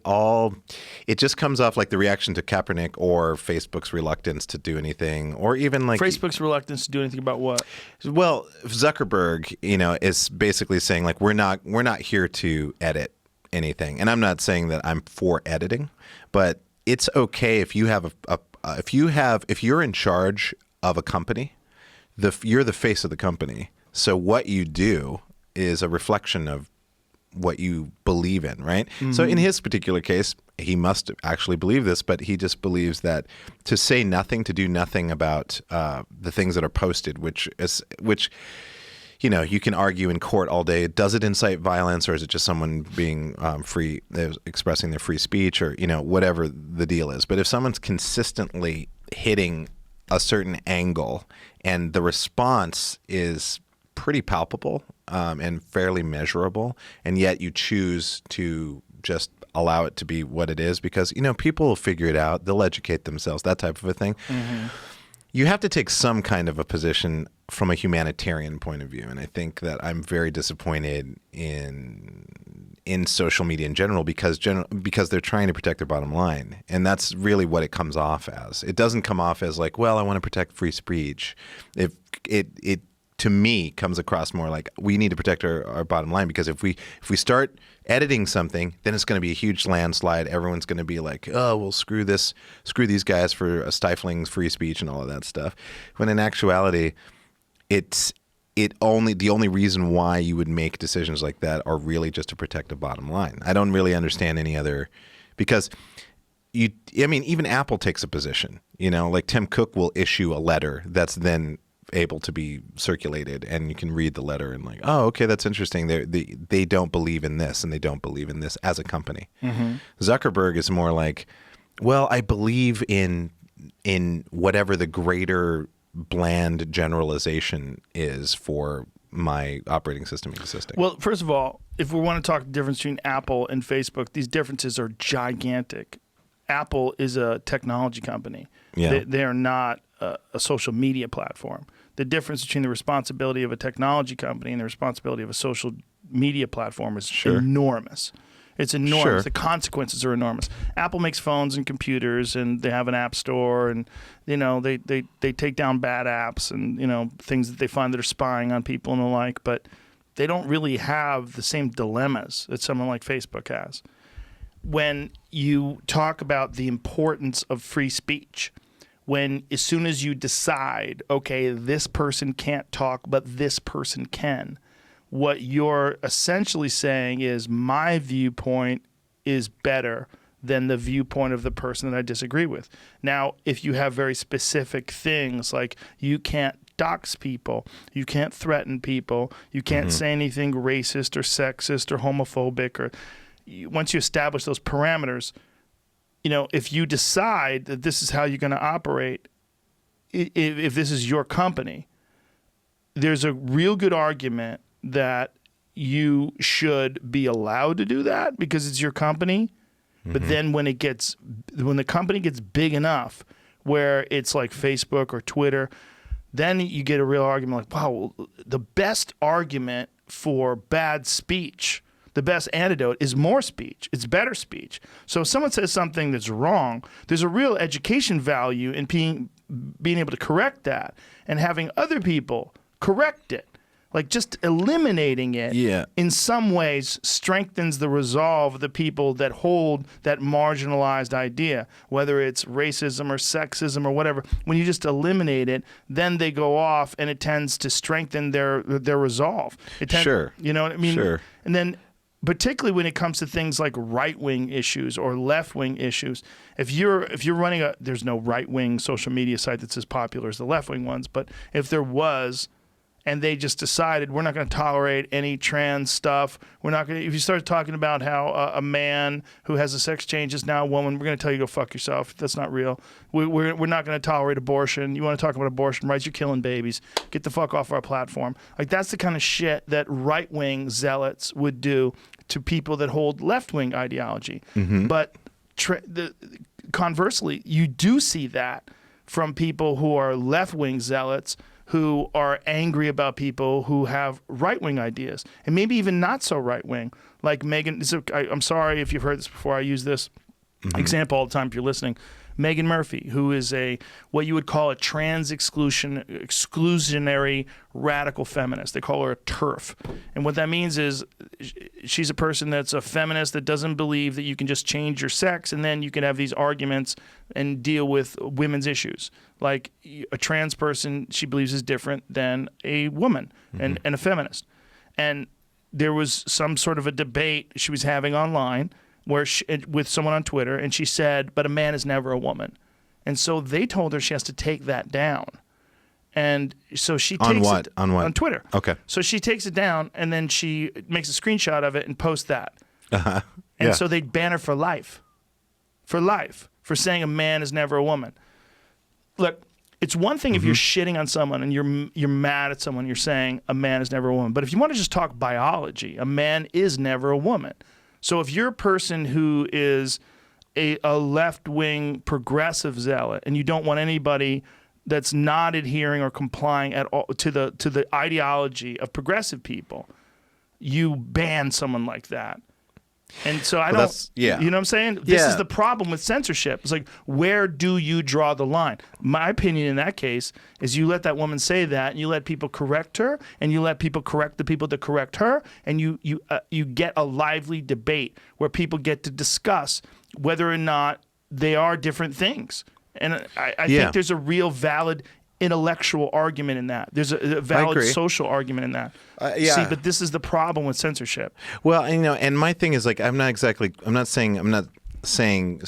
just comes off like the reaction to Kaepernick or Facebook's reluctance to do anything, or even like Facebook's reluctance to do anything about what? Well, Zuckerberg, you know, is basically saying like we're not here to edit anything. And I'm not saying that I'm for editing, but it's okay if you have if you're in charge of a company, you're the face of the company. So what you do is a reflection of what you believe in, right? Mm-hmm. So in his particular case, he must actually believe this, but he just believes that to say nothing, to do nothing about the things that are posted, which you know, you can argue in court all day. Does it incite violence, or is it just someone being free, expressing their free speech, or, you know, whatever the deal is? But if someone's consistently hitting a certain angle and the response is pretty palpable and fairly measurable, and yet you choose to just allow it to be what it is because, you know, people will figure it out. They'll educate themselves, that type of a thing. Mm-hmm. You have to take some kind of a position from a humanitarian point of view, and I think that I'm very disappointed in social media in general because they're trying to protect their bottom line, and that's really what it comes off as. It doesn't come off as like, well, I want to protect free speech. It to me comes across more like we need to protect our bottom line, because if we start editing something, then it's going to be a huge landslide. Everyone's going to be like, oh, well, screw these guys for stifling free speech and all of that stuff. When in actuality, the only reason why you would make decisions like that are really just to protect a bottom line. I don't really understand any other, because even Apple takes a position, you know, like Tim Cook will issue a letter that's then able to be circulated, and you can read the letter and like, oh, okay, that's interesting. They don't believe in this, and they don't believe in this as a company. Mm-hmm. Zuckerberg is more like, well, I believe in whatever the greater bland generalization is for my operating system existing. Well, first of all, if we want to talk the difference between Apple and Facebook, these differences are gigantic. Apple is a technology company. Yeah. They are not a social media platform. The difference between the responsibility of a technology company and the responsibility of a social media platform is enormous. It's enormous. Sure. The consequences are enormous. Apple makes phones and computers, and they have an app store, and you know they take down bad apps and, you know, things that they find that are spying on people and the like. But they don't really have the same dilemmas that someone like Facebook has. When you talk about the importance of free speech, as soon as you decide, okay, this person can't talk, but this person can, what you're essentially saying is my viewpoint is better than the viewpoint of the person that I disagree with. Now, if you have very specific things like you can't dox people, you can't threaten people, you can't say anything racist or sexist or homophobic, or once you establish those parameters, you know, if you decide that this is how you're going to operate, if this is your company, there's a real good argument that you should be allowed to do that because it's your company. Mm-hmm. But then when the company gets big enough where it's like Facebook or Twitter, then you get a real argument like, wow, the best argument for bad speech, the best antidote is more speech. It's better speech. So if someone says something that's wrong, there's a real education value in being able to correct that and having other people correct it. Like just eliminating it in some ways strengthens the resolve of the people that hold that marginalized idea, whether it's racism or sexism or whatever. When you just eliminate it, then they go off and it tends to strengthen their resolve. Sure. You know what I mean? Sure. And then particularly when it comes to things like right-wing issues or left-wing issues, if you're running there's no right-wing social media site that's as popular as the left-wing ones, but if there was, and they just decided we're not going to tolerate any trans stuff. We're not going to. If you start talking about how a man who has a sex change is now a woman, we're going to tell you go fuck yourself. That's not real. We're not going to tolerate abortion. You want to talk about abortion rights? You're killing babies. Get the fuck off our platform. Like that's the kind of shit that right wing zealots would do to people that hold left wing ideology. But conversely, you do see that from people who are left wing zealots who are angry about people who have right-wing ideas, and maybe even not so right-wing. Like Megan, I'm sorry if you've heard this before, I use this example all the time if you're listening. Megan Murphy, who is what you would call a trans exclusionary radical feminist. They call her a TERF. And what that means is she's a person that's a feminist that doesn't believe that you can just change your sex and then you can have these arguments and deal with women's issues. Like a trans person, she believes is different than a woman and a feminist. And there was some sort of a debate she was having online with someone on Twitter, and she said, but a man is never a woman. And so they told her she has to take that down. And so she takes on what? On Twitter. Okay. So she takes it down, and then she makes a screenshot of it and posts that. And So they ban her for life. For saying a man is never a woman. Look, it's one thing if you're shitting on someone and you're mad at someone, you're saying a man is never a woman. But if you want to just talk biology, a man is never a woman. So if you're a person who is a left-wing progressive zealot and you don't want anybody that's not adhering or complying at all to the ideology of progressive people, you ban someone like that. And so you know what I'm saying? This is the problem with censorship. It's like, where do you draw the line? My opinion in that case is you let that woman say that, and you let people correct her, and you let people correct the people that correct her, and you get a lively debate where people get to discuss whether or not they are different things. And I think there's a real valid intellectual argument in that. There's a valid social argument in that. See, but this is the problem with censorship. Well, and my thing is like, I'm not saying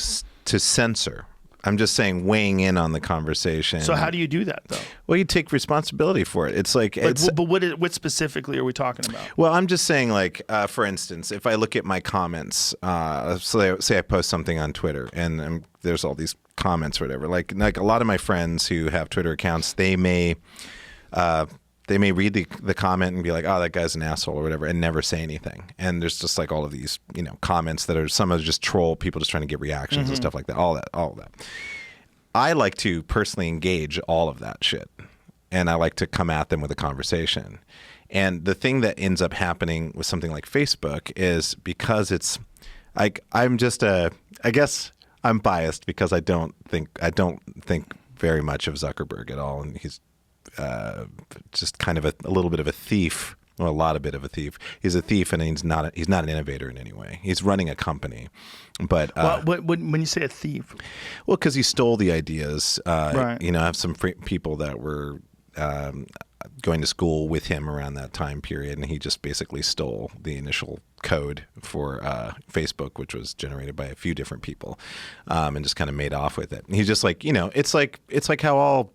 to censor. I'm just saying weighing in on the conversation. So how do you do that, though? Well, you take responsibility for it. It's like, but what specifically are we talking about? Well, I'm just saying, like, for instance, if I look at my comments, say I post something on Twitter, and there's all these comments or whatever. Like a lot of my friends who have Twitter accounts, they may read the comment and be like, "Oh, that guy's an asshole" or whatever, and never say anything. And there's just like all of these, comments that are some are just troll people just trying to get reactions and stuff like that. All of that. I like to personally engage all of that shit, and I like to come at them with a conversation. And the thing that ends up happening with something like Facebook is because it's like I guess I'm biased because I don't think very much of Zuckerberg at all, and he's just kind of a little bit of a thief. Well, a lot of bit of a thief. He's a thief, and he's not an innovator in any way. He's running a company, but when you say a thief, well, because he stole the ideas. Right. I have some people that were going to school with him around that time period, and he just basically stole the initial code for Facebook, which was generated by a few different people, and just kind of made off with it. And he's just like, it's like how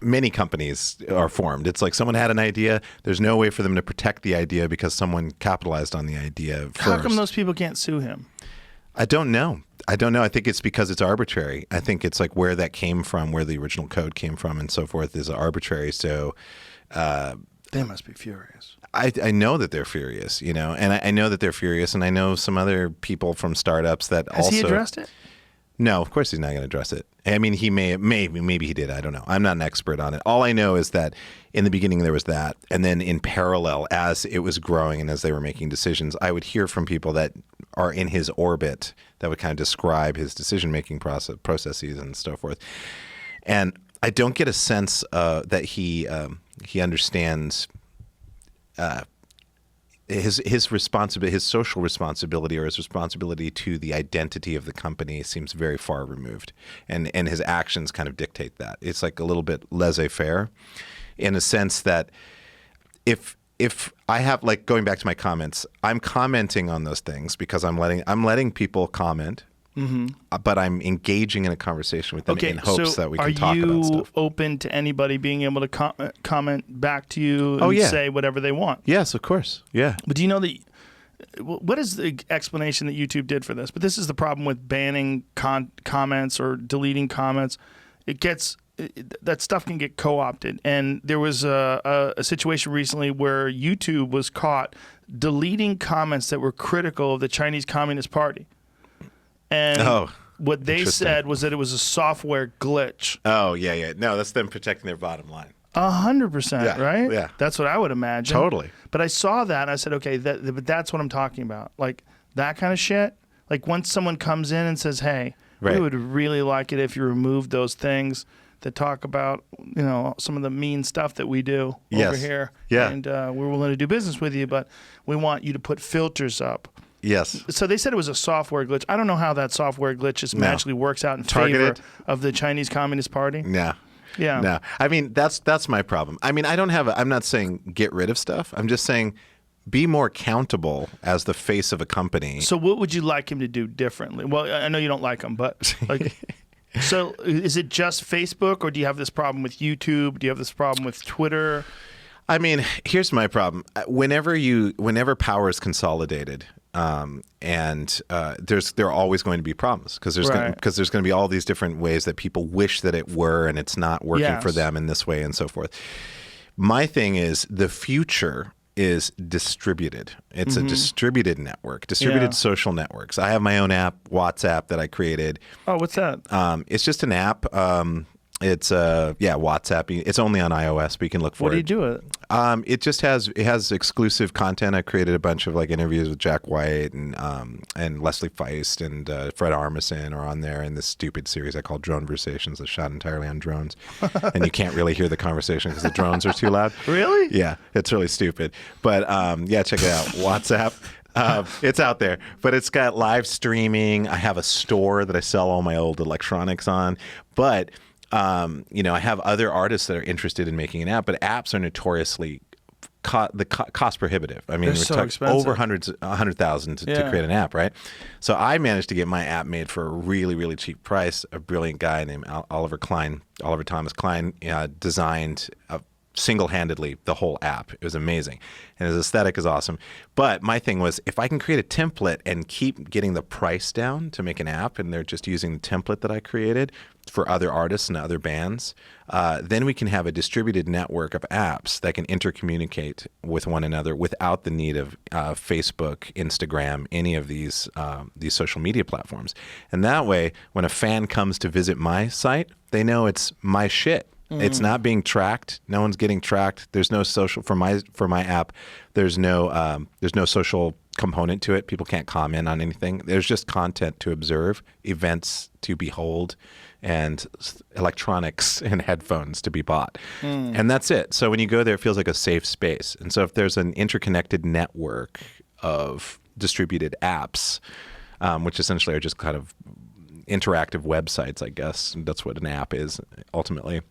many companies are formed. It's like someone had an idea. There's no way for them to protect the idea because someone capitalized on the idea first. How come those people can't sue him? I don't know. I think it's because it's arbitrary. I think it's like where that came from, where the original code came from and so forth is arbitrary. So they must be furious. I know that they're furious, and I know that they're furious, and I know some other people from startups that Has he addressed it? No, of course he's not going to address it. I mean, he maybe he did. I don't know. I'm not an expert on it. All I know is that in the beginning there was that, and then in parallel, as it was growing and as they were making decisions, I would hear from people that are in his orbit that would kind of describe his decision-making processes and so forth. And I don't get a sense that he understands his responsibility, his social responsibility, or his responsibility to the identity of the company seems very far removed, and his actions kind of dictate that. It's like a little bit laissez-faire, in a sense that if I have, like, going back to my comments, I'm commenting on those things because I'm letting people comment. But I'm engaging in a conversation with them in hopes that we can talk about stuff. Are you open to anybody being able to comment back to you and say whatever they want? Yes, of course. Yeah. But do you know that? What is the explanation that YouTube did for this? But this is the problem with banning comments or deleting comments. That stuff can get co-opted. And there was a situation recently where YouTube was caught deleting comments that were critical of the Chinese Communist Party. And what they said was that it was a software glitch. Oh, yeah. No, that's them protecting their bottom line. 100%, right? Yeah. That's what I would imagine. Totally. But I saw that and I said, okay, but that's what I'm talking about. Like that kind of shit. Like once someone comes in and says, hey, we would really like it if you removed those things that talk about, some of the mean stuff that we do over here. Yeah. And we're willing to do business with you, but we want you to put filters up. Yes. So they said it was a software glitch. I don't know how that software glitch just magically works out in favor of the Chinese Communist Party. No. Yeah. No. I mean, that's my problem. I mean, I'm not saying get rid of stuff. I'm just saying be more accountable as the face of a company. So what would you like him to do differently? Well, I know you don't like him, but like, so is it just Facebook, or do you have this problem with YouTube? Do you have this problem with Twitter? I mean, here's my problem. Whenever power is consolidated, there are always going to be problems because there's going to be all these different ways that people wish that it were, and it's not working for them in this way and so forth. My thing is the future is distributed. It's a distributed network, distributed social networks. I have my own app, WhatsApp, that I created. Oh, what's that? It's just an app. It's WhatsApp. It's only on iOS, but you can look for it. What do you do with it? It just has exclusive content. I created a bunch of like interviews with Jack White and Leslie Feist and Fred Armisen are on there in this stupid series I call Drone Versations that's shot entirely on drones, and you can't really hear the conversation because the drones are too loud. Really? Yeah, it's really stupid. But check it out. WhatsApp. It's out there, but it's got live streaming. I have a store that I sell all my old electronics on, but I have other artists that are interested in making an app, but apps are notoriously cost prohibitive. I mean, we're so talking expensive. over $100,000 to create an app, right? So I managed to get my app made for a really, really cheap price. A brilliant guy named Oliver Thomas Klein, designed single-handedly the whole app. It was amazing, and his aesthetic is awesome. But my thing was, if I can create a template and keep getting the price down to make an app, and they're just using the template that I created for other artists and other bands, then we can have a distributed network of apps that can intercommunicate with one another without the need of Facebook, Instagram, any of these social media platforms. And that way, when a fan comes to visit my site, they know it's my shit. It's not being tracked. No one's getting tracked. There's no social for my app. There's no social component to it. People can't comment on anything. There's just content to observe, events to behold, and electronics and headphones to be bought. And that's it. So when you go there, it feels like a safe space. And so if there's an interconnected network of distributed apps, which essentially are just kind of interactive websites, I guess that's what an app is ultimately.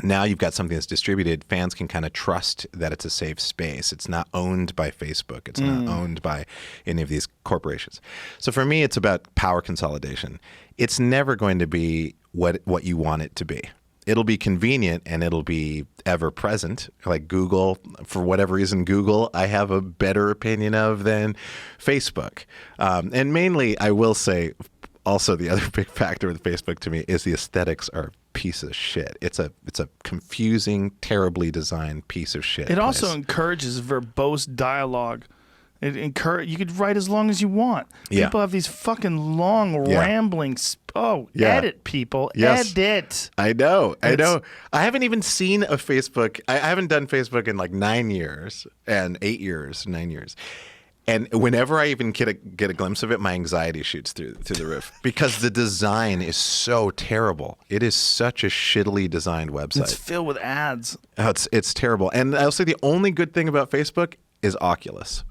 Now you've got something that's distributed. Fans can kind of trust that it's a safe space. It's not owned by Facebook. It's not owned by any of these corporations. So for me, it's about power consolidation. It's never going to be what you want it to be. It'll be convenient and it'll be ever present. Like Google, for whatever reason, Google, I have a better opinion of than Facebook. And mainly, I will say, also the other big factor with Facebook to me is the aesthetics are piece of shit. It's a confusing, terribly designed piece of shit. It also encourages verbose dialogue. You could write as long as you want. Yeah. People have these fucking long, rambling. Edit, people. Yes. Edit. I know. I haven't even seen a Facebook. I haven't done Facebook in like 9 years and 8 years, 9 years. And whenever I even get a glimpse of it, my anxiety shoots through the roof because the design is so terrible. It is such a shittily designed website. It's filled with ads. Oh, it's terrible. And I'll say the only good thing about Facebook is Oculus.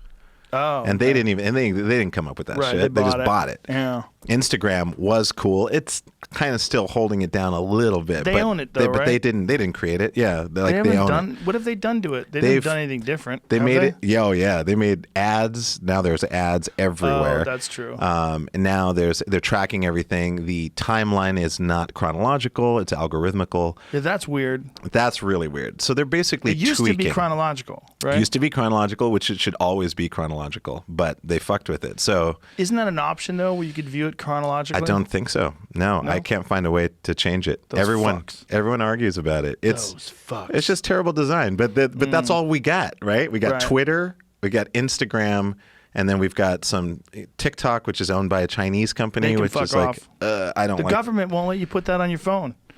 Oh, And they didn't come up with that Right, shit. They just bought it. Yeah. Instagram was cool. It's kind of still holding it down a little bit. They but own it, though, But right? they didn't create it. Yeah, They they own done. it. What have they done to it? They've They've done anything different. They have made they? it. Yeah, oh yeah. They made ads. Now there's ads everywhere. Oh, that's true. And now they're tracking everything. The timeline is not chronological. It's algorithmical. Yeah, that's weird. That's really weird. So they're basically It used tweaking. to be chronological, right? It used to be chronological, which it should always be chronological, but they fucked with it. So Isn't that an option though, where you could view it chronologically? I don't think so. No, I can't find a way to change it. Those fucks. Everyone argues about it. Those fucks. It's just terrible design. But that's all we got, right? We got Right. Twitter, we got Instagram, and then we've got some TikTok, which is owned by a Chinese company, They can which fuck is like off. I don't The like. government won't let you put that on your phone. If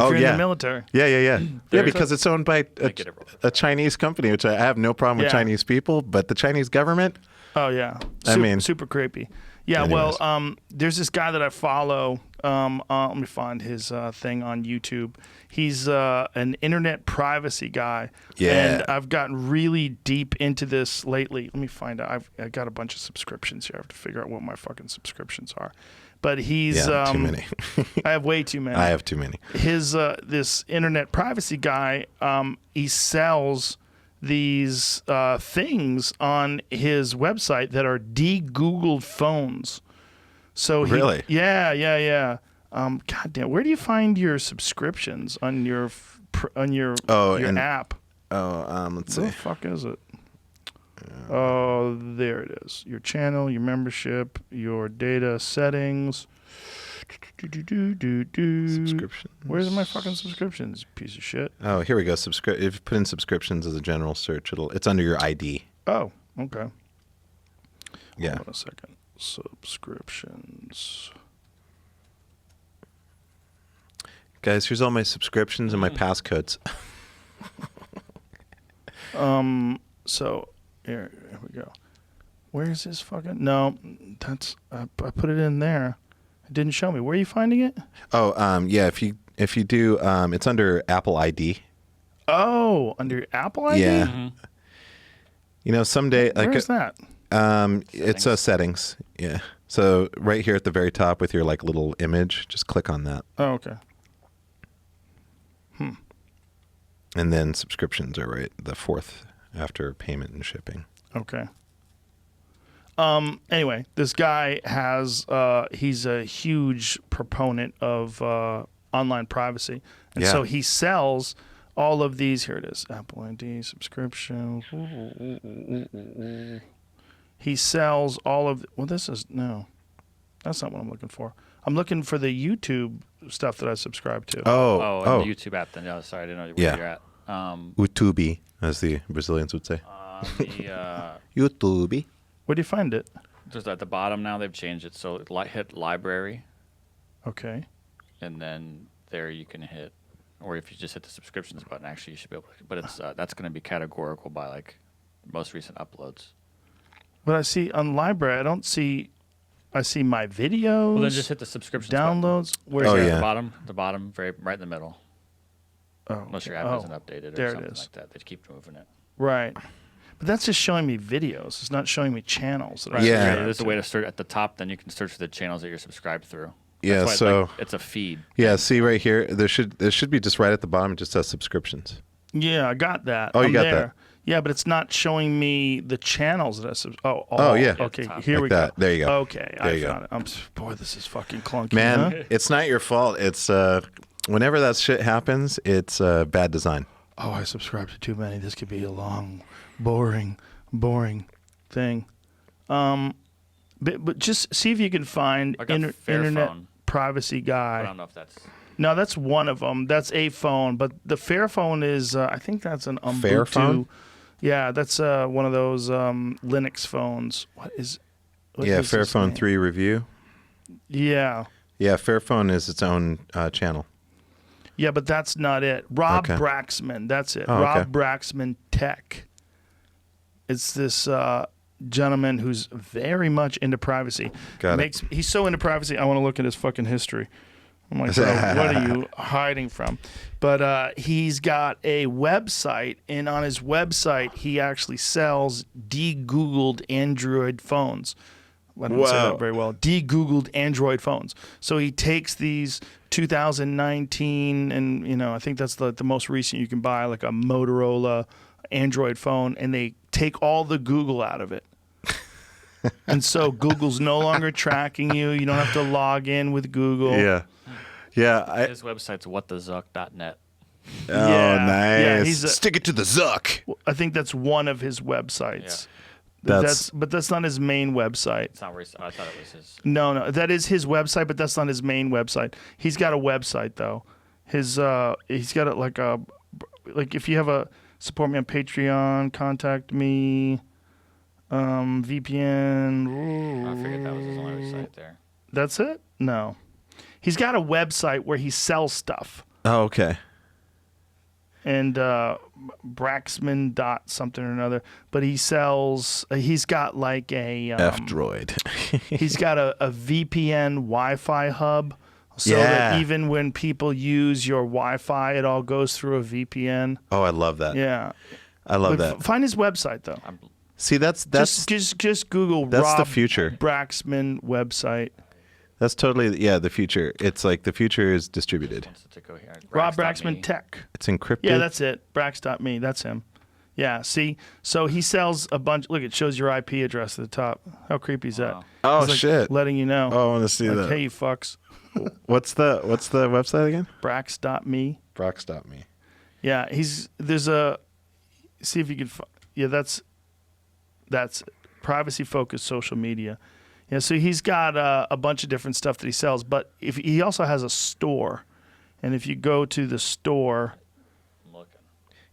Oh you're yeah, in the military. Yeah. Yeah, There's because it's owned by get it wrong. a Chinese company, which I have no problem with Yeah. Chinese people, but the Chinese government. Oh yeah, I mean- super creepy. Yeah, Anyways. well, there's this guy that I follow. Let me find his thing on YouTube. He's an internet privacy guy. Yeah. And I've gotten really deep into this lately. Let me find out. I've got a bunch of subscriptions here. I have to figure out what my fucking subscriptions are. But he's Yeah, too many. I have way too many. I have too many. His this internet privacy guy, he sells these things on his website that are de-Googled phones. So Really? Yeah. God damn, where do you find your subscriptions on your and- app? Let's Where see. the fuck is it? Oh, there it is. Your channel, your membership, your data settings. Subscriptions. Where's my fucking subscriptions, you piece of shit? Oh, here we go. If you put in subscriptions as a general search, it's under your ID. Oh, okay. Yeah. Hold on a second. Subscriptions. Guys, here's all my subscriptions and my passcodes. So here we go. Where's this fucking? No, that's I put it in there. It didn't show me. Where are you finding it? Oh, yeah. If you do, it's under Apple ID. Oh, under Apple ID. Yeah. Mm-hmm. You know, someday Where's that? it's settings. Yeah. So right here at the very top with your like little image, just click on that, Oh, okay. and then subscriptions are right the fourth after payment and shipping. Okay. Anyway, this guy has he's a huge proponent of online privacy, and Yeah. so he sells all of these. Here it is, Apple ID subscription. He sells all of. Well, this is no, that's not what I'm looking for. I'm looking for the YouTube stuff that I subscribe to. Oh, and the YouTube app then. No, sorry, I didn't know where Yeah. you're at. YouTube, as the Brazilians would say. YouTube. Where do you find it? Just at the bottom now, they've changed it. So hit library, Okay. and then there you can hit, or if you just hit the subscriptions button, actually you should be able to. But it's that's going to be categorical by like most recent uploads. But I see on library, I don't see. I see my videos. Well, then just hit the subscriptions button. downloads. Where's Oh, that? yeah. The bottom, very right in the middle. Oh, Unless okay. your app Oh, isn't updated or there it something is. like that. They keep moving it. Right. But that's just showing me videos. It's not showing me channels. That I Yeah. subscribe There's a to. way to search at the top. Then you can search for the channels that you're subscribed through. Yeah, That's why so- it's, like, it's a feed. Yeah, see right here, there should be just right at the bottom. It just says subscriptions. Yeah, I got that. Oh, you I'm got there. that. Yeah, but it's not showing me the channels that I Oh, yeah. Okay, Top. here Like we that. go. There you go. Okay, There I you go. found it. Boy, this is fucking clunky. Man, huh? it's not your fault. It's whenever that shit happens, it's bad design. Oh, I subscribed to too many. This could be a long, boring thing. But just see if you can find I got internet Fairphone. privacy I guy. don't know if that's. No, that's one of them. That's a phone, but the Fairphone is I think that's an Ubuntu. Fairphone? Yeah, that's one of those Linux phones. What is this Fairphone name? 3 review. Yeah. Yeah, Fairphone is its own channel. Yeah, but that's not it. Rob Okay. Braxman, that's it. Oh, Rob okay. Braxman Tech. It's this gentleman who's very much into privacy. Got it. He's so into privacy, I want to look at his fucking history. I'm like, bro, what are you hiding from? But he's got a website, and on his website, he actually sells de-Googled Android phones. I didn't say that very well. De-Googled Android phones. So he takes these 2019, and I think that's the most recent you can buy, like a Motorola Android phone, and they take all the Google out of it. And so Google's no longer tracking you. You don't have to log in with Google. Yeah. His website's whatthezuck.net. Oh, Yeah. nice. Yeah, Stick it to the Zuck. I think that's one of his websites. Yeah. But that's not his main website. It's not where I thought it was his. No, that is his website, but that's not his main website. He's got a website though. He's got it like if you have a support me on Patreon, contact me, VPN. I figured that was his only site there. That's it? No. He's got a website where he sells stuff. Oh, okay. And Braxman dot something or another, but he sells. He's got like a F-Droid. he's got a VPN Wi-Fi hub, so that even when people use your Wi-Fi, it all goes through a VPN. Oh, I love that. Yeah, I love that. Find his website though. See, that's Just Google. that's Rob the future. Braxman website. That's totally the future. It's like the future is distributed. Rob Braxman Tech. It's encrypted. Yeah, that's it. Brax.me. That's him. Yeah, see? So he sells a bunch. Look, it shows your IP address at the top. How creepy is that? Oh, It's like shit. letting you know. Oh, I want to see like, that. hey, you fucks. What's the website again? Brax.me. Brox.me. Yeah, there's a, see if you can, yeah, that's privacy-focused social media. Yeah, so he's got a bunch of different stuff that he sells, but if he also has a store, and if you go to the store,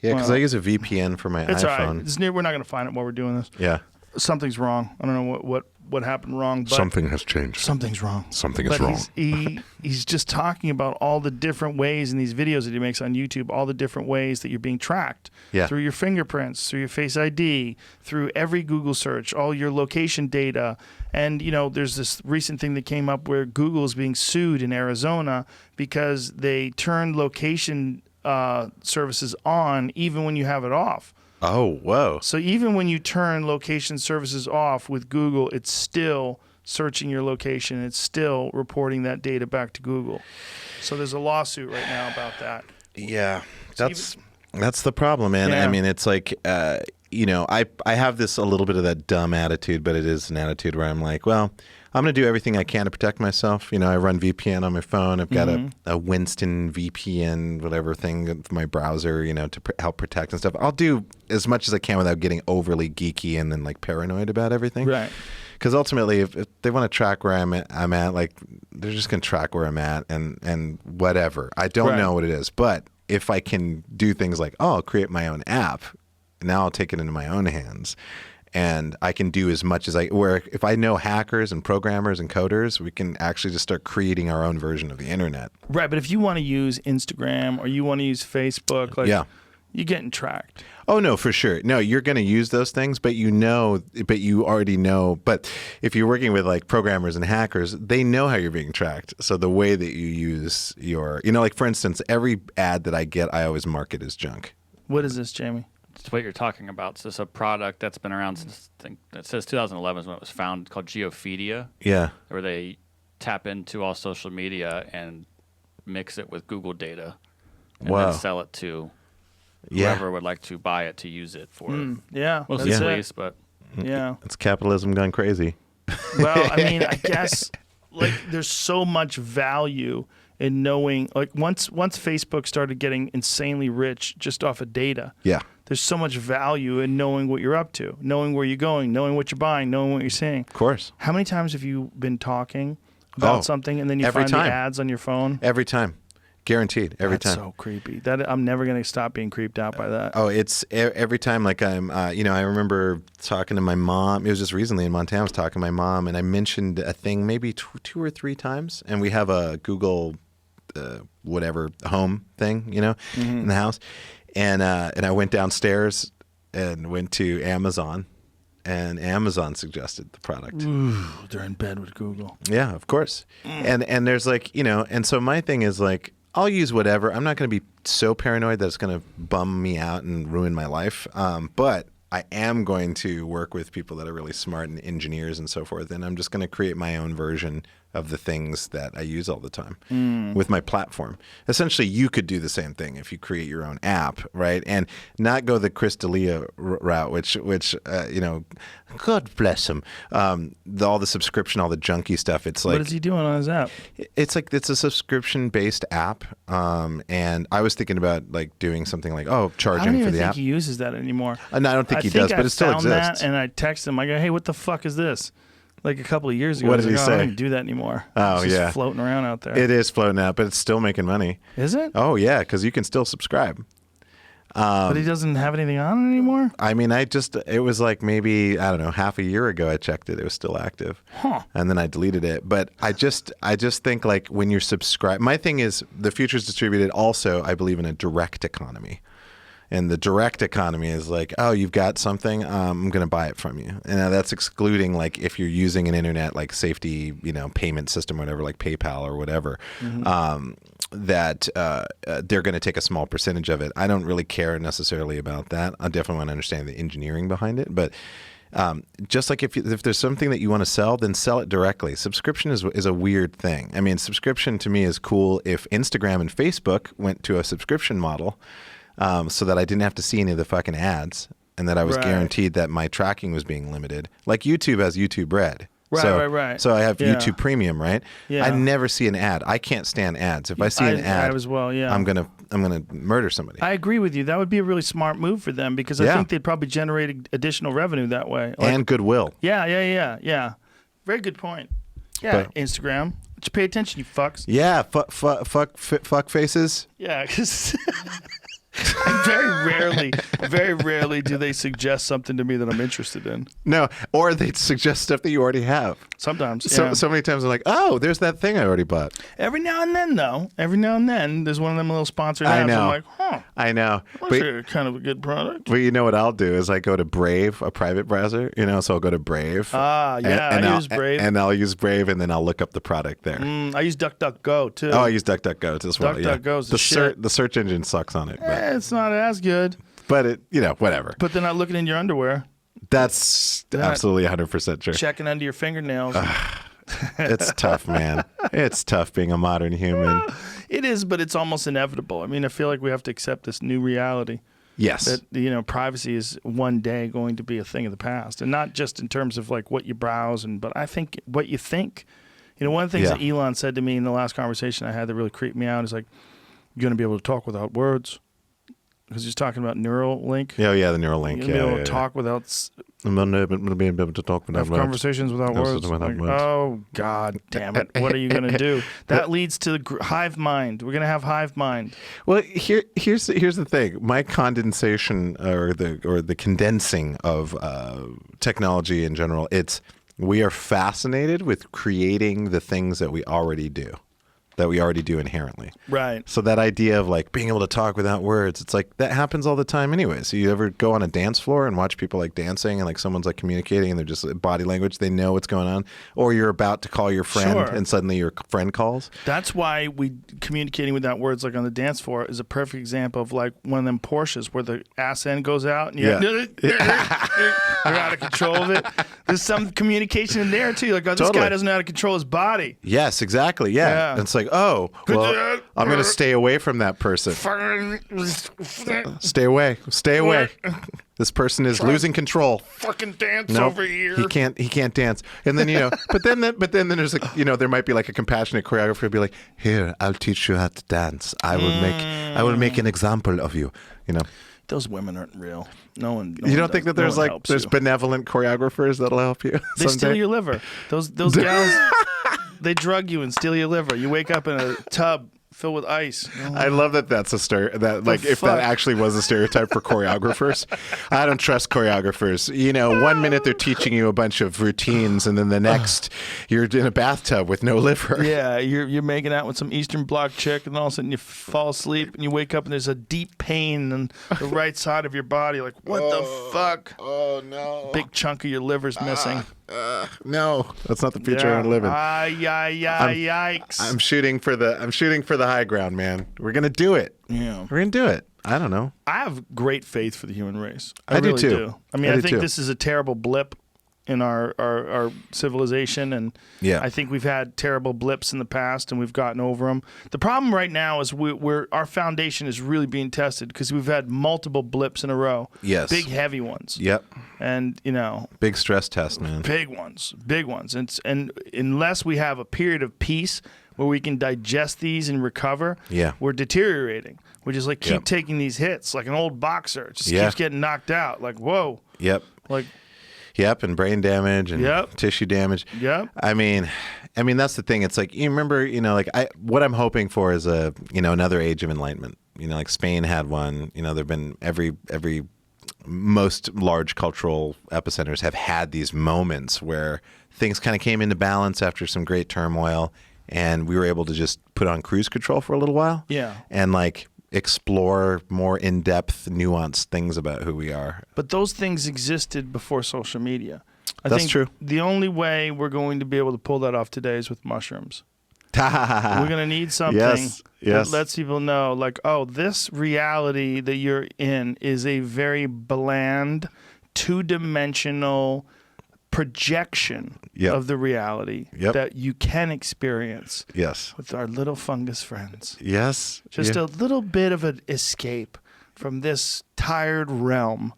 Yeah, because I use a VPN for my it's iPhone. all right. We're not going to find it while we're doing this. Yeah. Something's wrong. I don't know what happened wrong, but Something has changed. something's wrong. Something is But wrong. he's just talking about all the different ways in these videos that he makes on YouTube, all the different ways that you're being tracked Yeah. through your fingerprints, through your Face ID, through every Google search, all your location data. And, there's this recent thing that came up where Google is being sued in Arizona because they turned location services on even when you have it off. Oh, whoa. So even when you turn location services off with Google, it's still searching your location. It's still reporting that data back to Google. So there's a lawsuit right now about that. Yeah, that's the problem, man. Yeah. I mean, it's like, I have this a little bit of that dumb attitude, but it is an attitude where I'm like, well, I'm going to do everything I can to protect myself. I run VPN on my phone. I've got a Winston VPN, whatever thing, for my browser, to help protect and stuff. I'll do as much as I can without getting overly geeky and then like paranoid about everything. Right. Because ultimately, if they want to track where I'm at, like they're just going to track where I'm at and whatever. I don't know what it is, but if I can do things like, I'll create my own app, now I'll take it into my own hands. And I can do as much as where if I know hackers and programmers and coders, we can actually just start creating our own version of the internet. Right, but if you want to use Instagram or you want to use Facebook, you're getting tracked. Oh, no, for sure. No, you're going to use those things, but you already know. But if you're working with like programmers and hackers, they know how you're being tracked. So the way that you use your, like for instance, every ad that I get, I always mark it as junk. What is this, Jamie? It's what you're talking about. So it's a product that's been around since, I think, it says 2011 is when it was founded, called Geophedia. Yeah. Where they tap into all social media and mix it with Google data and then sell it to whoever would like to buy it to use it for Yeah. mostly that's police, it. but Yeah. It's capitalism gone crazy. Well, I mean, I guess like there's so much value in knowing, like once Facebook started getting insanely rich just off of data. Yeah. There's so much value in knowing what you're up to, knowing where you're going, knowing what you're buying, knowing what you're seeing. Of course. How many times have you been talking about something and then you every find time. the ads on your phone? Every time. Guaranteed. Every That's time. so creepy. I'm never going to stop being creeped out by that. Oh, it's every time. Like I'm, I remember talking to my mom. It was just recently in Montana. I was talking to my mom, and I mentioned a thing maybe two or three times. And we have a Google, whatever home thing, in the house. And I went downstairs and went to Amazon, and Amazon suggested the product. Ooh, they're in bed with Google. Yeah, of course. And there's like, and so my thing is like, I'll use whatever. I'm not going to be so paranoid that it's going to bum me out and ruin my life. But I am going to work with people that are really smart and engineers and so forth. And I'm just going to create my own version of the things that I use all the time with my platform. Essentially, you could do the same thing if you create your own app, right? And not go the Chris D'Elia route, which God bless him. All the subscription, all the junky stuff. It's like, what is he doing on his app? It's like it's a subscription-based app, and I was thinking about like doing something like charging for the app. I don't even think he uses that anymore. No, I don't think he does, but it still exists. That and I text him. I go, "Hey, what the fuck is this?" Like a couple of years ago. What did he say? I don't even do that anymore. Oh, it's just floating around out there. It is floating out, but it's still making money. Is it? Oh yeah, because you can still subscribe. But he doesn't have anything on it anymore? I mean, it was like maybe, I don't know, half a year ago I checked it. It was still active. Huh. And then I deleted it. But I just think like when you're subscribed, my thing is the future's distributed. Also, I believe in a direct economy. And the direct economy is like, oh, you've got something, I'm going to buy it from you. And that's excluding like if you're using an internet like safety, payment system, whatever, like PayPal or whatever, that they're going to take a small percentage of it. I don't really care necessarily about that. I definitely want to understand the engineering behind it. But just like if there's something that you want to sell, then sell it directly. Subscription is a weird thing. I mean, subscription to me is cool if Instagram and Facebook went to a subscription model. So that I didn't have to see any of the fucking ads, and that I was guaranteed that my tracking was being limited. Like YouTube has YouTube Red. Right. So I have YouTube Premium, right? Yeah. I never see an ad. I can't stand ads. If I see an ad, I as well, yeah. I'm gonna murder somebody. I agree with you. That would be a really smart move for them because I think they'd probably generate additional revenue that way. And goodwill. Yeah. Very good point. Yeah, but, Instagram. Just pay attention, you fucks. Yeah, fuck faces. Yeah, because very rarely do they suggest something to me that I'm interested in. No, or they suggest stuff that you already have. Sometimes. So many times I'm like, oh, there's that thing I already bought. Every now and then, though. there's one of them little sponsored ads. I know. I'm like, huh. I know. That's kind of a good product. Well, you know what I'll do is I go to Brave, a private browser, so I'll go to Brave. I use Brave. And I'll use Brave, and then I'll look up the product there. I use DuckDuckGo, too. Oh, I use DuckDuckGo as well. DuckDuckGo's the shit. The search engine sucks on it. It's not as good. But it, whatever. But they're not looking in your underwear. That's absolutely 100% true. Checking under your fingernails. It's tough, man. It's tough being a modern human. It is, but it's almost inevitable. I mean, I feel like we have to accept this new reality. Yes. That, privacy is one day going to be a thing of the past. And not just in terms of like what you browse, but I think what you think. One of the things that Elon said to me in the last conversation I had that really creeped me out is like, you're going to be able to talk without words. Because he's talking about Neuralink. Yeah, the Neuralink. You're going to be able to talk without... I'm going to be able to talk without words. Conversations without words. Oh, God damn it. What are you going to do? That leads to hive mind. We're going to have hive mind. Well, here's the thing. My condensation or the condensing of technology in general, we are fascinated with creating the things that we already do. Inherently. Right. So that idea of like being able to talk without words, it's like that happens all the time anyway. So you ever go on a dance floor and watch people like dancing and like someone's like communicating and they're just body language, they know what's going on. Or you're about to call your friend and suddenly your friend calls. That's why communicating without words like on the dance floor is a perfect example of like one of them Porsches where the ass end goes out and you're out of control of it. There's some communication in there too. Like, this guy doesn't know how to control his body. Yes, exactly. Yeah. And it's like, oh, well, I'm going to stay away from that person. Stay away. This person is losing control. Fucking dance over here. He can't dance. And then, but then there's there might be like a compassionate choreographer who'd be like, here, I'll teach you how to dance. I will make an example of you, Those women aren't real. No one. You don't think that there's benevolent choreographers that'll help you? They steal your liver. Those gals, they drug you and steal your liver. You wake up in a tub filled with ice. I love that that's a if that actually was a stereotype for choreographers. I don't trust choreographers. You know, 1 minute they're teaching you a bunch of routines, and then the next you're in a bathtub with no liver. Yeah, you're making out with some Eastern Bloc chick, and all of a sudden you fall asleep, and you wake up, and there's a deep pain in the right side of your body. Like, what the fuck? Oh, no. Big chunk of your liver's missing. No, that's not the future I'm living. Yikes! I'm shooting for the high ground, man. We're gonna do it. Yeah, we're gonna do it. I don't know. I have great faith for the human race. I really do too. I mean, I think this is a terrible blip in our civilization, and I think we've had terrible blips in the past, and we've gotten over them. The problem right now is our foundation is really being tested because we've had multiple blips in a row. Yes, big heavy ones. Yep. And big stress test, man. Big ones. And unless we have a period of peace where we can digest these and recover, we're deteriorating. We just keep taking these hits like an old boxer. It just keeps getting knocked out. Like, whoa. Yep. Yep, and brain damage and tissue damage. Yep. I mean that's the thing. It's like, you remember, what I'm hoping for is another age of enlightenment. Like Spain had one. There've been every most large cultural epicenters have had these moments where things kind of came into balance after some great turmoil, and we were able to just put on cruise control for a little while. Yeah. And explore more in-depth, nuanced things about who we are. But those things existed before social media. That's true. The only way we're going to be able to pull that off today is with mushrooms. We're going to need something that lets people know, this reality that you're in is a very bland, two-dimensional projection of the reality that you can experience with our little fungus friends. Yes. Just a little bit of an escape from this tired realm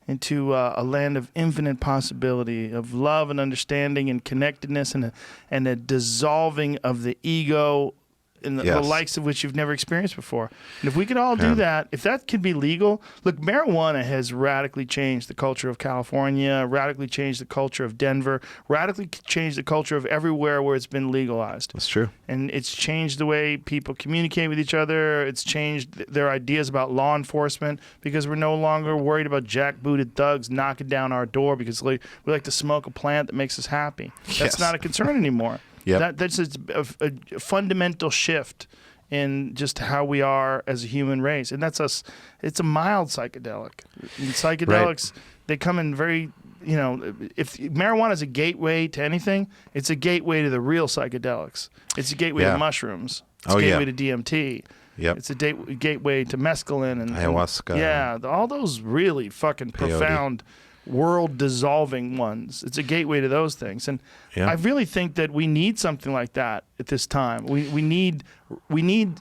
into a land of infinite possibility, of love and understanding and connectedness, and a dissolving of the ego in the likes of which you've never experienced before. And if we could all do that, if that could be legal, look, marijuana has radically changed the culture of California, radically changed the culture of Denver, radically changed the culture of everywhere where it's been legalized. That's true. And it's changed the way people communicate with each other. It's changed their ideas about law enforcement because we're no longer worried about jackbooted thugs knocking down our door because we like to smoke a plant that makes us happy. That's not a concern anymore. That's a fundamental shift in just how we are as a human race. And that's us. It's a mild psychedelic. And psychedelics, they come in very, if marijuana is a gateway to anything, it's a gateway to the real psychedelics. It's a gateway to mushrooms. It's a gateway to DMT. Yep. It's a gateway to mescaline and ayahuasca. And, all those really fucking profound world-dissolving ones. It's a gateway to those things, and I really think that we need something like that at this time. We need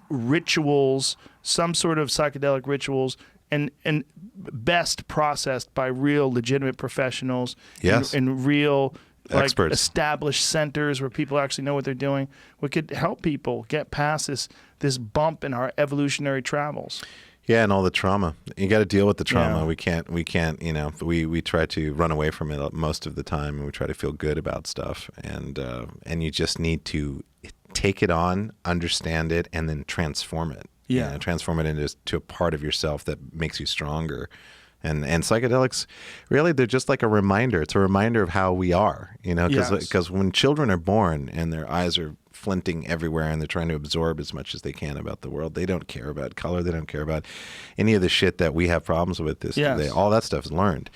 rituals, some sort of psychedelic rituals, and best processed by real, legitimate professionals. And real experts, established centers where people actually know what they're doing. We could help people get past this bump in our evolutionary travels. Yeah, and all the trauma. You got to deal with the trauma. Yeah. We can't, we try to run away from it most of the time, and we try to feel good about stuff. And you just need to take it on, understand it, and then transform it. Yeah. Transform it into a part of yourself that makes you stronger. And psychedelics, really, they're just like a reminder. It's a reminder of how we are, because when children are born and their eyes are flinting everywhere and they're trying to absorb as much as they can about the world, they don't care about color. They don't care about any of the shit that we have problems with. All that stuff is learned.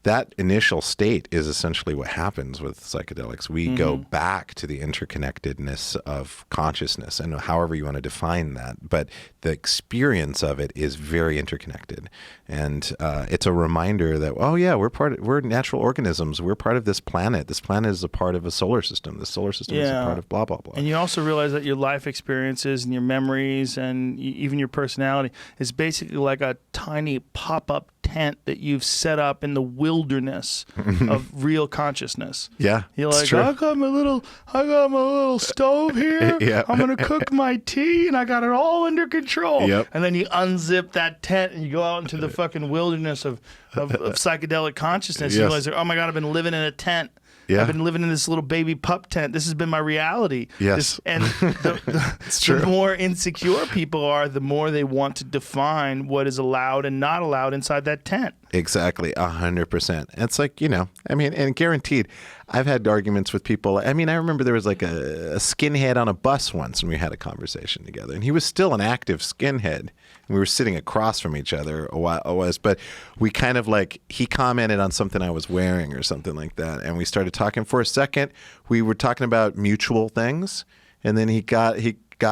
That initial state is essentially what happens with psychedelics. We go back to the interconnectedness of consciousness, and however you want to define that. But the experience of it is very interconnected, and it's a reminder that we're natural organisms. We're part of this planet. This planet is a part of a solar system. The solar system is a part of blah blah blah. And you also realize that your life experiences and your memories and even your personality is basically like a tiny pop-up tent that you've set up in the wilderness of real consciousness. Yeah, you're like, I got my little stove here. I'm gonna cook my tea, and I got it all under control. Yep. And then you unzip that tent, and you go out into the fucking wilderness of psychedelic consciousness. Yes. You realize, oh my God, I've been living in a tent Yeah. I've been living in this little baby pup tent. This has been my reality. Yes. And the more insecure people are, the more they want to define what is allowed and not allowed inside that tent. Exactly, 100%. It's like, I mean, and guaranteed, I've had arguments with people. I mean, I remember there was like a skinhead on a bus once, and we had a conversation together, and he was still an active skinhead. We were sitting across from each other but we kind of like, he commented on something I was wearing or something like that, and we started talking for a second. We were talking about mutual things, and then he got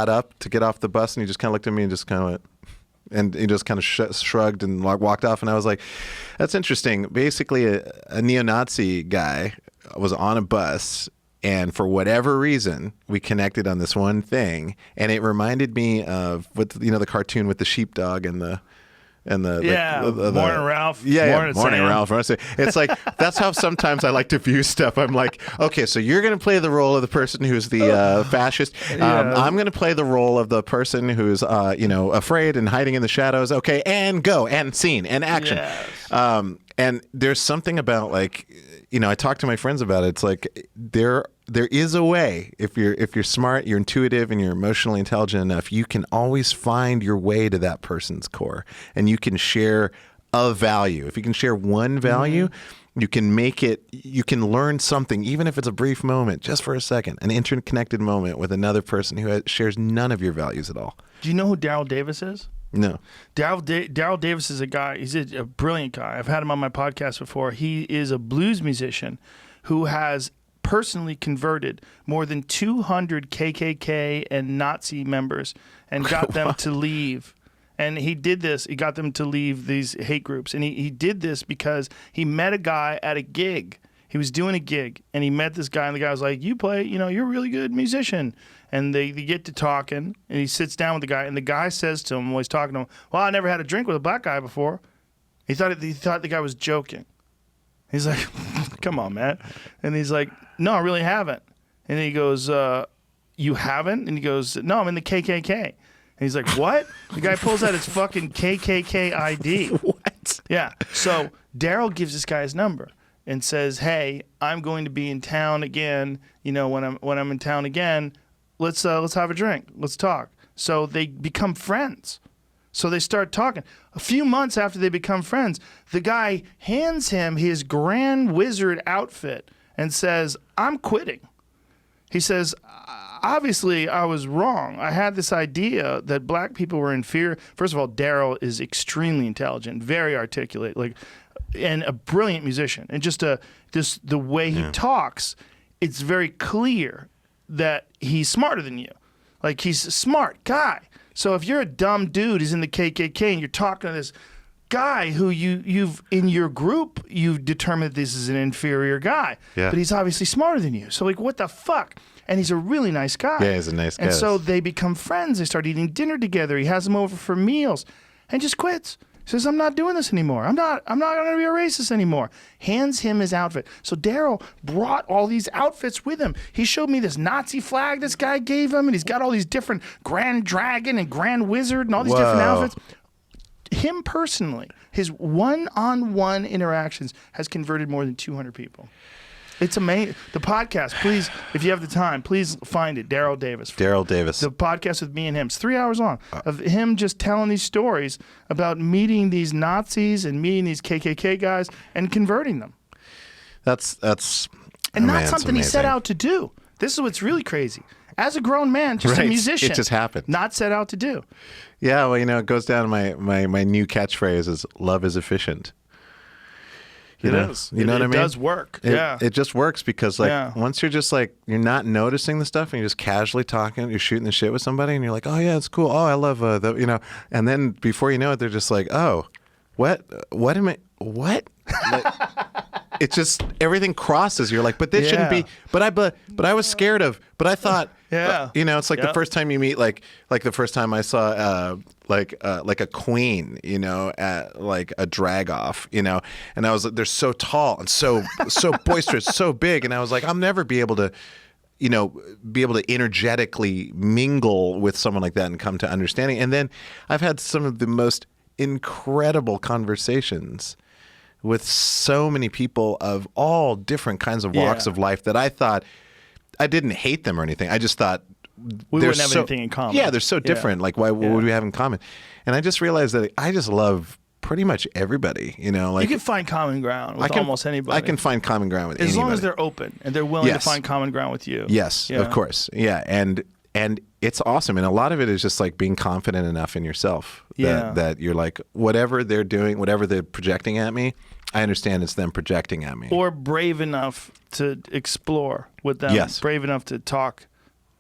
up to get off the bus, and he just kind of looked at me and just kind of went, and he just kind of shrugged and walked off. And I was like, that's interesting. Basically, a neo-Nazi guy was on a bus, and for whatever reason, we connected on this one thing. And it reminded me of the cartoon with the sheepdog and the Morning Ralph. Morning Ralph. It's like, that's how sometimes I like to view stuff. I'm like, okay, so you're going to play the role of the person who's the fascist. I'm going to play the role of the person who's, afraid and hiding in the shadows. Okay, and go, and scene, and action. Yes. And there's something about, like, I talk to my friends about it. It's like there is a way. If you're smart, you're intuitive, and you're emotionally intelligent enough, you can always find your way to that person's core, and you can share a value. If you can share one value, you can make it. You can learn something, even if it's a brief moment, just for a second, an interconnected moment with another person who shares none of your values at all. Do you know who Daryl Davis is? No. Daryl Davis is a guy. He's a brilliant guy. I've had him on my podcast before. He is a blues musician who has personally converted more than 200 KKK and Nazi members and got them to leave. And he did this. He got them to leave these hate groups. And he did this because he met a guy at a gig. He was doing a gig, and he met this guy, and the guy was like, you play, you're a really good musician. And they get to talking, and he sits down with the guy, and the guy says to him while he's talking to him, well, I never had a drink with a black guy before. He thought the guy was joking. He's like, come on, man. And he's like, no, I really haven't. And he goes, you haven't? And he goes, no, I'm in the KKK. And he's like, what? The guy pulls out his fucking KKK ID. What? Yeah. So Daryl gives this guy his number and says, hey, I'm going to be in town again. When I'm in town again, let's have a drink. Let's talk. So they become friends. So they start talking. A few months after they become friends, the guy hands him his Grand Wizard outfit and says, I'm quitting. He says, obviously, I was wrong. I had this idea that black people were inferior. First of all, Daryl is extremely intelligent, very articulate, and a brilliant musician. And just the way he talks, it's very clear that he's smarter than you. Like, he's a smart guy. So if you're a dumb dude who's in the KKK and you're talking to this guy who you've in your group, you've determined this is an inferior guy. Yeah. But he's obviously smarter than you. So, like, what the fuck? And he's a really nice guy. Yeah, he's a nice guy. And so they become friends. They start eating dinner together. He has them over for meals and just quits. Says, I'm not doing this anymore. I'm not going to be a racist anymore. Hands him his outfit. So Daryl brought all these outfits with him. He showed me this Nazi flag this guy gave him, and he's got all these different Grand Dragon and Grand Wizard and all these different outfits. Him personally, his one-on-one interactions has converted more than 200 people. It's amazing. The podcast, please, if you have the time, please find it. Daryl Davis. Daryl Davis. The podcast with me and him. It's 3 hours long of him just telling these stories about meeting these Nazis and meeting these KKK guys and converting them. That's and not something he set out to do. This is what's really crazy. As a grown man, just a musician. It just happened. Not set out to do. Yeah, well, it goes down to my new catchphrase is love is efficient. It is. You know what I mean? It does work. It just works because once you're just like, you're not noticing the stuff and you're just casually talking, you're shooting the shit with somebody and you're like, oh yeah, it's cool. Oh, I love and then before you know it, they're just like, oh, what am I, what? Like, it's just, everything crosses. You're like, but this shouldn't be, but I was scared of, but I thought, it's like the first time you meet, like the first time I saw, like a queen, at like a drag off, and I was like, they're so tall and so boisterous, so big. And I was like, I'll never be able to, energetically mingle with someone like that and come to understanding. And then I've had some of the most incredible conversations with so many people of all different kinds of walks of life that I thought I didn't hate them or anything. I just thought we wouldn't have anything in common. Yeah, they're so different. Like, what would we have in common? And I just realized that I just love pretty much everybody. You know, like you can find common ground with almost anybody. I can find common ground with as anybody. long as they're open and they're willing to find common ground with you. Yes, of course. Yeah, and it's awesome. And a lot of it is just like being confident enough in yourself that you're like, whatever they're doing, whatever they're projecting at me, I understand it's them projecting at me. Or brave enough to explore with them. Yes. Brave enough to talk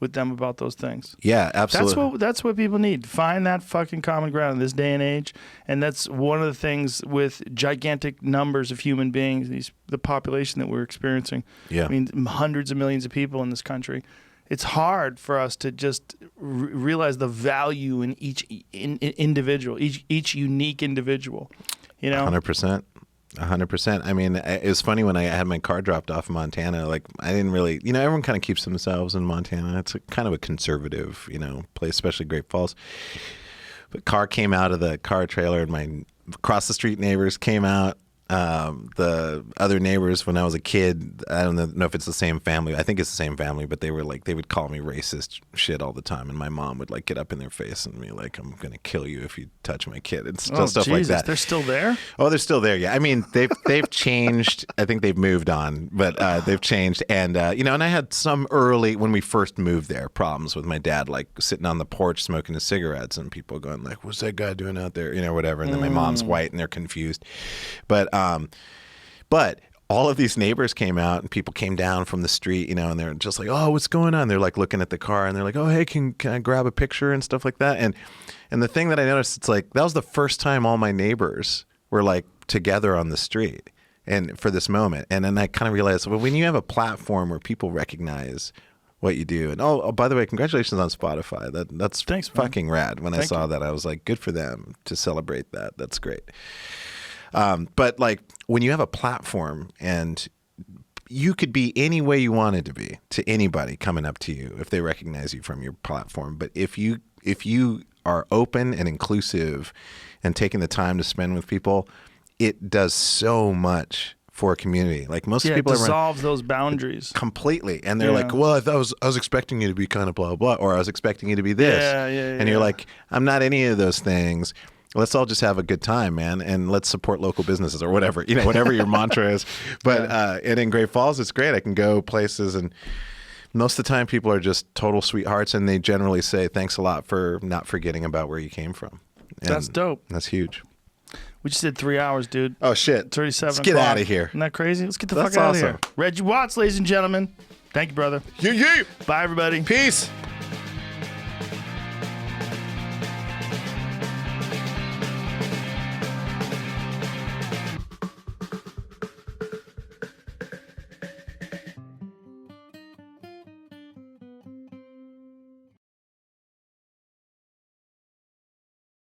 with them about those things. Yeah, absolutely. That's what people need. Find that fucking common ground in this day and age. And that's one of the things with gigantic numbers of human beings, the population that we're experiencing. Yeah. I mean, hundreds of millions of people in this country. It's hard for us to just realize the value in each individual, each unique individual. You know, 100%. 100%. I mean, it was funny when I had my car dropped off in Montana. Like, I didn't really, you know, everyone kind of keeps themselves in Montana. It's kind of a conservative, you know, place, especially Great Falls. But car came out of the car trailer, and my across the street neighbors came out. The other neighbors, when I was a kid, I don't know if it's the same family. I think it's the same family, but they were like, they would call me racist shit all the time, and my mom would like get up in their face and be like, "I'm gonna kill you if you touch my kid," and stuff like that. They're still there? Oh, they're still there. Yeah, I mean, they've changed. I think they've moved on, but they've changed. And you know, and I had some early when we first moved there problems with my dad, like sitting on the porch smoking his cigarettes, and people going like, "What's that guy doing out there?" You know, whatever. And then my mom's white, and they're confused, but all of these neighbors came out, and people came down from the street, you know, and they're just like, "Oh, what's going on?" They're like looking at the car, and they're like, "Oh, hey, can I grab a picture?" and stuff like that. And the thing that I noticed, it's like that was the first time all my neighbors were like together on the street, and for this moment. And then I kind of realized, well, when you have a platform where people recognize what you do, and oh, by the way, congratulations on Spotify. That's Thanks, fucking rad. When I saw that, I was like, good for them to celebrate that. That's great. But like when you have a platform and you could be any way you wanted to be to anybody coming up to you if they recognize you from your platform. But if you are open and inclusive and taking the time to spend with people, it does so much for a community. Like most people dissolves those boundaries completely, and they're like, "Well, I was expecting you to be kind of blah blah," or "I was expecting you to be this," and you're like, "I'm not any of those things. Let's all just have a good time, man, and let's support local businesses," or whatever, you know, whatever your mantra is. But and in Great Falls, it's great. I can go places, and most of the time, people are just total sweethearts, and they generally say, "Thanks a lot for not forgetting about where you came from." And that's dope. That's huge. We just did 3 hours, dude. Oh shit! 37. Let's get out of here. Isn't that crazy? Let's get the fuck out of here. Reggie Watts, ladies and gentlemen. Thank you, brother. Yeah. Bye, everybody. Peace.